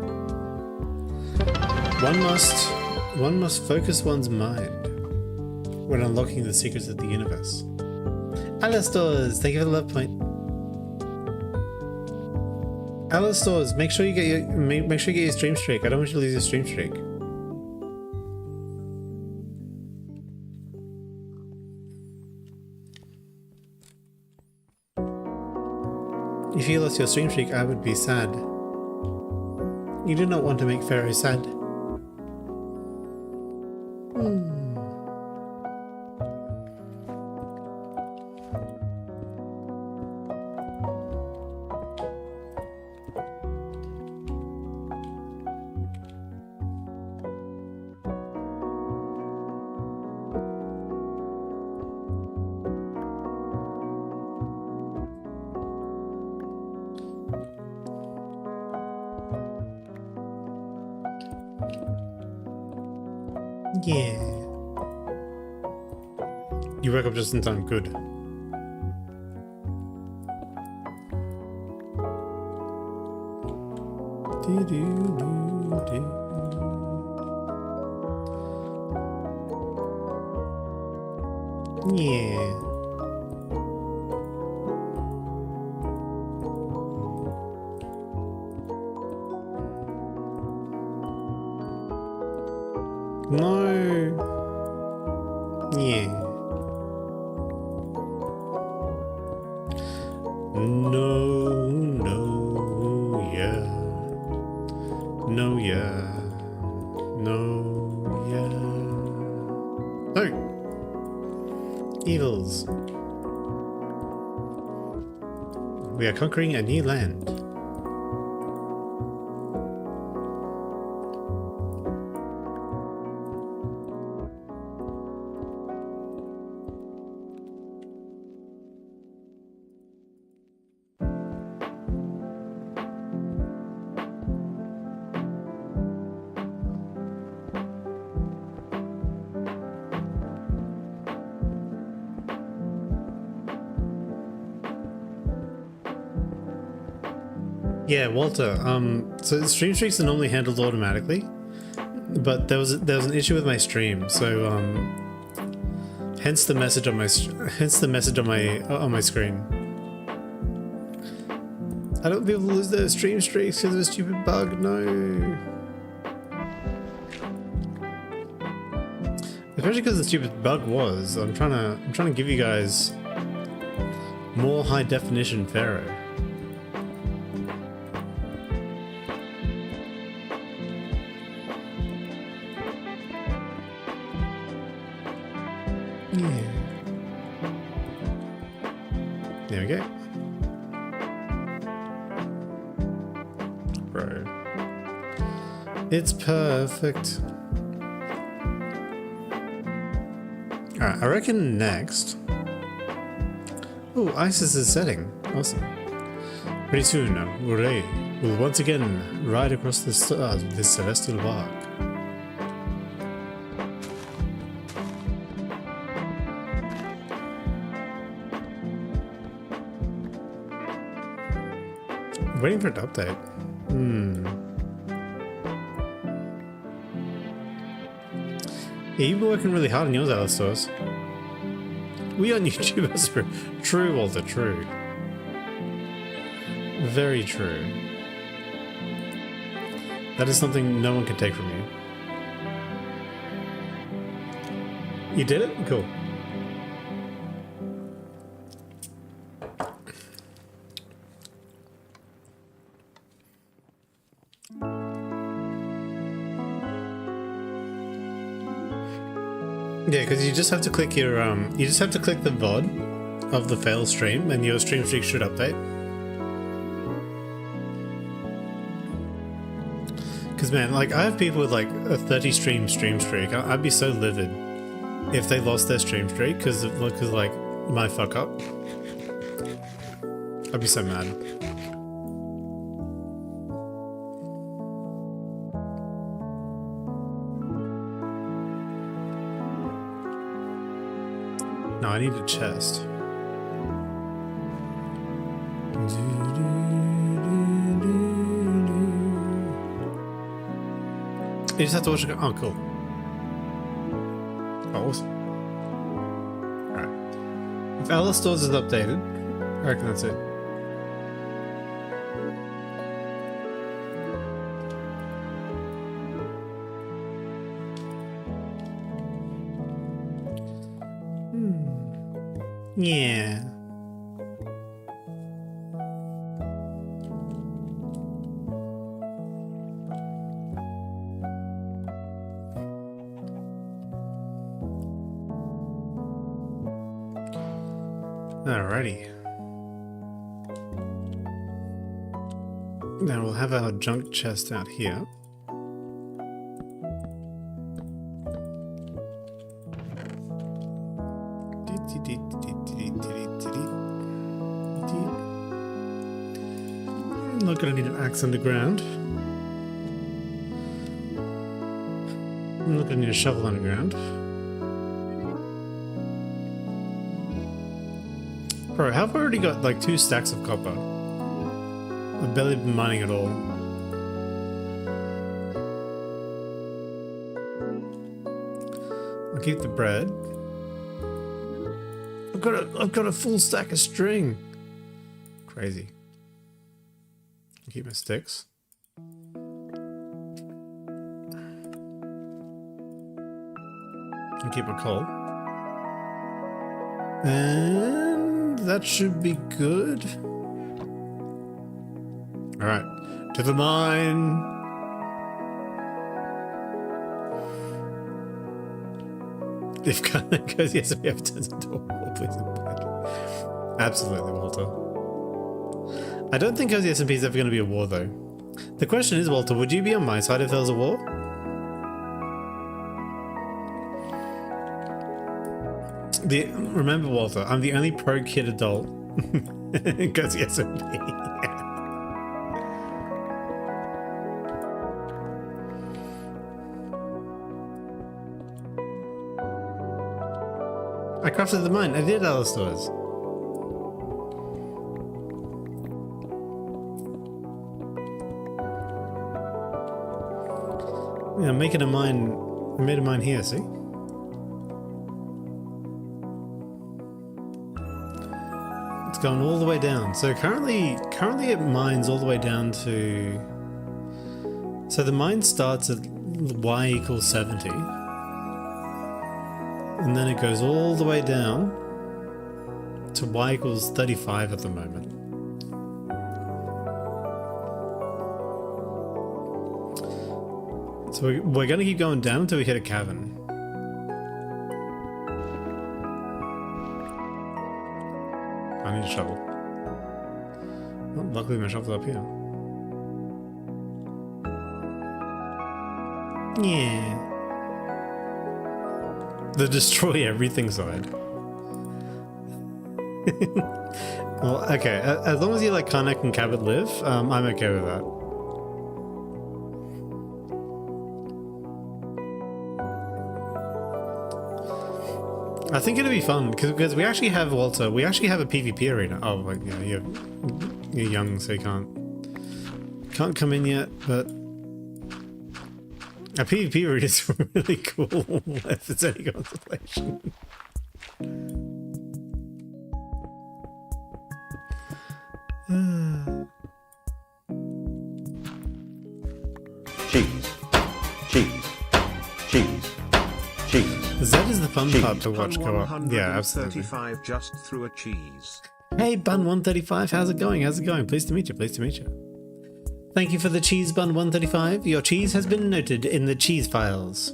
One must focus one's mind when unlocking the secrets of the universe. Alastors, thank you for the love point. Alastors, make sure you get your stream streak. I don't want you to lose your stream streak. If you lost your stream streak, I would be sad. You do not want to make Pharaoh sad. Yeah. You woke up just in time. Good. Yeah. No. Yeah. No, yeah. No, yeah. No, yeah. No. Evils. We are conquering a new land. Yeah, Walter. So the stream streaks are normally handled automatically, but there was an issue with my stream, so hence the message on my screen. I don't want people to lose their stream streaks because of a stupid bug. No. Especially because the stupid bug was. I'm trying to give you guys more high definition Pharaoh. There we go. Bro. It's perfect. Alright, I reckon next. Oh, Isis is setting. Awesome. Pretty soon, Ray will once again ride across the stars with this celestial bark. Waiting for it to update. Yeah, you've been working really hard on yours, Alastors. We on YouTube, Asper. True, Walter, true. Very true. That is something no one can take from you. You did it? Cool. Yeah, because you just have to click your you just have to click the VOD of the fail stream, and your stream streak should update. Because man, like I have people with like a 30 stream streak. I'd be so livid if they lost their stream streak because of like my fuck up. I'd be so mad. No, I need a chest. You just have to watch it. Oh, cool. Oh, awesome. Alright. If Alice Stores is updated, I reckon that's it. Yeah. Alrighty. Now we'll have our junk chest out here. I'm not gonna need an axe underground. I'm not gonna need a shovel underground. Bro, how have I already got like 2 stacks of copper? I've barely been mining at all. I'll keep the bread. I've got a full stack of string. Crazy. I'll keep my sticks. I'll keep my coal. And that should be good. Alright, to the mine. If Ghana goes, yes, we have turns into a war, please. Absolutely, Walter. I don't think Cozy SMP is ever going to be a war, though. The question is, Walter, would you be on my side if there was a war? Remember, Walter, I'm the only pro kid adult in Cozy SMP. I crafted the mine. I did Alistair's. Yeah, I'm making a mine. I made a mine here, see? It's going all the way down. So currently it mines all the way down to... So the mine starts at y equals 70. And then it goes all the way down to y equals 35 at the moment. So we're going to keep going down until we hit a cavern. I need a shovel. Well, luckily my shovel's up here. Yeah. The destroy everything side. Well, okay. As long as you let Karnak and Cabot live, I'm okay with that. I think it'll be fun because we actually have Walter. We actually have a PvP arena. Oh, like, yeah, you're young, so you can't come in yet. But a PvP arena is really cool if it's any consolation. Cheese. Cheese. Cheese. Cheese. That is the fun Cheese. part to watch go up. Yeah, absolutely. 135 just through a cheese. Hey, Bun135, how's it going? How's it going? Pleased to meet you. Pleased to meet you. Thank you for the cheese, Bun135. Your cheese has been noted in the cheese files.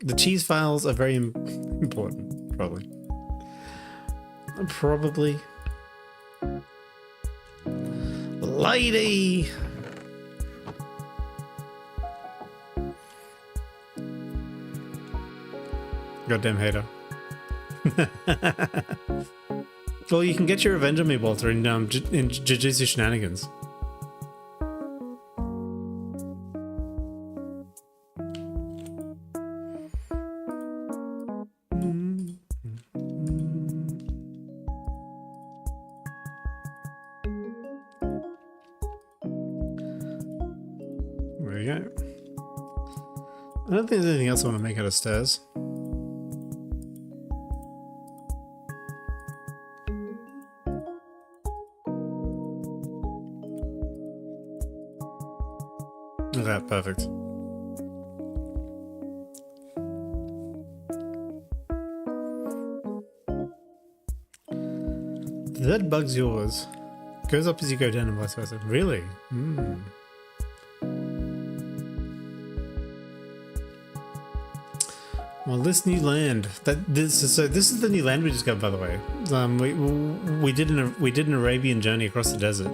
The cheese files are very important, probably. Lady! Goddamn hater. Well, you can get your revenge on me, Walter, in Jujutsu Shenanigans. There we go. I don't think there's anything else I want to make out of stairs. Okay, perfect. That bug's yours. Goes up as you go down and vice versa. Really? Mm. Well, this new land this is the new land we just got, by the way. We did an Arabian journey across the desert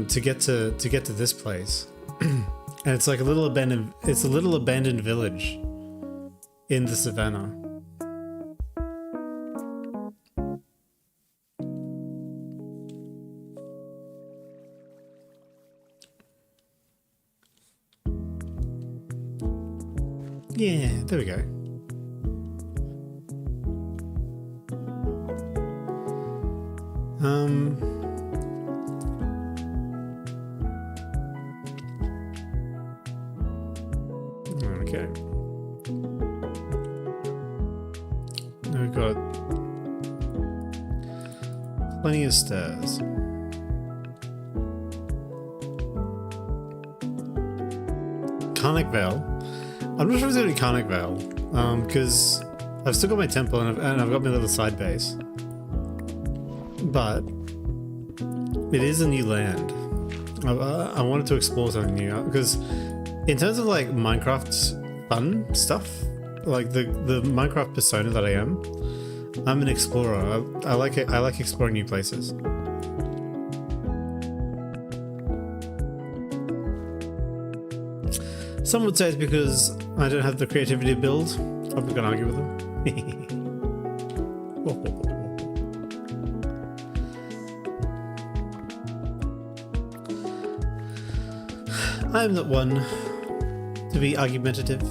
to get to this place, and it's like a little abandoned village in the savannah. Yeah, there we go. Okay. Now we've got plenty of stairs. Karnak Vale. I'm not sure if it's going to be Karnak Vale, because I've still got my temple and I've got my little side base. But it is a new land. I wanted to explore something new, because in terms of like Minecraft's fun stuff, like the Minecraft persona that I am, I'm an explorer. I like it. I like exploring new places. Some would say it's because I don't have the creativity to build. I'm not gonna argue with them. I am not one to be argumentative.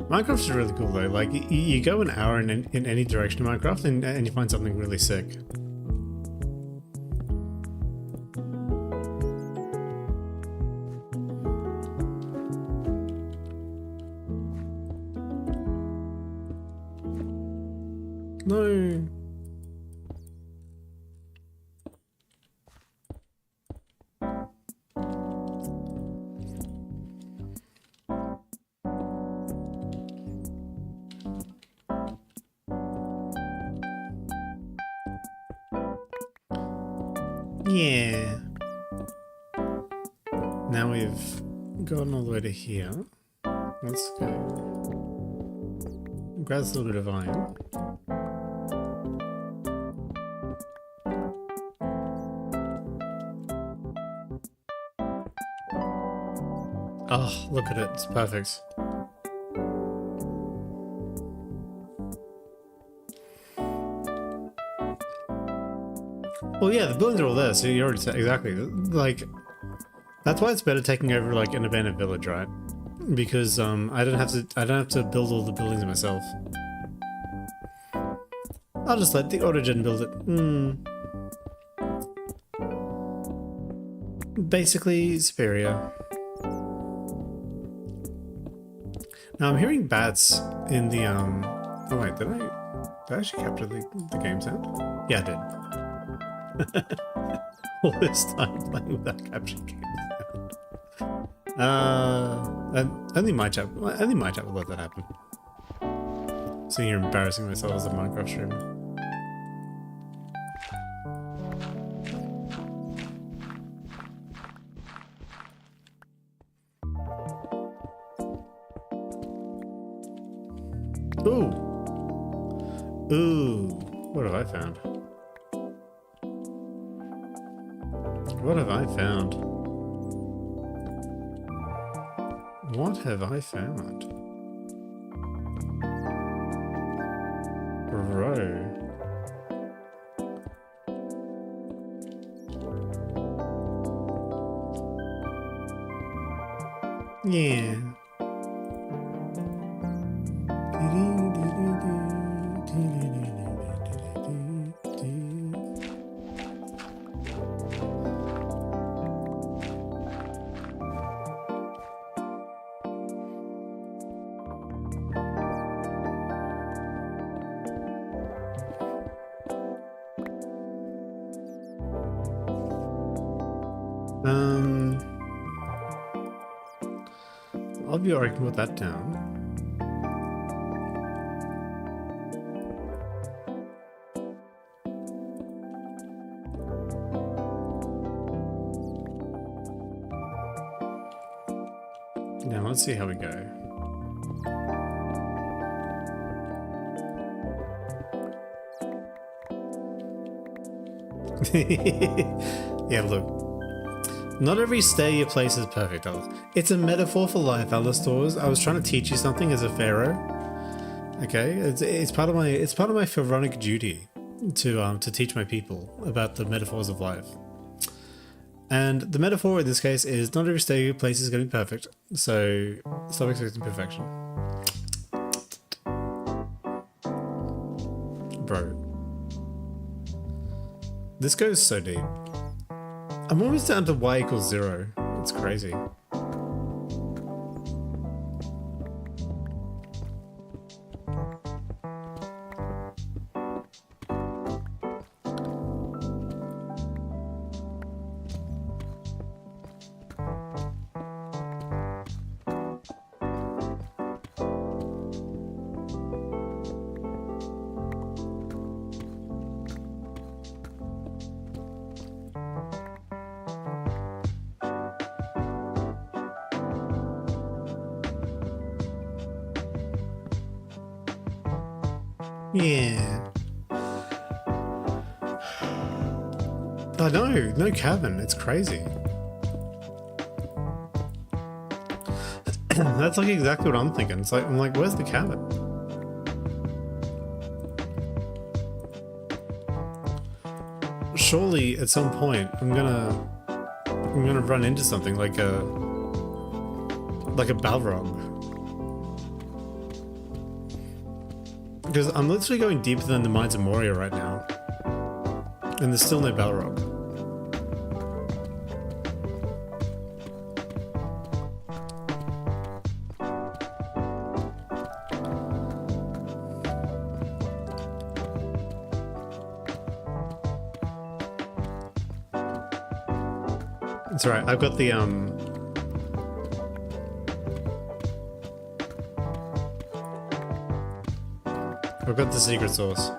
Minecraft is really cool though. Like you go an hour in any direction in Minecraft and you find something really sick. No. Yeah. Now we've gotten all the way to here. Let's go. Grab a little bit of iron. Oh, look at it. It's perfect. Well, yeah, the buildings are all there, so you already said exactly. Like, that's why it's better taking over like an abandoned village, right? Because I don't have to build all the buildings myself. I'll just let the autogen build it. Basically superior. Now I'm hearing bats in the oh wait, did I actually capture the game sound? Yeah, I did. All this time playing without capturing game sound. Only my chat will let that happen. So you're embarrassing myself as a Minecraft streamer. Ooh, what have I found? What have I found? What have I found? Bro. Yeah. I'll be alright with that down. Now let's see how we go. Yeah, look. Not every stay you place is perfect, Alice. It's a metaphor for life, Alice Stores. I was trying to teach you something as a pharaoh. Okay, it's part of my pharaonic duty to teach my people about the metaphors of life. And the metaphor in this case is not every stay you place is going to be perfect. So stop expecting perfection, bro. This goes so deep. I'm almost down to y equals 0. It's crazy. Yeah. I know, no cabin. It's crazy. That's like exactly what I'm thinking. It's like, I'm like, where's the cabin? Surely at some point I'm gonna run into something like a Balrog. Because I'm literally going deeper than the Mines of Moria right now. And there's still no Balrog. It's alright, I've got the I've got the secret sauce.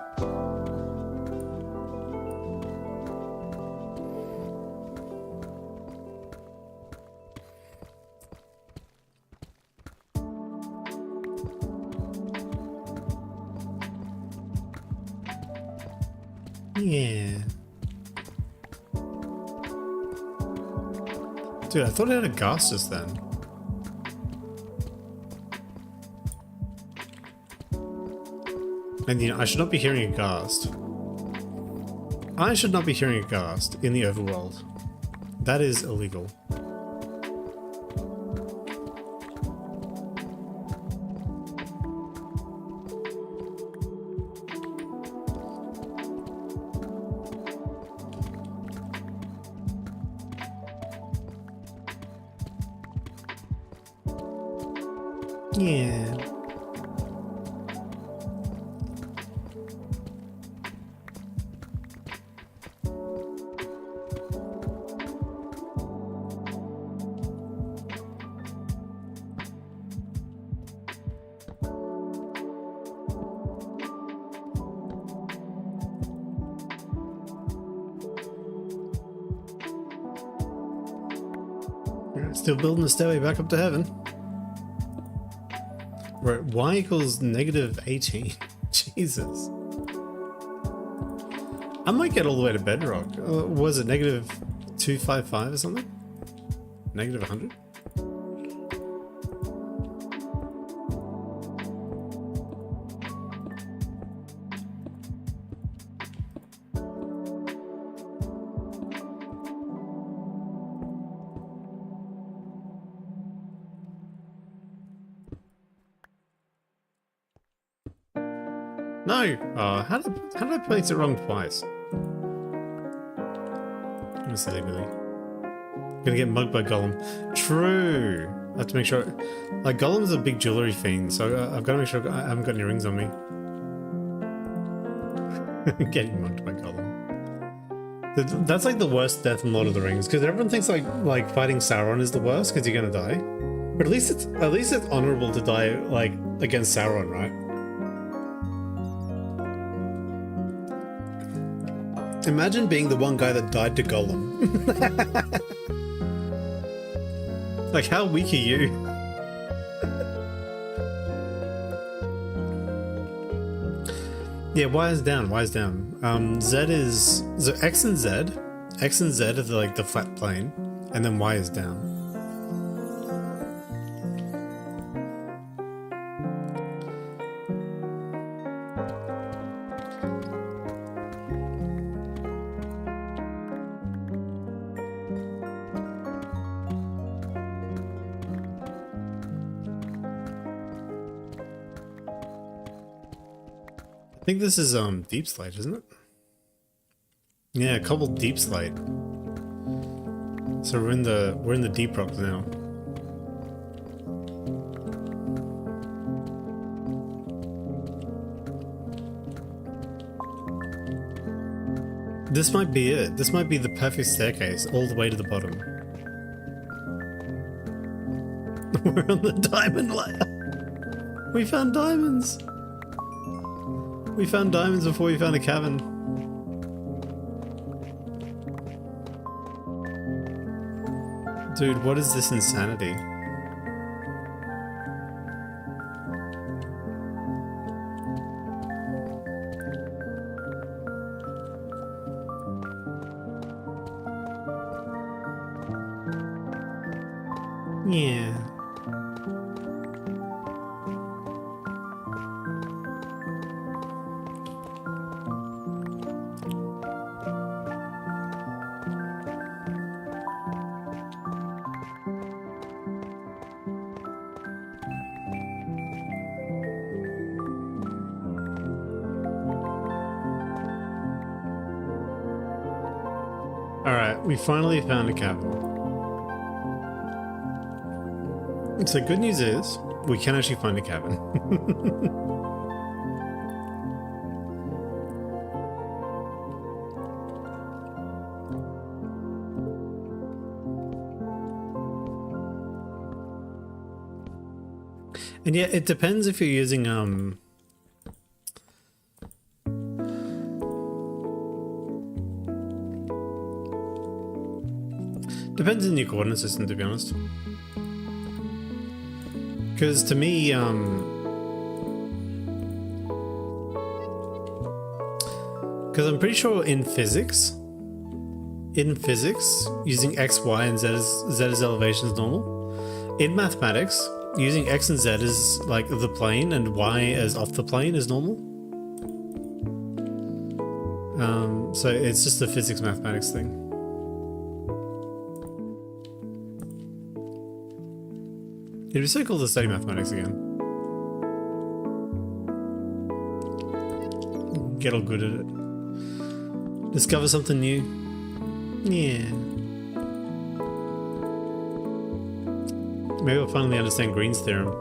Yeah. Dude, I thought I had a ghast just then. And you know, I should not be hearing a ghast. I should not be hearing a ghast in the overworld. That is illegal. Yeah. Still building the stairway back up to heaven. Right, y equals -18. Jesus. I might get all the way to bedrock. Was it negative 255 or something? Negative 100? No! Oh, how did I place it wrong twice? I'm a silly Billy. Gonna get mugged by Gollum. True! I have to make sure... Like, Gollum's a big jewelry fiend, so I've got to make sure I haven't got any rings on me. Getting mugged by Gollum. That's like the worst death in Lord of the Rings, because everyone thinks like fighting Sauron is the worst, because you're gonna die. But at least it's honorable to die, like, against Sauron, right? Imagine being the one guy that died to Gollum. Like, how weak are you? Yeah, Y is down, Y is down. Z is... So X and Z are the flat plane, and then Y is down. I think this is deep slate, isn't it? Yeah, a couple deep slate. So we're in the deep rocks now. This might be it. This might be the perfect staircase all the way to the bottom. We're on the diamond layer. We found diamonds. We found diamonds before we found a cavern. Dude, what is this insanity? Yeah. Alright, we finally found a cavern. So good news is, we can actually find a cavern. And yeah, it depends if you're using depends on your coordinate system, to be honest. Because to me, because I'm pretty sure in physics, using X, Y, and Z as elevation is normal. In mathematics, using X and Z as like the plane and Y as off the plane is normal. So it's just a physics mathematics thing. It'd be so cool to study mathematics again. Get all good at it. Discover something new. Yeah. Maybe I'll finally understand Green's theorem.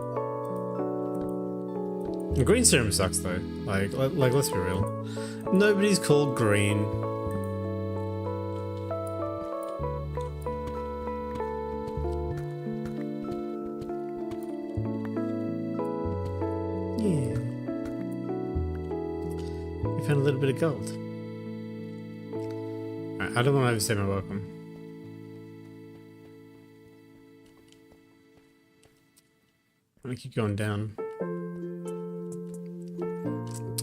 Green's theorem sucks though. Like let's be real. Nobody's called Green. Yeah. We found a little bit of gold. Alright, I don't want to overstay my welcome. I'm gonna keep going down.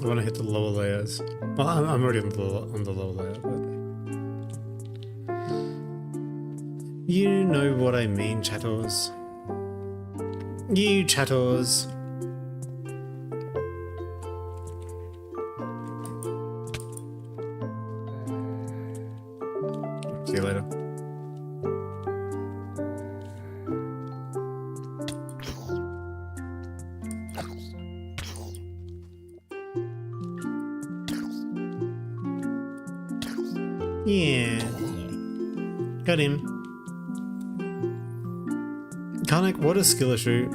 I want to hit the lower layers. Well, I'm already on the lower layer, but you know what I mean, chatters. You chatters. See you later. Yeah. Got him. Karnak, what a skill issue.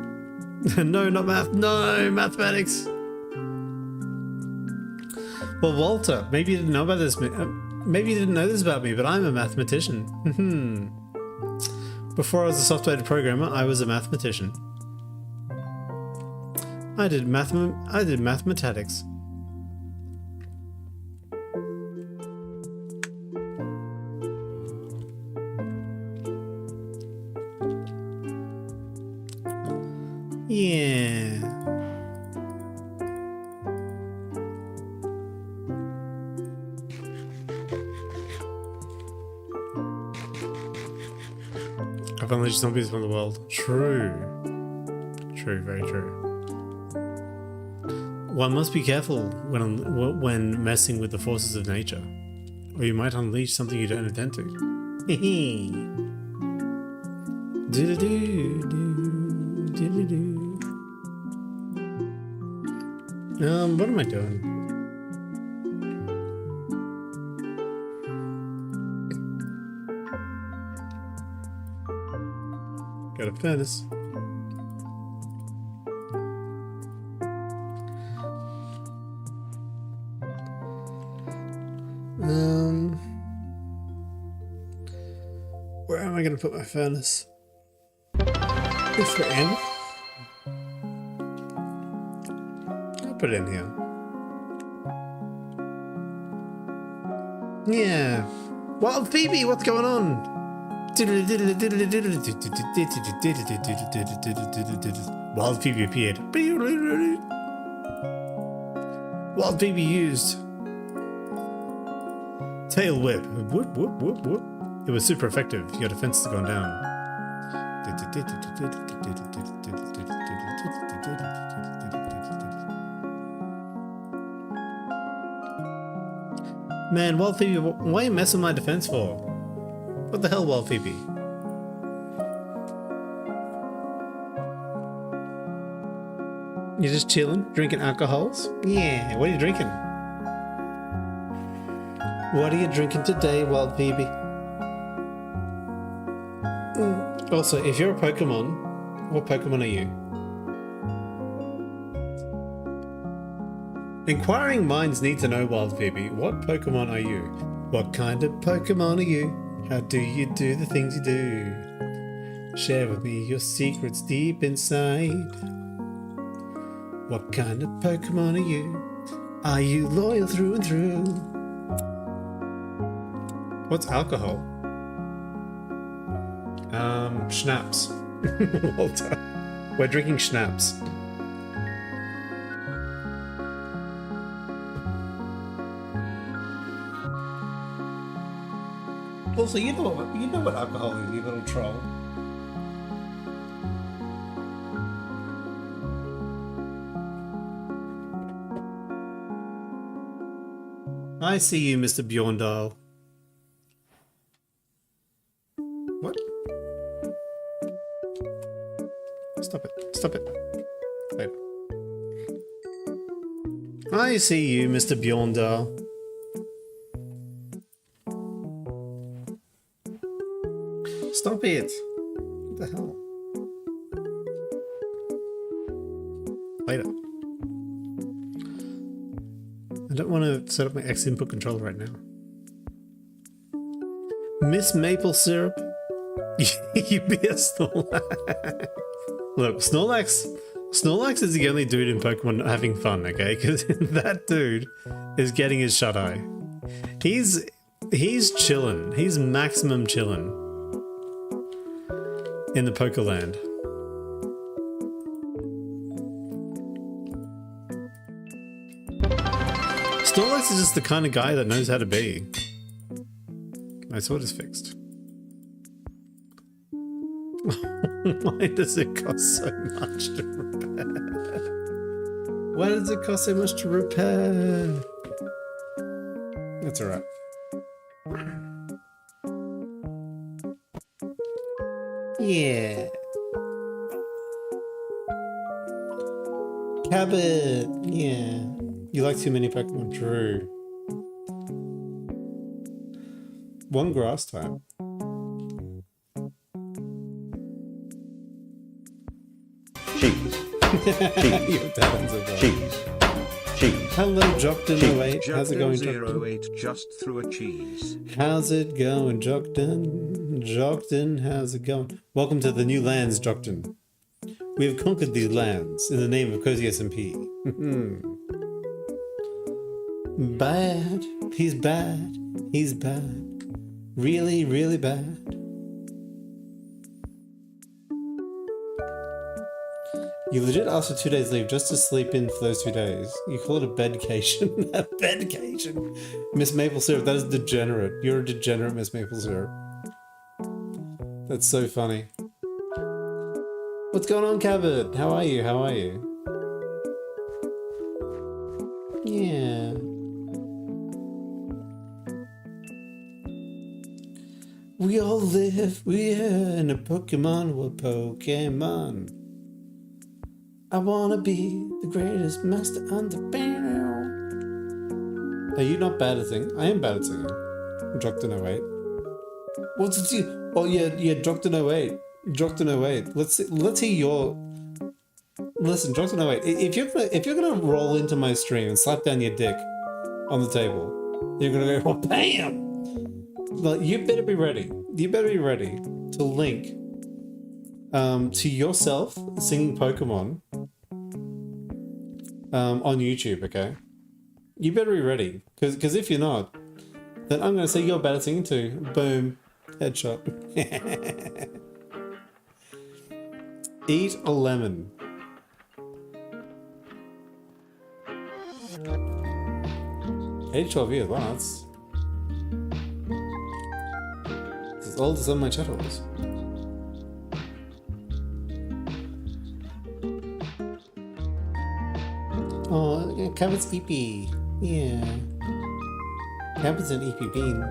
No, not math. No, mathematics. Well, Walter, maybe you didn't know about this. Maybe you didn't know this about me, but I'm a mathematician. Before I was a software programmer, I was a mathematician. I did mathematics. Yeah. I've unleashed zombies from the world. True. True, very true. One must be careful when messing with the forces of nature, or you might unleash something you don't intend to. What am I doing? Got a furnace. Where am I going to put my furnace? It's for M. I'll put it in here. Yeah. Wild Phoebe, what's going on? Wild Phoebe appeared. Wild Phoebe used tail whip. Whoop, whoop, whoop, whoop. It was super effective. Your defense has gone down. Man, Wild Phoebe, why are you messing with my defense for? What the hell, Wild Phoebe? You're just chilling, drinking alcohols? Yeah, what are you drinking? What are you drinking today, Wild Phoebe? Also, if you're a Pokemon, what Pokemon are you? Inquiring minds need to know, Wild Phoebe, what Pokemon are you? What kind of Pokemon are you? How do you do the things you do? Share with me your secrets deep inside. What kind of Pokemon are you? Are you loyal through and through? What's alcohol? Schnapps. Walter. We're drinking schnapps. Also, you know what alcohol is, you little troll. I see you, Mr. Bjorndal. What? Stop it. Stop it. Wait. I see you, Mr. Bjorndal. Stop it. What the hell? Later. I don't want to set up my X input controller right now. Miss Maple Syrup? You be a Snorlax. Look, Snorlax is the only dude in Pokemon having fun, okay? Because that dude is getting his shut-eye. He's chillin'. He's maximum chillin' in the Pokeland. just the kind of guy that knows how to be. My sword is fixed. Why does it cost so much to repair? Why does it cost so much to repair? That's alright. Yeah. Cabot. Yeah. You like too many Pokemon. True. One grass type. Cheese. Your talents are fun. Cheese. Cheese. Hello, Jockton08. How's it going, Jockton? 08 just threw a cheese. How's it going, Jockton? Jockton, how's it going? Welcome to the new lands, Jockton. We have conquered these lands in the name of Cozy SMP. Bad. He's bad. He's bad. Really, really bad. You legit asked for 2 days leave just to sleep in for those 2 days. You call it a bedcation? A bedcation? Miss Maple Syrup, that is degenerate. You're a degenerate, Miss Maple Syrup. That's so funny. What's going on, Cabot? How are you? How are you? Yeah. We all live, we're in a Pokemon, we're Pokemon. I wanna be the greatest master on the barrel. Are you not bad at singing? I am bad at singing. Jockton08. What's it you? Oh yeah, Jockton08. Jockton08. Let's hear your. Listen, Jockton08. If you're gonna roll into my stream and slap down your dick on the table, you're gonna go, oh, bam! Like, you better be ready. You better be ready to link to yourself singing Pokemon on YouTube, okay? You better be ready, because if you're not, then I'm going to say you're bad at singing too. Boom. Headshot. Eat a lemon. Age 12 years, wow, that's as old as some of my chattels. Oh, Cabot's EP. Yeah. Cabot's an EP bean.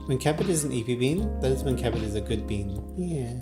When Cabot is an EP bean, that is when Cabot is a good bean. Yeah.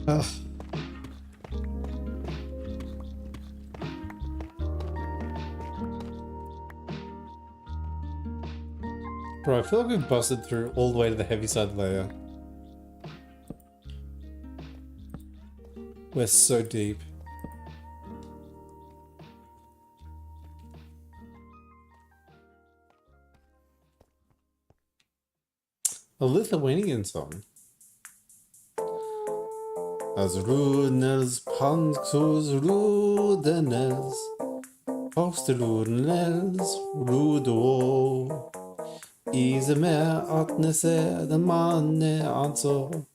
Ugh. Bro, I feel like we've busted through all the way to the heaviside layer. We're so deep. A Lithuanian song. As Runels Pankus Rudenels Posterunels Rudo Izeme Atnese den manne anso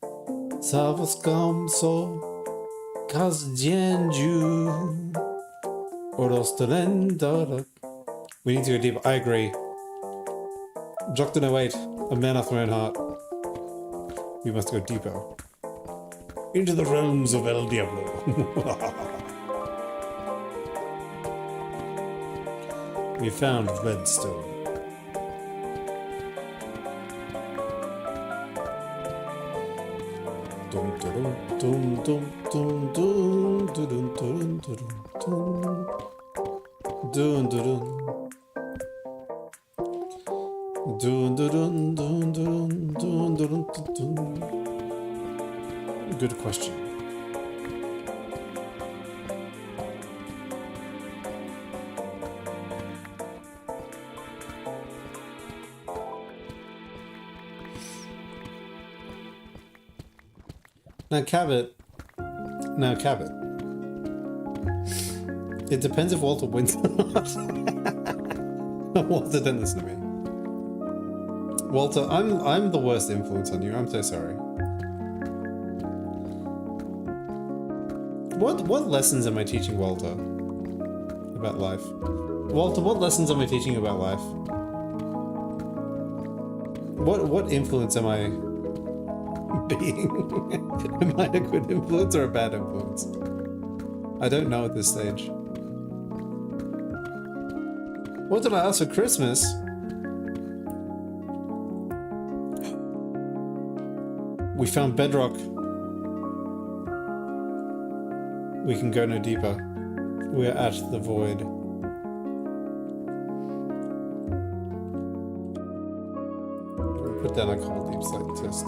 Savaskamso Kazjenju Orostelendara. We need to go deep. I agree. Jockton08, a man after my own heart. We must go deeper. Into the realms of El Diablo. We found redstone. Dum dum dum dum dum dum dum dum dum dum dum dum. Dun, dun, dun, dun, dun, dun, dun, dun, dun. Good question. Now, Cabot. It depends if Walter wins or not. Walter, don't listen to me. Walter, I'm the worst influence on you. I'm so sorry. What lessons am I teaching Walter about life? Walter, what lessons am I teaching you about life? What influence am I being? Am I a good influence or a bad influence? I don't know at this stage. What did I ask for Christmas? We found bedrock. We can go no deeper. We are at the void. Put down a couple deep slate test.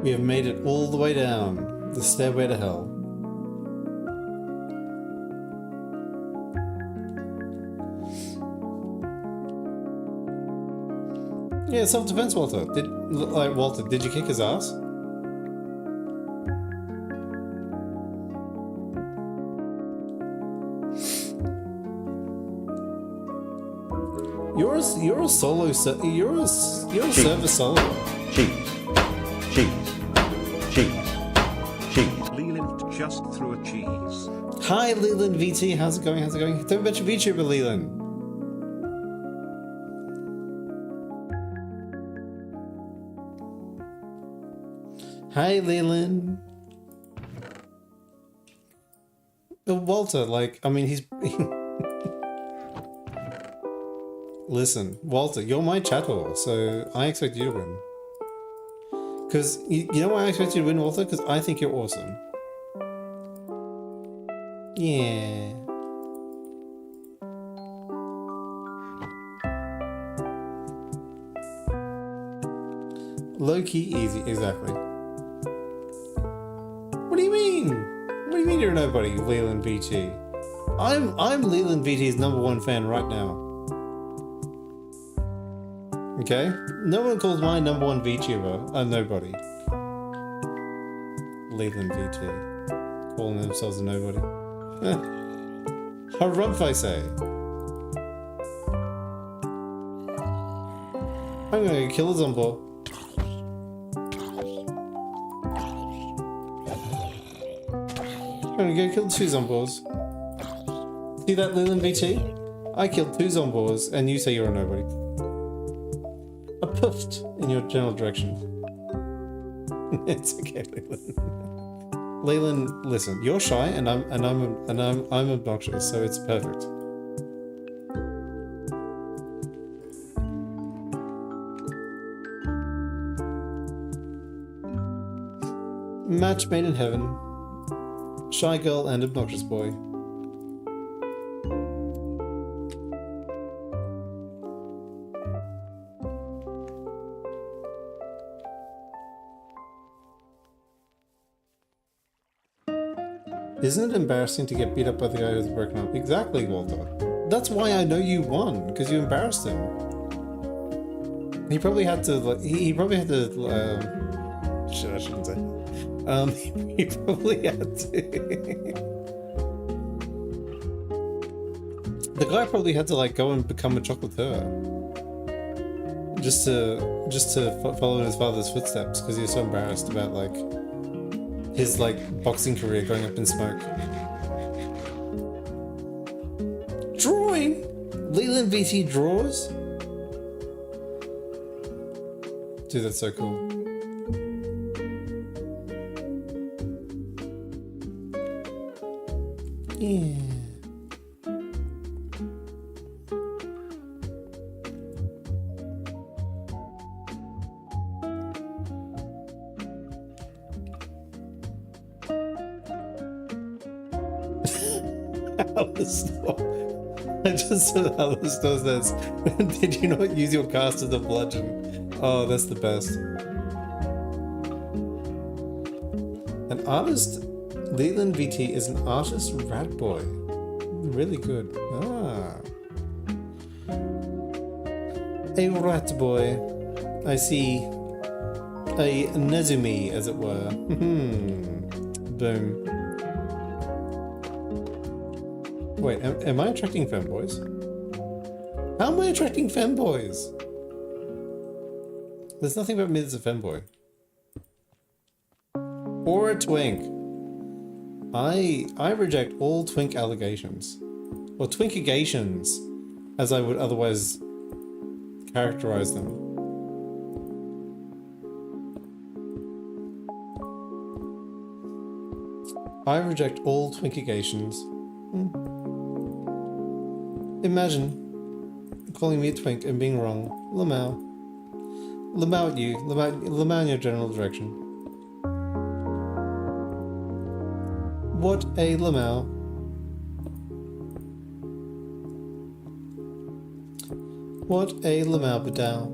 We have made it all the way down the stairway to hell. Yeah, self-defense, Walter. Walter, did you kick his ass? You're a solo. You're a server solo. Cheese. Leland just threw a cheese. Hi, Leland VT. How's it going? Don't mention VTuber, Leland. Hi, Leland. Walter, he's... Listen, Walter, you're my chattor, so I expect you to win. Because, you know why I expect you to win, Walter? Because I think you're awesome. Yeah. Low-key easy, exactly. What do you mean? What do you mean you're nobody, Leland VT? I'm Leland VT's #1 fan right now. Okay? No one calls my #1 VTuber a nobody. Leland VT. Calling themselves a nobody. Harumph, I say. I'm gonna kill a zombie. I'm gonna go kill 2 zombies. See that, Leland VT? I killed 2 zombies, and you say you're a nobody. I puffed in your general direction. It's okay, Leland. Leland, listen, you're shy, and I'm obnoxious, so it's perfect. Match made in heaven. Shy girl and obnoxious boy. Isn't it embarrassing to get beat up by the guy who's broken up? Exactly, Walter. That's why I know you won, because you embarrassed him. He probably had to, he probably had to, shit, I shouldn't say. He probably had to. The guy probably had to go and become a chocolatier, just to follow in his father's footsteps, because he was so embarrassed about his boxing career going up in smoke. Drawing. Leland VT draws. Dude, that's so cool. Yeah. Alistair. I just said Alistair says, did you not use your cast as a bludgeon? Oh, that's the best. An artist, Leland VT is an artist rat boy. Really good. Ah. A rat boy. I see a Nezumi, as it were. Boom. Wait, am I attracting femboys? How am I attracting femboys? There's nothing about me that's a femboy. Or a twink. I reject all twink allegations. Or twinkigations, as I would otherwise characterize them. I reject all twinkigations. Imagine calling me a twink and being wrong. Lamau. Lamau at you. Lamau in your general direction. What a Lamau. What a Lamau Badao.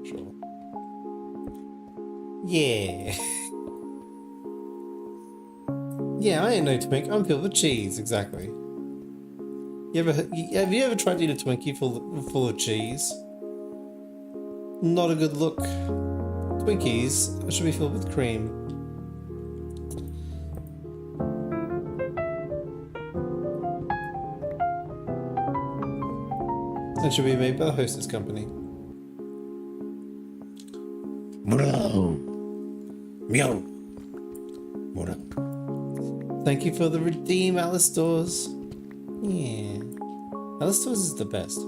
Sure. Yeah. Yeah, I ain't no twink. I'm filled with cheese, exactly. Have you ever tried to eat a Twinkie full of cheese? Not a good look. Twinkies should be filled with cream. And should be made by the hostess company. Meow. Meow. Meow. Thank you for the redeem, Alistair's. Yeah. Alistair's is the best.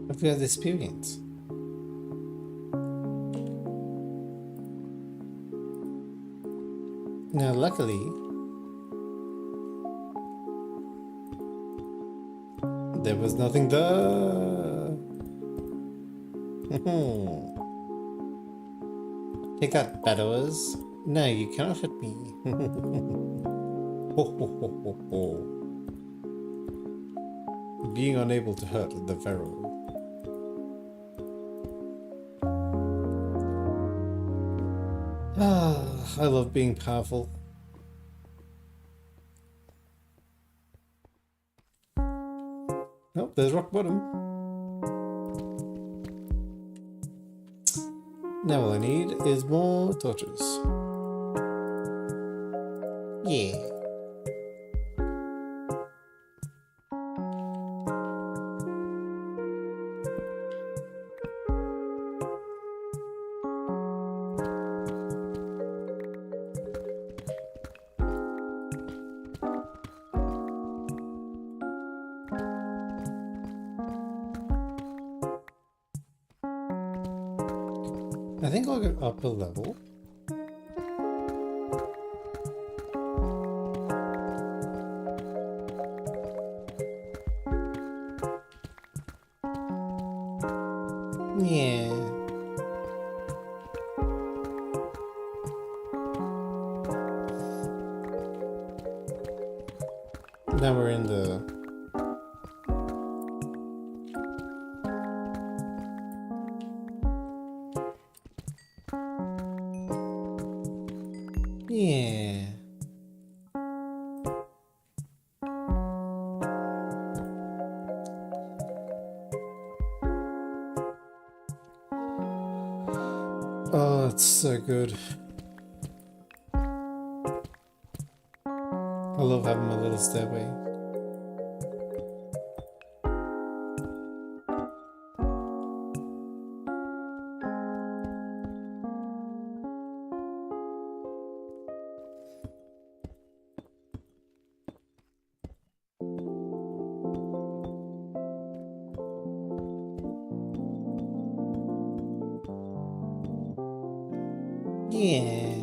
I've got experience. Now, luckily, there was nothing there. Take that, Bedouers. No, you cannot hit me. Ho, ho, ho, ho, ho. Being unable to hurt the Pharaoh. Ah, I love being powerful. Oh, there's rock bottom. Now all I need is more torches. Yeah. I think I'll go up a level. Yeah. Now we're in the... Yeah. Oh, it's so good. I love having my little stairway. Yeah.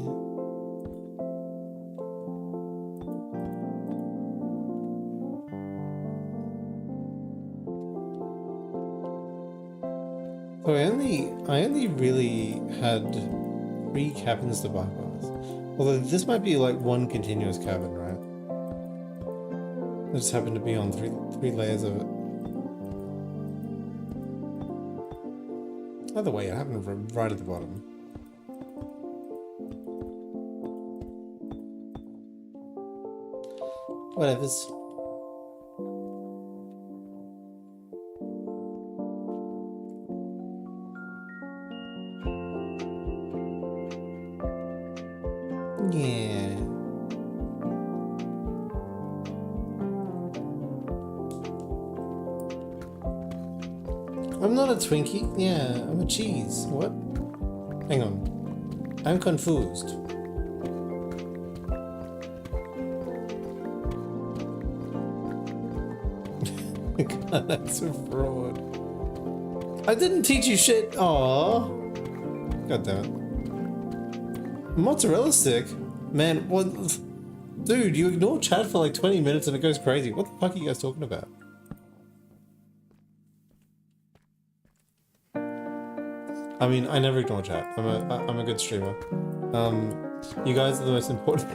So I only really had 3 cabins to bypass. Although this might be like one continuous cabin, right? I just happened to be on three layers of it. Either way, it happened right at the bottom. Whatever's. Yeah. I'm not a Twinkie. Yeah, I'm a cheese. What? Hang on. I'm confused. God, that's a fraud. I didn't teach you shit. Aww. God damn it. Mozzarella stick? Man, what? Dude, you ignore chat for like 20 minutes and it goes crazy. What the fuck are you guys talking about? I mean, I never ignore chat. I'm a good streamer. You guys are the most important.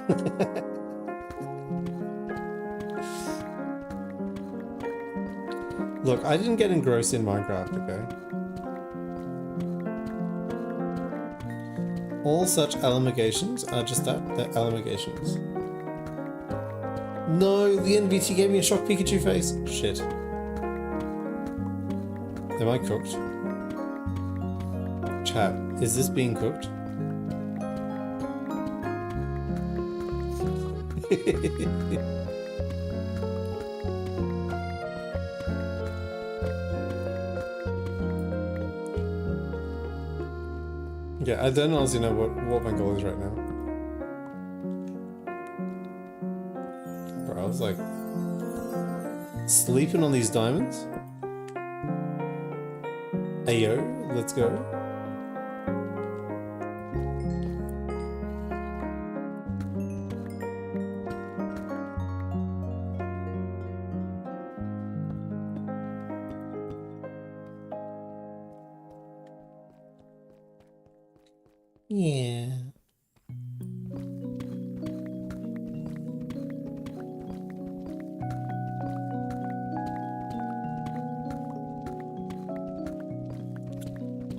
Look, I didn't get engrossed in Minecraft, okay? All such allegations are just that, they're allegations. No, the NBT gave me a shocked Pikachu face. Shit. Am I cooked? Chat, is this being cooked? Yeah, I don't honestly know what my goal is right now. Bro, I was like sleeping on these diamonds. Ayo, let's go. Yeah.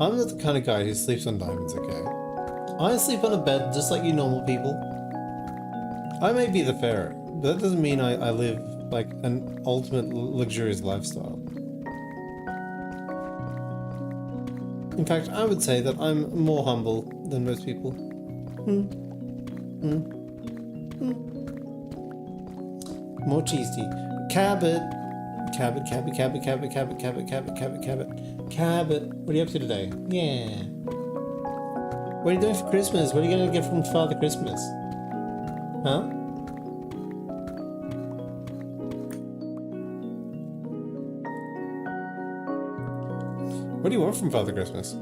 I'm not the kind of guy who sleeps on diamonds, okay? I sleep on a bed just like you normal people. I may be the pharaoh, but that doesn't mean I live like an ultimate luxurious lifestyle. In fact, I would say that I'm more humble than most people. More cheesy. Cabot. Cabot. What are you up to today? Yeah. What are you doing for Christmas? What are you going to get from Father Christmas? Huh? What do you want from Father Christmas?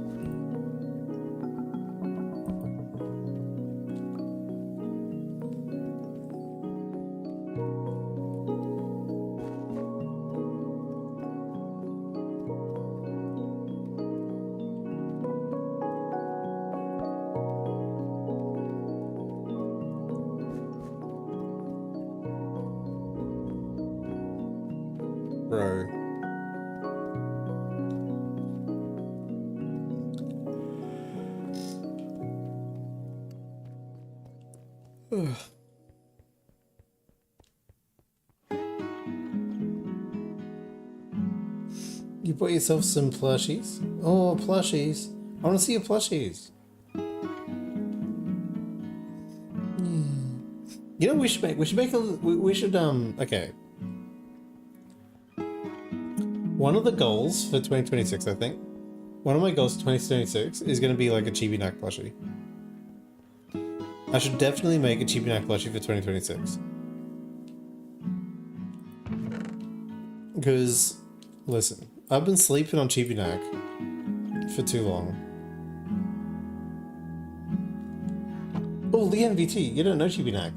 Bro. You bought yourself some plushies? Oh, plushies. I want to see your plushies. You know what we should make? We should okay. One of the goals for 2026, I think. One of my goals for 2026 is going to be like a Chibi-Nak plushie. I should definitely make a Chibi-Nak plushie for 2026. Because, listen, I've been sleeping on Chibi-Nak for too long. Oh, Leon VT, you don't know Chibinak.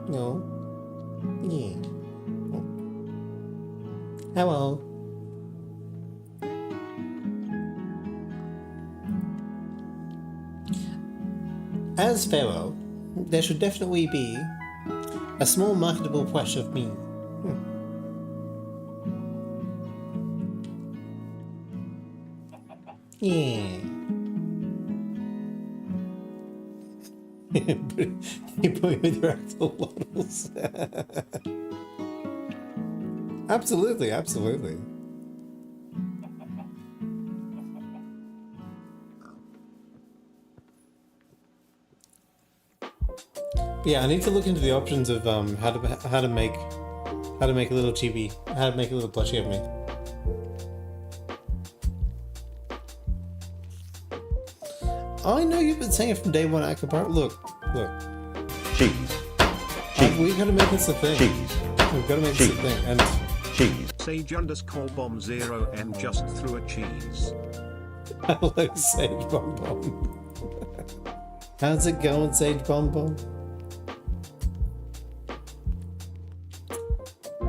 No. Yeah. Hello. As Pharaoh, there should definitely be a small marketable flesh of me. Yeah. You put me with your actual models. Absolutely, absolutely. Yeah, I need to look into the options of how to make a little chibi, how to make a little plushie of me. I know you've been saying it from day one, Akbar. Look. Cheese. We've got to make this a thing. Cheese. We've got to make this a thing. And Cheese. Sage_bomb0m just threw a cheese. hello, Sage Bomb Bomb. How's it going, Sage Bomb Bomb?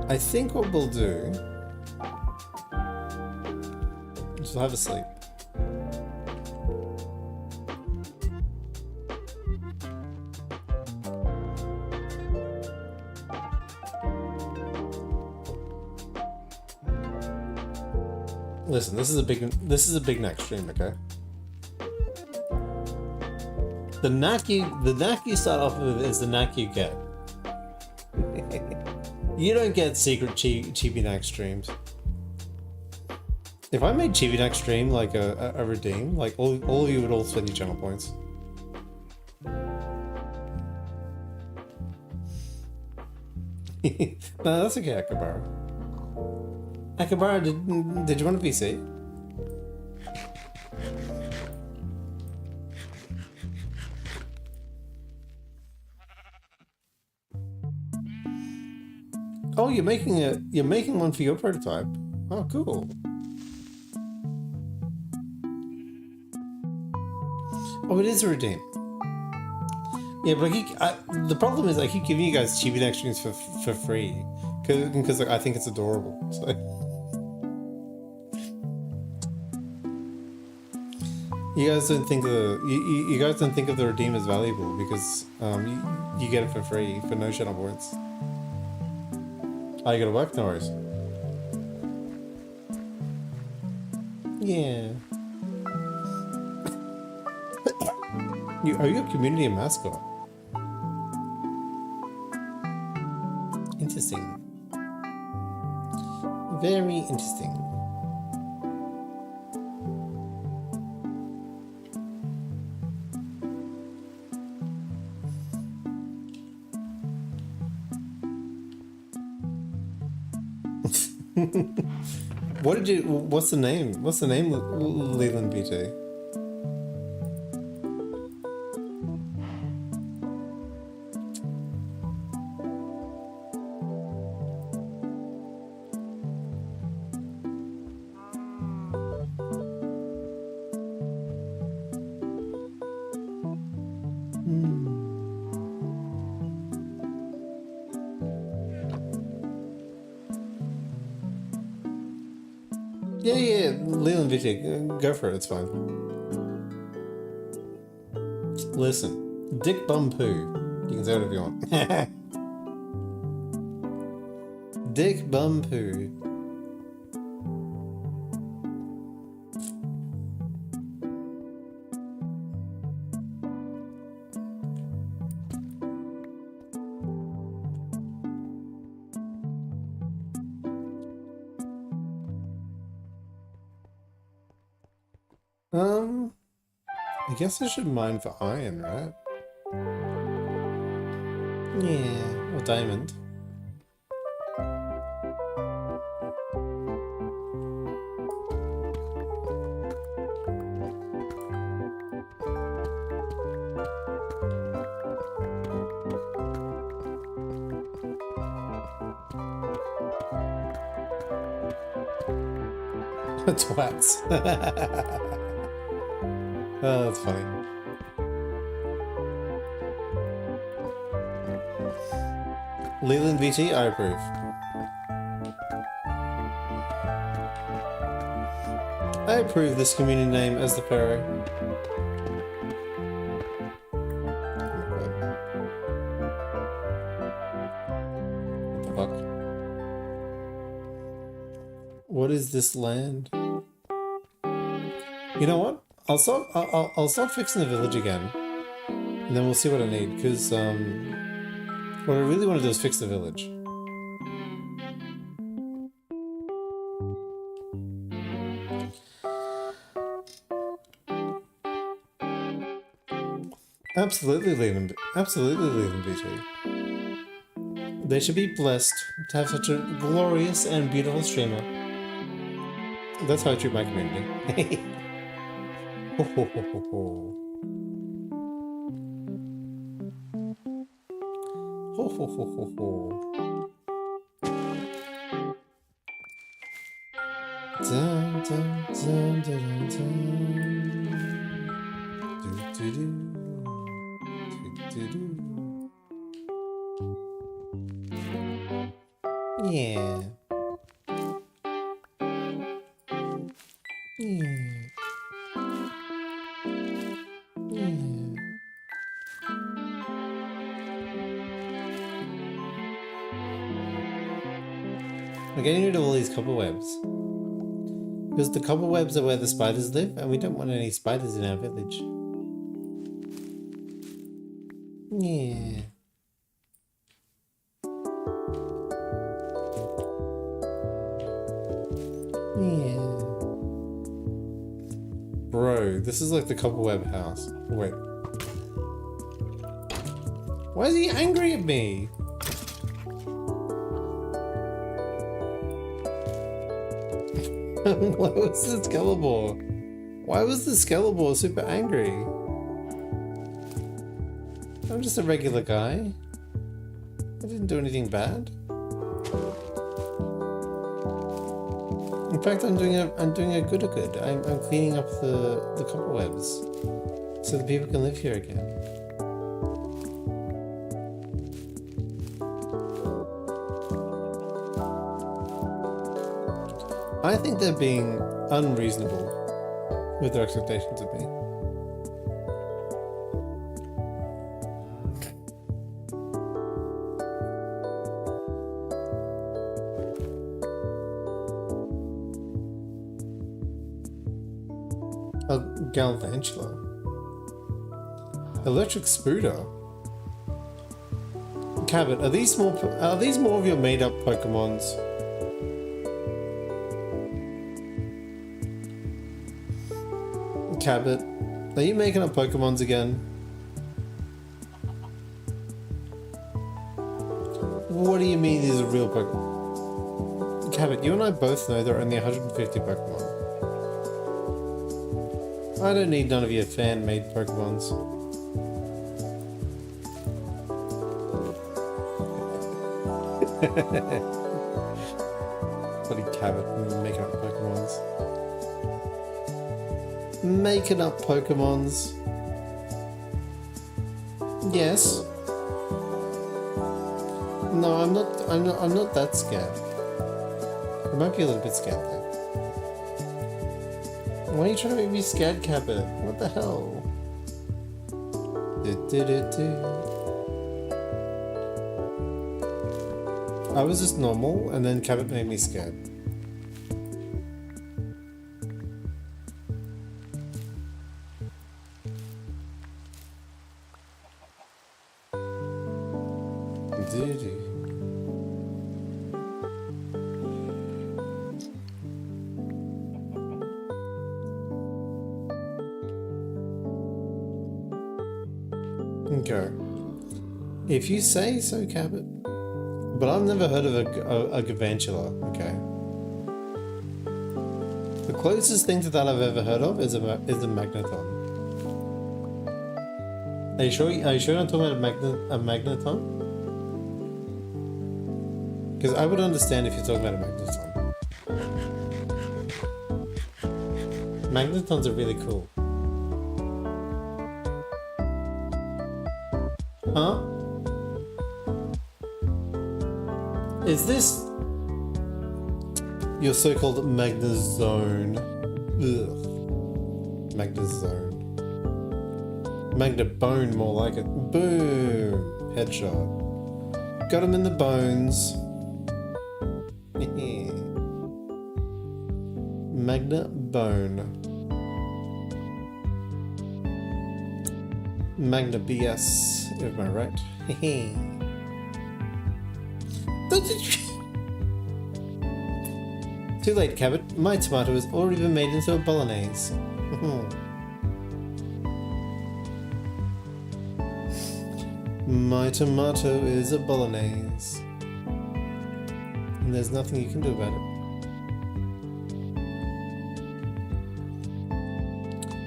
I think what we'll do is we'll have a sleep. Listen, this is a big neck stream, okay? The knack you start off with is the knack you get. You don't get secret chibi knack streams. If I made chibi knack stream like a redeem, like all of you would all spend your channel points. No, that's okay, Akabara. Akabara, did you want a VC? Oh, you're making one for your prototype. Oh, cool. Oh, it is a redeem. Yeah, but the problem is I keep giving you guys chibi neck streams for free because like, I think it's adorable. So. You guys don't think you guys don't think of the redeem as valuable because you get it for free for no channel points. Oh, you gotta work? No worries. Yeah. Are you a community mascot? Interesting. Very interesting. What's the name? What's the name, Leland BT? Yeah, Leland VT, go for it, it's fine. Listen, Dick Bum Poo, you can say whatever you want. Dick Bum Poo. I guess I should mine for iron, right? Yeah, or diamond. Twats. Oh, that's funny. Leland VT, I approve. I approve this community name as the Pharaoh. What the fuck? What is this land? You know what? I'll start fixing the village again, and then we'll see what I need. Because what I really want to do is fix the village. Absolutely, Leland. Absolutely, Leland BT. They should be blessed to have such a glorious and beautiful streamer. That's how I treat my community. Ho ho ho ho ho. Ho ho ho ho ho. Dun dun dun dun dun. Do do do. Do do do. Yeah. Yeah. We're getting rid of all these cobwebs. Because the cobwebs are where the spiders live, and we don't want any spiders in our village. Yeah. Yeah. Bro, this is like the cobweb house. Wait. Why is he angry at me? Why was the Skellebore? Why was the Skellebore super angry? I'm just a regular guy. I didn't do anything bad. In fact, I'm doing a good. I'm cleaning up the cobwebs so that people can live here again. I think they're being unreasonable with their expectations of me. A Galvantula. Electric Spooder. Cabot, are these more of your made-up Pokemons? Cabot, are you making up Pokemons again? What do you mean these are real Pokemon? Cabot, you and I both know there are only 150 Pokemon. I don't need none of your fan-made Pokemons. Bloody Cabot making up Pokemons. Making up Pokemons. Yes. No, I'm not that scared. I might be a little bit scared though. Why are you trying to make me scared, Cabot? What the hell? I was just normal, and then Cabot made me scared. Okay. If you say so, Cabot. But I've never heard of a Galvantula, okay? The closest thing to that I've ever heard of is a Magneton. Are you sure I'm talking about a Magneton? Because I would understand if you're talking about a Magneton. Magnetons are really cool. Huh? Is this your so-called Magnazone? Ugh. Magnazone. Magnabone, more like it. Boom! Headshot. Got him in the bones. Magnabone. Magna BS, am I right? Too late, Cabot. My tomato has already been made into a bolognese. My tomato is a bolognese. And there's nothing you can do about it.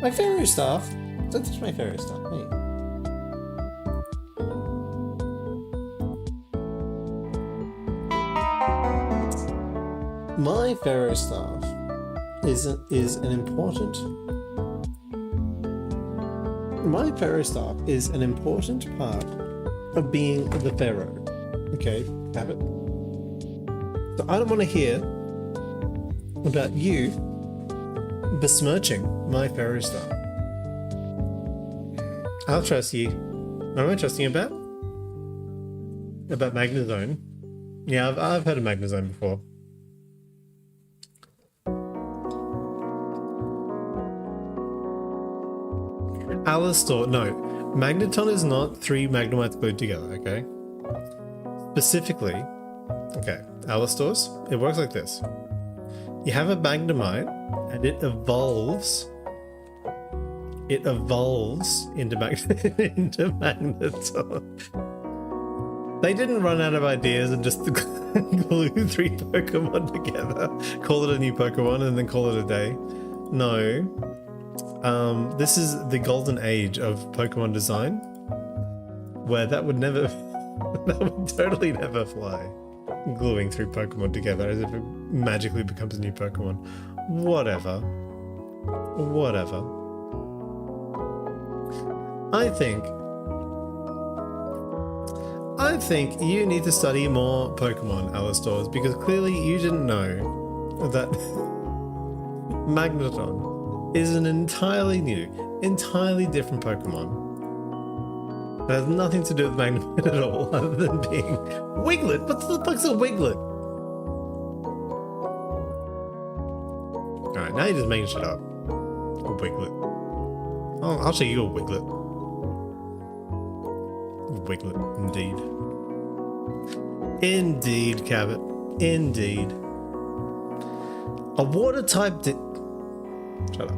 My fairy staff. Don't touch my fairy staff. Hey. My Pharaoh staff is an important. My Pharaoh staff is an important part of being the Pharaoh. Okay, have it. So I don't want to hear about you besmirching my Pharaoh staff. I'll trust you. What am I trusting you about? About Magnazone? Yeah, I've heard of Magnazone before. Alistor, no. Magneton is not 3 Magnemites glued together, okay? Specifically, okay, Alistors, it works like this. You have a Magnemite, and it evolves into, into Magneton. They didn't run out of ideas and just glue 3 Pokemon together, call it a new Pokemon, and then call it a day. No. This is the golden age of Pokemon design, where that would never, that would totally never fly. Gluing 3 Pokemon together as if it magically becomes a new Pokemon. Whatever. Whatever. I think you need to study more Pokemon, Alistors, because clearly you didn't know that Magneton is an entirely new, entirely different Pokemon. It has nothing to do with Magnemite at all, other than being Wiglet. What the fuck's a Wiglet? Alright, now you're just making shit up. A Wiglet. Oh, I'll show you a Wiglet. Wiglet, indeed. Indeed, Cabot. Indeed. A water type Shut up.